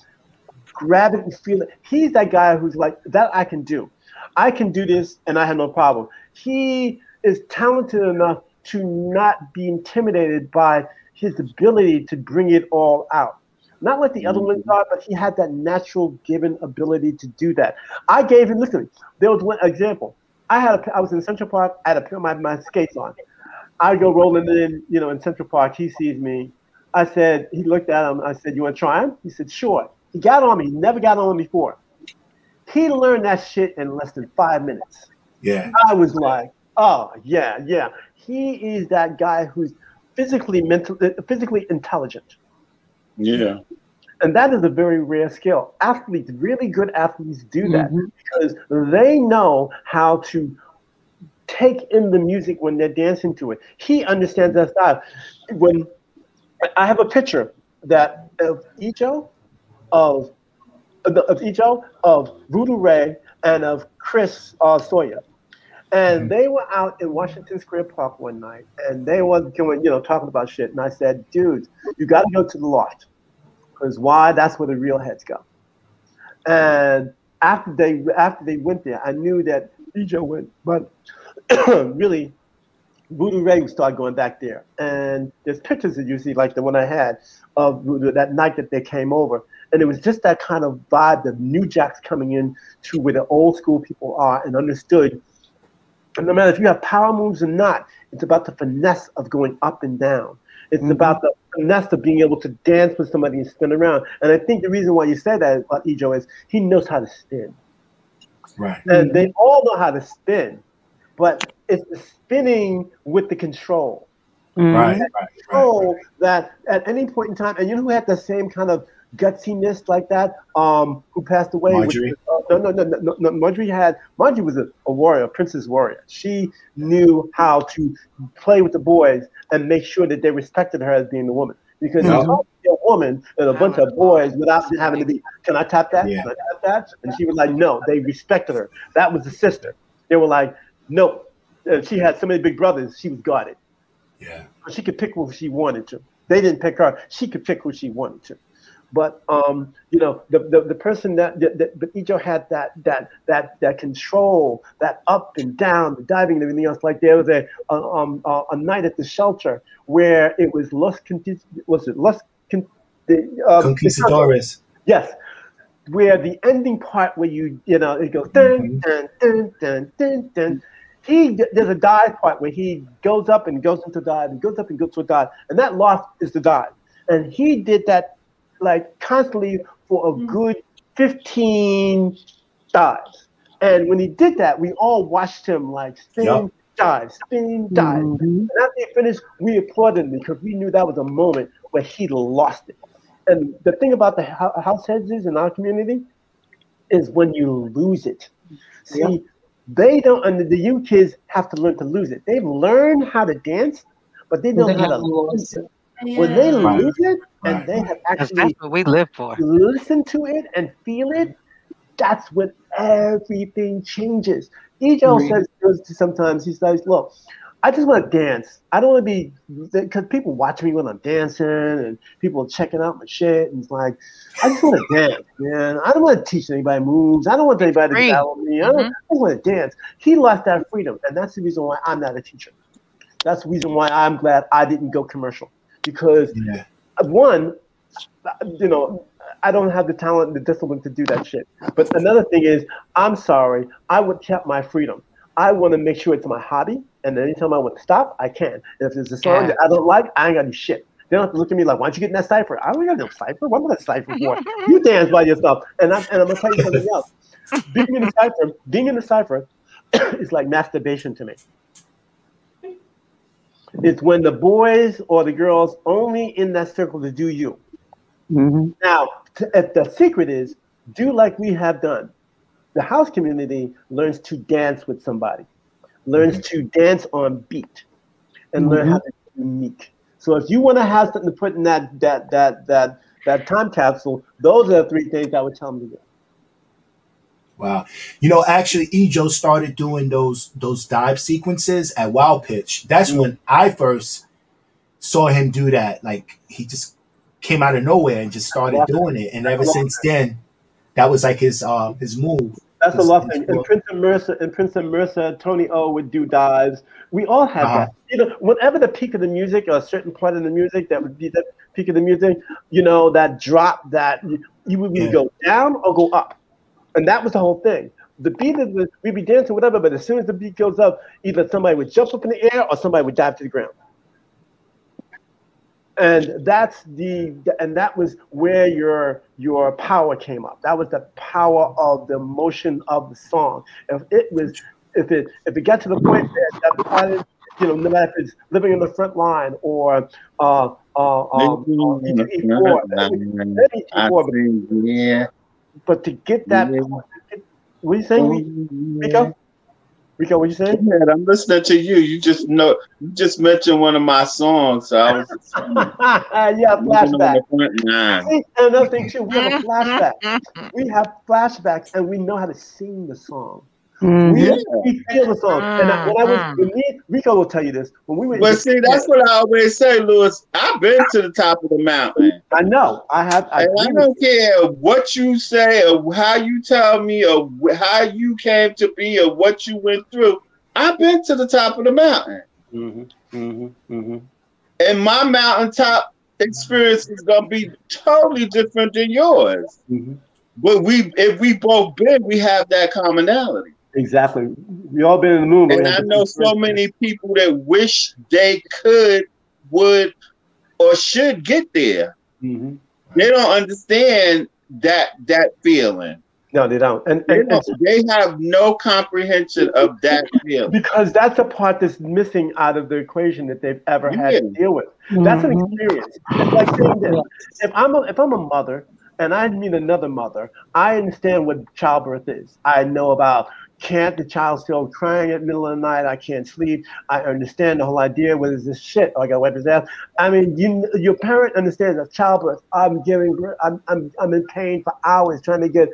grab it and feel it. He's that guy who's like, that I can do. I can do this, and I have no problem. He is talented enough to not be intimidated by his ability to bring it all out. Not like the other ones are, but he had that natural given ability to do that. I gave him, listen, there was one example. I was in Central Park, I had to put my skates on. I go rolling in Central Park, he sees me. He looked at him, I said, you want to try him? He said, sure. He got on me, he never got on before. He learned that shit in less than 5 minutes. Yeah. I was like, oh, yeah. He is that guy who's physically intelligent. Yeah. And that is a very rare skill. Athletes, really good athletes do that because they know how to take in the music when they're dancing to it. He understands that style. When I have a picture of Ejo, of Voodoo Ray, and of Chris Sawyer. And they were out in Washington Square Park one night, and they were going, talking about shit. And I said, dude, you got to go to the loft. Because why? That's where the real heads go. And after they went there, I knew that Ejo went. But really, Voodoo Ray started going back there, and there's pictures that you see, like the one I had of that night that they came over, and it was just that kind of vibe, the new jacks coming in to where the old school people are and understood. And no matter if you have power moves or not, it's about the finesse of going up and down. It's about the finesse of being able to dance with somebody and spin around. And I think the reason why you said that about Ijo is he knows how to spin. Right. And they all know how to spin, but it's the spinning with the control. Right. Control that at any point in time, and you know who had the same kind of gutsiness like that, who passed away? Marjorie. No. Marjorie was a warrior, a princess warrior. She knew how to play with the boys and make sure that they respected her as being a woman. Because it's hard to be a woman and a bunch of boys without having to be, can I tap that? Yeah. Can I tap that? And she was like, no, they respected her. That was the sister. They were like, no. She had so many big brothers, she was guarded. Yeah. She could pick who she wanted to. They didn't pick her. She could pick who she wanted to. But you know, the person but Ijo had that control, that up and down, the diving and everything else. Like there was a night at the shelter where it was Conquistadores. Yes, where the ending part where you know it goes dun dun dun dun dun dun. There's a dive part where he goes up and goes into dive and goes up and goes to a dive, and that loft is the dive, and he did that like constantly for a good 15 dives. And when he did that, we all watched him like spin, dive, spin, dive. And after he finished, we applauded him because we knew that was a moment where he lost it. And the thing about the house heads is in our community is when you lose it. See, they don't, and the young kids have to learn to lose it. They've learned how to dance, but they don't know how to lose it. When they lose it, and they have actually that's what we live for. Listen to it and feel it, that's when everything changes. Ijo says sometimes, he says, look, I just want to dance. I don't want to be, because people watch me when I'm dancing and people are checking out my shit. And it's like, I just want to dance, man. I don't want to teach anybody moves. I don't want anybody to battle me. I just want to dance. He lost that freedom. And that's the reason why I'm not a teacher. That's the reason why I'm glad I didn't go commercial. Because one, you know, I don't have the talent and the discipline to do that shit. But another thing is, I'm sorry, I would keep my freedom. I want to make sure it's my hobby, and anytime I want to stop, I can. And if there's a song that I don't like, I ain't got any shit. They don't have to look at me like, why don't you get in that cipher? I don't got no cipher. What am I cipher for? You dance by yourself. And I'm gonna tell you something else. Being in the cipher is like masturbation to me. It's when the boys or the girls only in that circle to do you. Now, the secret is do like we have done. The house community learns to dance with somebody, learns to dance on beat, and learn how to be unique. So if you want to have something to put in that time capsule, those are the three things I would tell them to do. Wow. You know, actually, Ijo started doing those dive sequences at Wild Pitch. That's when I first saw him do that. Like, he just came out of nowhere and just started doing it. And ever since then, that was like his move. That's a lot thing. And Prince and Mercer, Tony O would do dives. We all had that. You know, whenever the peak of the music, or a certain part of the music that would be the peak of the music, you know, that drop that you would either go down or go up. And that was the whole thing. The beat is we'd be dancing, whatever, but as soon as the beat goes up, either somebody would jump up in the air or somebody would dive to the ground. And that was where your power came up. That was the power of the emotion of the song. If it got to the point that you know, no matter if it's Living in the Front Line or but to get that, what are you saying, Rico? Rico, what you saying? Yeah, I'm listening to you. You just mentioned one of my songs, so I was flashback. And another thing too, we have a flashback. We have flashbacks, and we know how to sing the song. We feel the song. And Rico will tell you this. When we were, but see, that's what I always say, Louis. I've been to the top of the mountain. I know. I don't care what you say or how you tell me or how you came to be or what you went through. I've been to the top of the mountain. And my mountaintop experience is gonna be totally different than yours. But if we both been, we have that commonality. Exactly. We all been in the moon. And I know so many people that wish they could, would, or should get there. They don't understand that feeling. No, they don't. And they have no comprehension of that feeling. Because that's a part that's missing out of the equation that they've ever had to deal with. That's an experience. It's like saying this. If I'm a mother and I meet another mother, I understand what childbirth is. I know about the child still crying at the middle of the night, I can't sleep. I understand the whole idea, what is this shit? Oh, I gotta wipe his ass. I mean, your parent understands that childbirth, I'm giving birth, I'm in pain for hours trying to get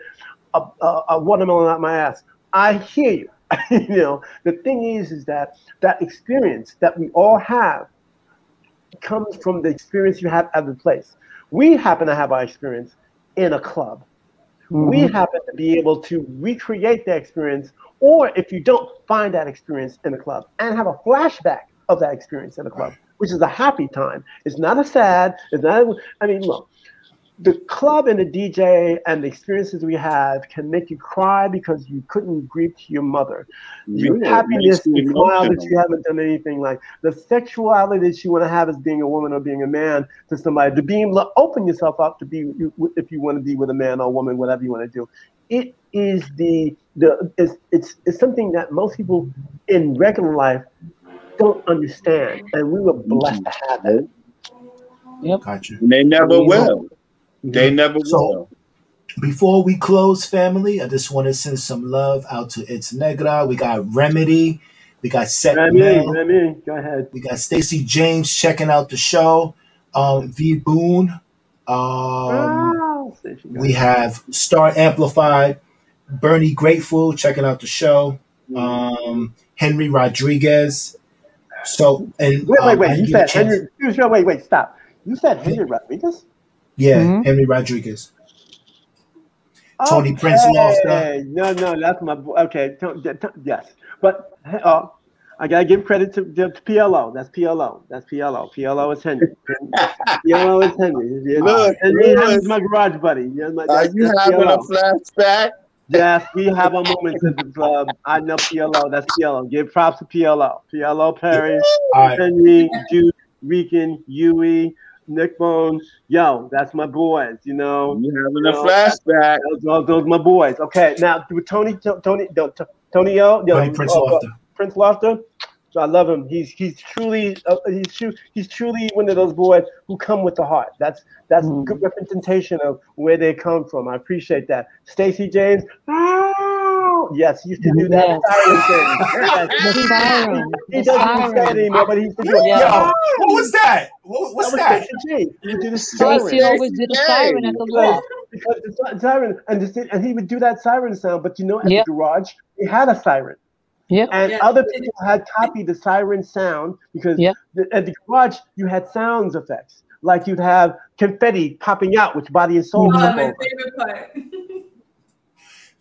a watermelon out my ass. I hear you. You know, the thing is that experience that we all have comes from the experience you have at the place. We happen to have our experience in a club. We happen to be able to recreate that experience, or if you don't find that experience in a club and have a flashback of that experience in a club, which is a happy time. It's not a sad, it's not, I mean, look, the club and the DJ and the experiences we have can make you cry because you couldn't greet your mother. Your happiness, the smile that you haven't done anything like. The sexuality that you want to have as being a woman or being a man to somebody, to be able to open yourself up to be, if you want to be with a man or a woman, whatever you want to do. It is it's something that most people in regular life don't understand, and we were blessed to have it. Yep. Gotcha. And they never will. They never will. Before we close, family, I just want to send some love out to It's Negra. We got Remedy. We got Seth Mel. Remy, go ahead. We got Stacey James checking out the show. V Boone. We have Star Amplified. Bernie Grateful checking out the show. Henry Rodriguez. So and wait. You said Henry. Wait. Stop. You said Henry Rodriguez. Yeah, Henry Rodriguez. Tony Prince Lofter. No, that's my boy. Okay, yes. But I got to give credit to PLO. That's PLO. PLO is Henry. PLO is Henry. Henry's my garage buddy. Are you having a flashback? Yes, we have our moments at the club. I know PLO. That's PLO. Give props to PLO. PLO Perry, Henry, Jude, Rican, Huey, Nick Bone, that's my boys. You know, you having a flashback. Those my boys. Okay, now with Tony Prince Lofter. So I love him. He's truly one of those boys who come with the heart. That's good representation of where they come from. I appreciate that. Stacey James. Yes, he used to do that siren thing. He doesn't say it anymore, but he used to do it. What was that? What's that? He would do the siren. Stacey always did a siren at the loft. Because the siren, and he would do that siren sound, but at the garage, he had a siren. And other people had copied the siren sound because at the garage, you had sounds effects. Like you'd have confetti popping out, which Body and Soul. My favorite part.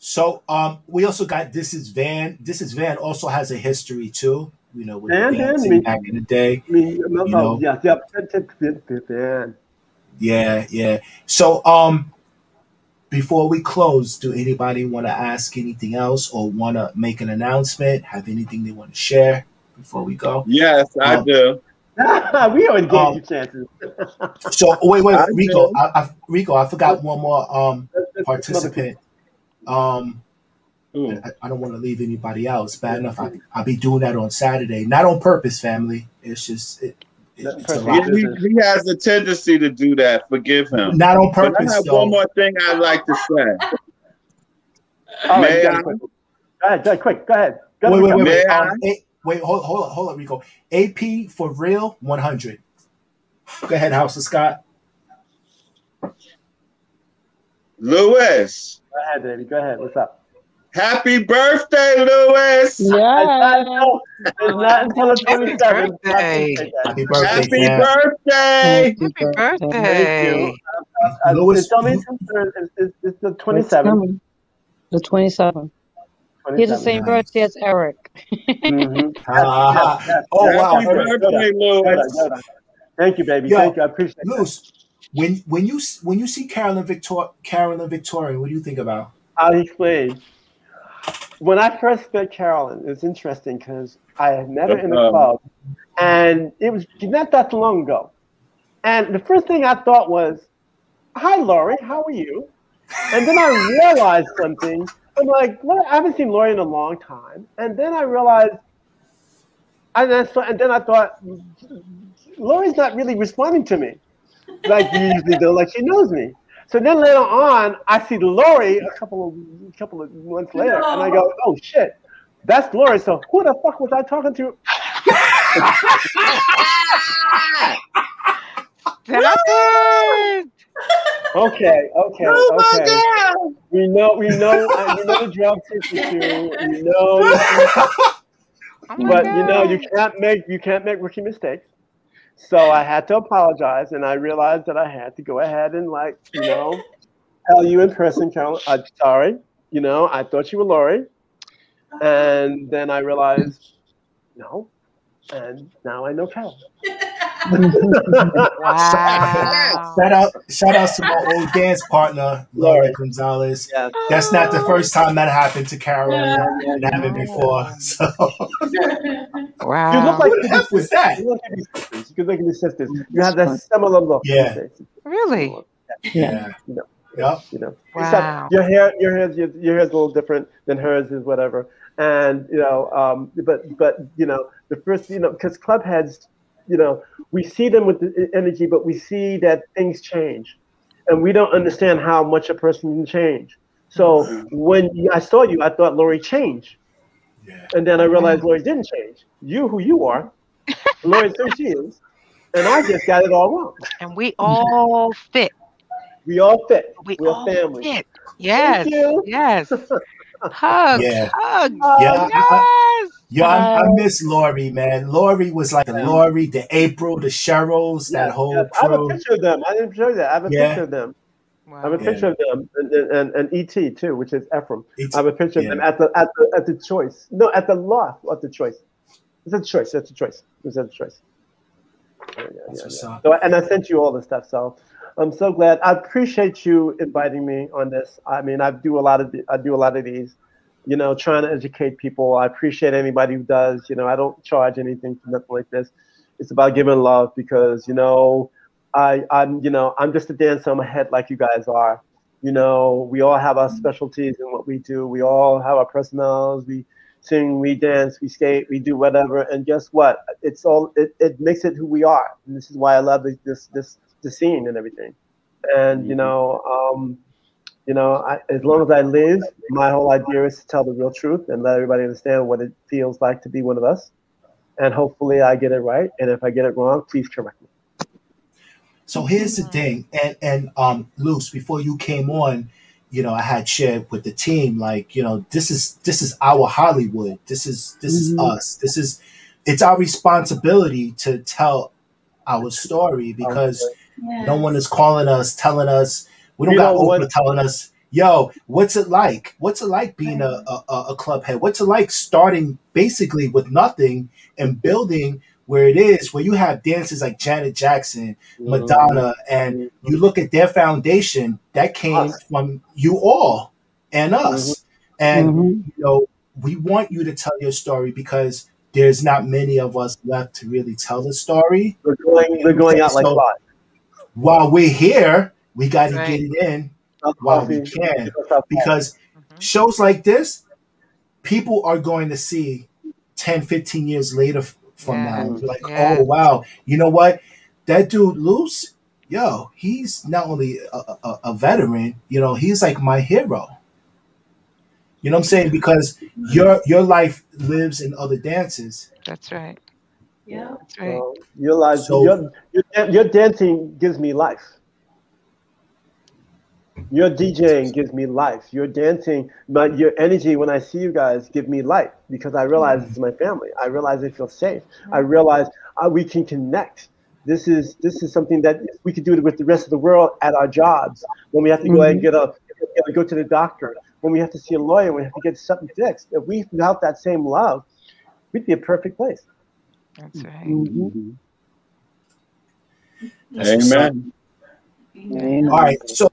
So we also got This Is Van. This Is Van also has a history too. You know, with dancing back in the day. Yeah. So before we close, do anybody want to ask anything else or want to make an announcement? Have anything they want to share before we go? Yes, I do. We already gave you chances. So wait, Rico, I forgot one more participant. I don't want to leave anybody else. Bad enough. I'll be doing that on Saturday. Not on purpose, family. It's just he has a tendency to do that. Forgive him. Not on purpose. But I have one more thing I'd like to say. Quick. Go ahead. Wait, hold up, Rico. AP for real, 100. Go ahead, House of Scott. Lewis. Go ahead, baby. Go ahead. What's up? Happy birthday, Lewis! Yeah. It's not until the 27th. Happy birthday! Happy birthday! Happy birthday! Lewis, tell me it's the 27th. The 27th. He has the same birthday as Eric. Oh wow! Happy birthday, Louis. Thank you, baby. Yo, thank you. I appreciate it. Luz, when you see Carolyn Victorian, what do you think about? I'll explain. When I first met Carolyn, it's interesting because I had met her in a club, and it was not that long ago. And the first thing I thought was, "Hi, Lori, how are you?" And then I realized something. I'm like, "What? I haven't seen Lori in a long time." And then I realized, and then I thought, Lori's not really responding to me like you usually do, like she knows me. So then later on, I see Lori a couple of months later, and I go, "Oh shit, that's Lori." So who the fuck was I talking to? Okay. We know the job takes you to. We know, but you can't make rookie mistakes. So I had to apologize, and I realized that I had to go ahead and tell you in person, Carolyn, I'm sorry. I thought you were Lori, and then I realized no, and now I know Carolyn. Wow. Shout out to my old dance partner, Lori Gonzalez. Yeah. That's not the first time that happened to Carolyn. It happened before. So. Wow. You look like what the F was that? You could look at your sisters. You have that similar look. Yeah. Really? Yeah. Wow. Except your hair is a little different than hers is whatever. And but the first because club heads, we see them with the energy, but we see that things change, and we don't understand how much a person can change. So when I saw you, I thought Lori changed, and then I realized Lori didn't change. You who you are, Lori who she is, and I just got it all wrong. And we all fit. We all fit. We're family. Fit. Yes. Thank you. Yes. Hugs. Yeah. Hugs. Yes. I miss Lori, man. Lori was like a Lori, the April, the Cheryls, that whole crew. I have a picture of them. I didn't show you that. I have a picture of them. Wow. I have a picture of them and ET too, which is Ephraim. I have a picture of them at the choice. No, at the loft of the choice. It's a choice. That's a choice. It's a choice. So, and I sent you all the stuff. So I'm so glad. I appreciate you inviting me on this. I mean, I do a lot of these, trying to educate people. I appreciate anybody who does. I don't charge anything for nothing like this. It's about giving love because I'm just a dancer. I'm a head like you guys are. We all have our specialties in what we do. We all have our personalities. We sing, we dance, we skate, we do whatever. And guess what? It's all it makes it who we are. And this is why I love the scene and everything. And as long as I live, my whole idea is to tell the real truth and let everybody understand what it feels like to be one of us. And hopefully I get it right. And if I get it wrong, please correct me. So here's the thing, and Luce, before you came on, I had shared with the team, like, this is our Hollywood. This is us. It's our responsibility to tell our story because no one is calling us, telling us. We don't got Oprah telling us, yo, what's it like? What's it like being a club head? What's it like starting basically with nothing and building where it is, where you have dancers like Janet Jackson, Madonna, and you look at their foundation that came from you all and us. And, we want you to tell your story because there's not many of us left to really tell the story. We're going out like flies. While we're here, we got to get it in while we can. Because shows like this, people are going to see 10, 15 years later from now. Like, oh, wow. You know what? That dude, Luce, he's not only a veteran, he's like my hero. You know what I'm saying? Because your life lives in other dances. That's right. Yeah. That's right. Your life, your dancing gives me life. Your DJing gives me life. Your dancing, but your energy when I see you guys give me life because I realize it's my family. I realize I feel safe. I realize we can connect. This is something that we could do with the rest of the world at our jobs. When we have to go and go to the doctor, when we have to see a lawyer, when we have to get something fixed. If we felt that same love, we'd be a perfect place. That's right. Mm-hmm. Amen. All right, so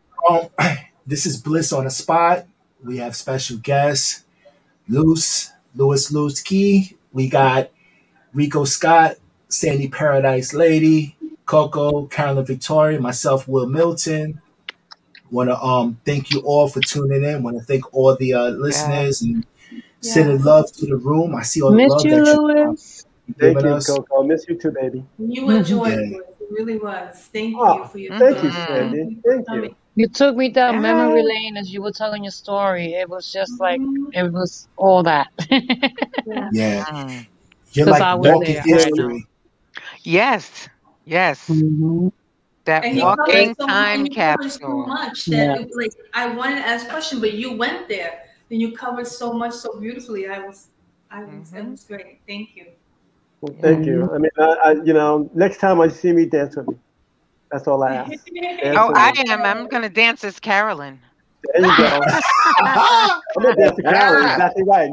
this is Bliss on the Spot. We have special guests, Louis Key. We got Ricoh Scott, Sandy ParadiseLady, Coco, Carolyn Victorian, myself, Will Milton. Want to thank you all for tuning in. Want to thank all the listeners and sending love to the room. I see all the love that Louis. Thank you, Coco. Miss you too, baby. You were joyful. It really was. Thank you for your thank you, Sandy. Thank you. You took me down memory lane as you were telling your story. It was just like, it was all that. Yeah. You're like walking history. Yes. Yes. Mm-hmm. That walking time capsule. So much that it, like, I wanted to ask a question, but you went there. And you covered so much so beautifully. It was great. Thank you. Well, thank you. I mean, I next time I see me, dance with me. That's all I ask. I'm going to dance as Carolyn. There you go. I'm going to dance to Carolyn. Exactly right.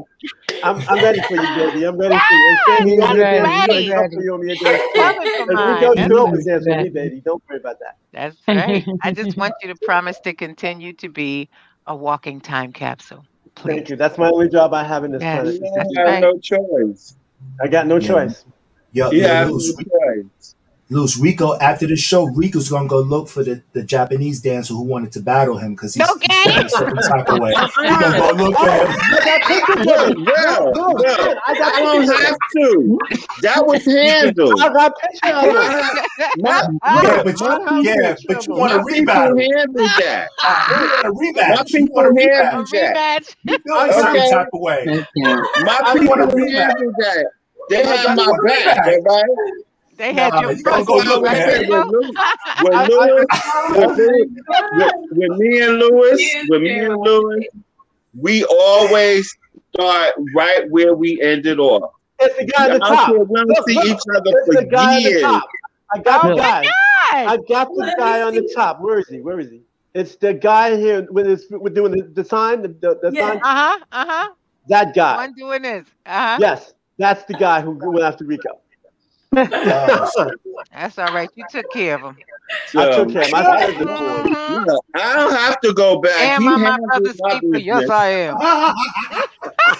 I'm ready for you, baby. I'm ready for you. And Sandy, I'm ready for you on me. You can always dance with me, baby. Don't worry about that. That's right. I just want you to promise to continue to be a walking time capsule. Please. Thank you. That's my only job I have in this planet. I have no choice. I got no choice. Luz, Ricoh, after the show, Rico's gonna go look for the Japanese dancer who wanted to battle him because he's feeling a certain type of way. He's gonna go look at him. I don't have to. That was handled. I got pictures of it. But you want to rebattle. That. You want to rematch. You feel a certain type of way. My people handled that. They had my back, right? They had your front with me and Louis, we always start right where we ended off. It's the guy at the top. We don't see each other for years. I got the guy. I got the guy on the top. Where is he? It's the guy here we're doing the sign. The sign. That guy. One doing this. Yes, that's the guy who went after Ricoh. That's all right. You took care of him. I took care of him. I don't have to go back. Am I my brother's keeper? Yes, I am.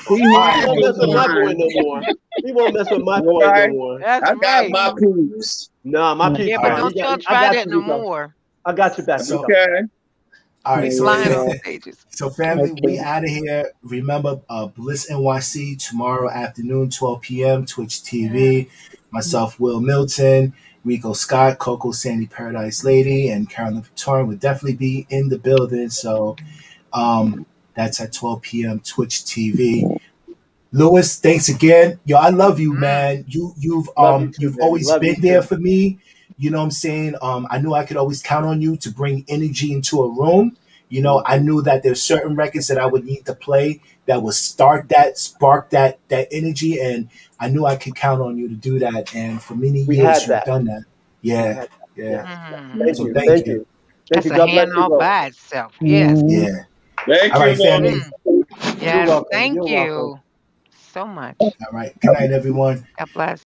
He won't mess with my boy no more. He won't mess with my boy no more. That's I got my peeps. No, my peeps. Yeah, but don't y'all try that no more. I got your back. Okay. All right, so family, we out of here. Remember, Bliss NYC tomorrow afternoon, 12 p.m. Twitch TV. Myself, Will Milton, Ricoh Scott, Coco, Sandy ParadiseLady, and Carolyn Victorian will definitely be in the building. So that's at 12 p.m. Twitch TV. Louis, thanks again. Yo, I love you, man. You've always been there for me. You know what I'm saying? I knew I could always count on you to bring energy into a room. You know, I knew that there's certain records that I would need to play that would spark that energy, and I knew I could count on you to do that. And for many years, you've done that. Yeah. Thank you. Thank you. That's a hand all by itself. Yes. Yeah. Thank you, right, family. Yes. Thank you so much. All right. Good night, everyone. God bless.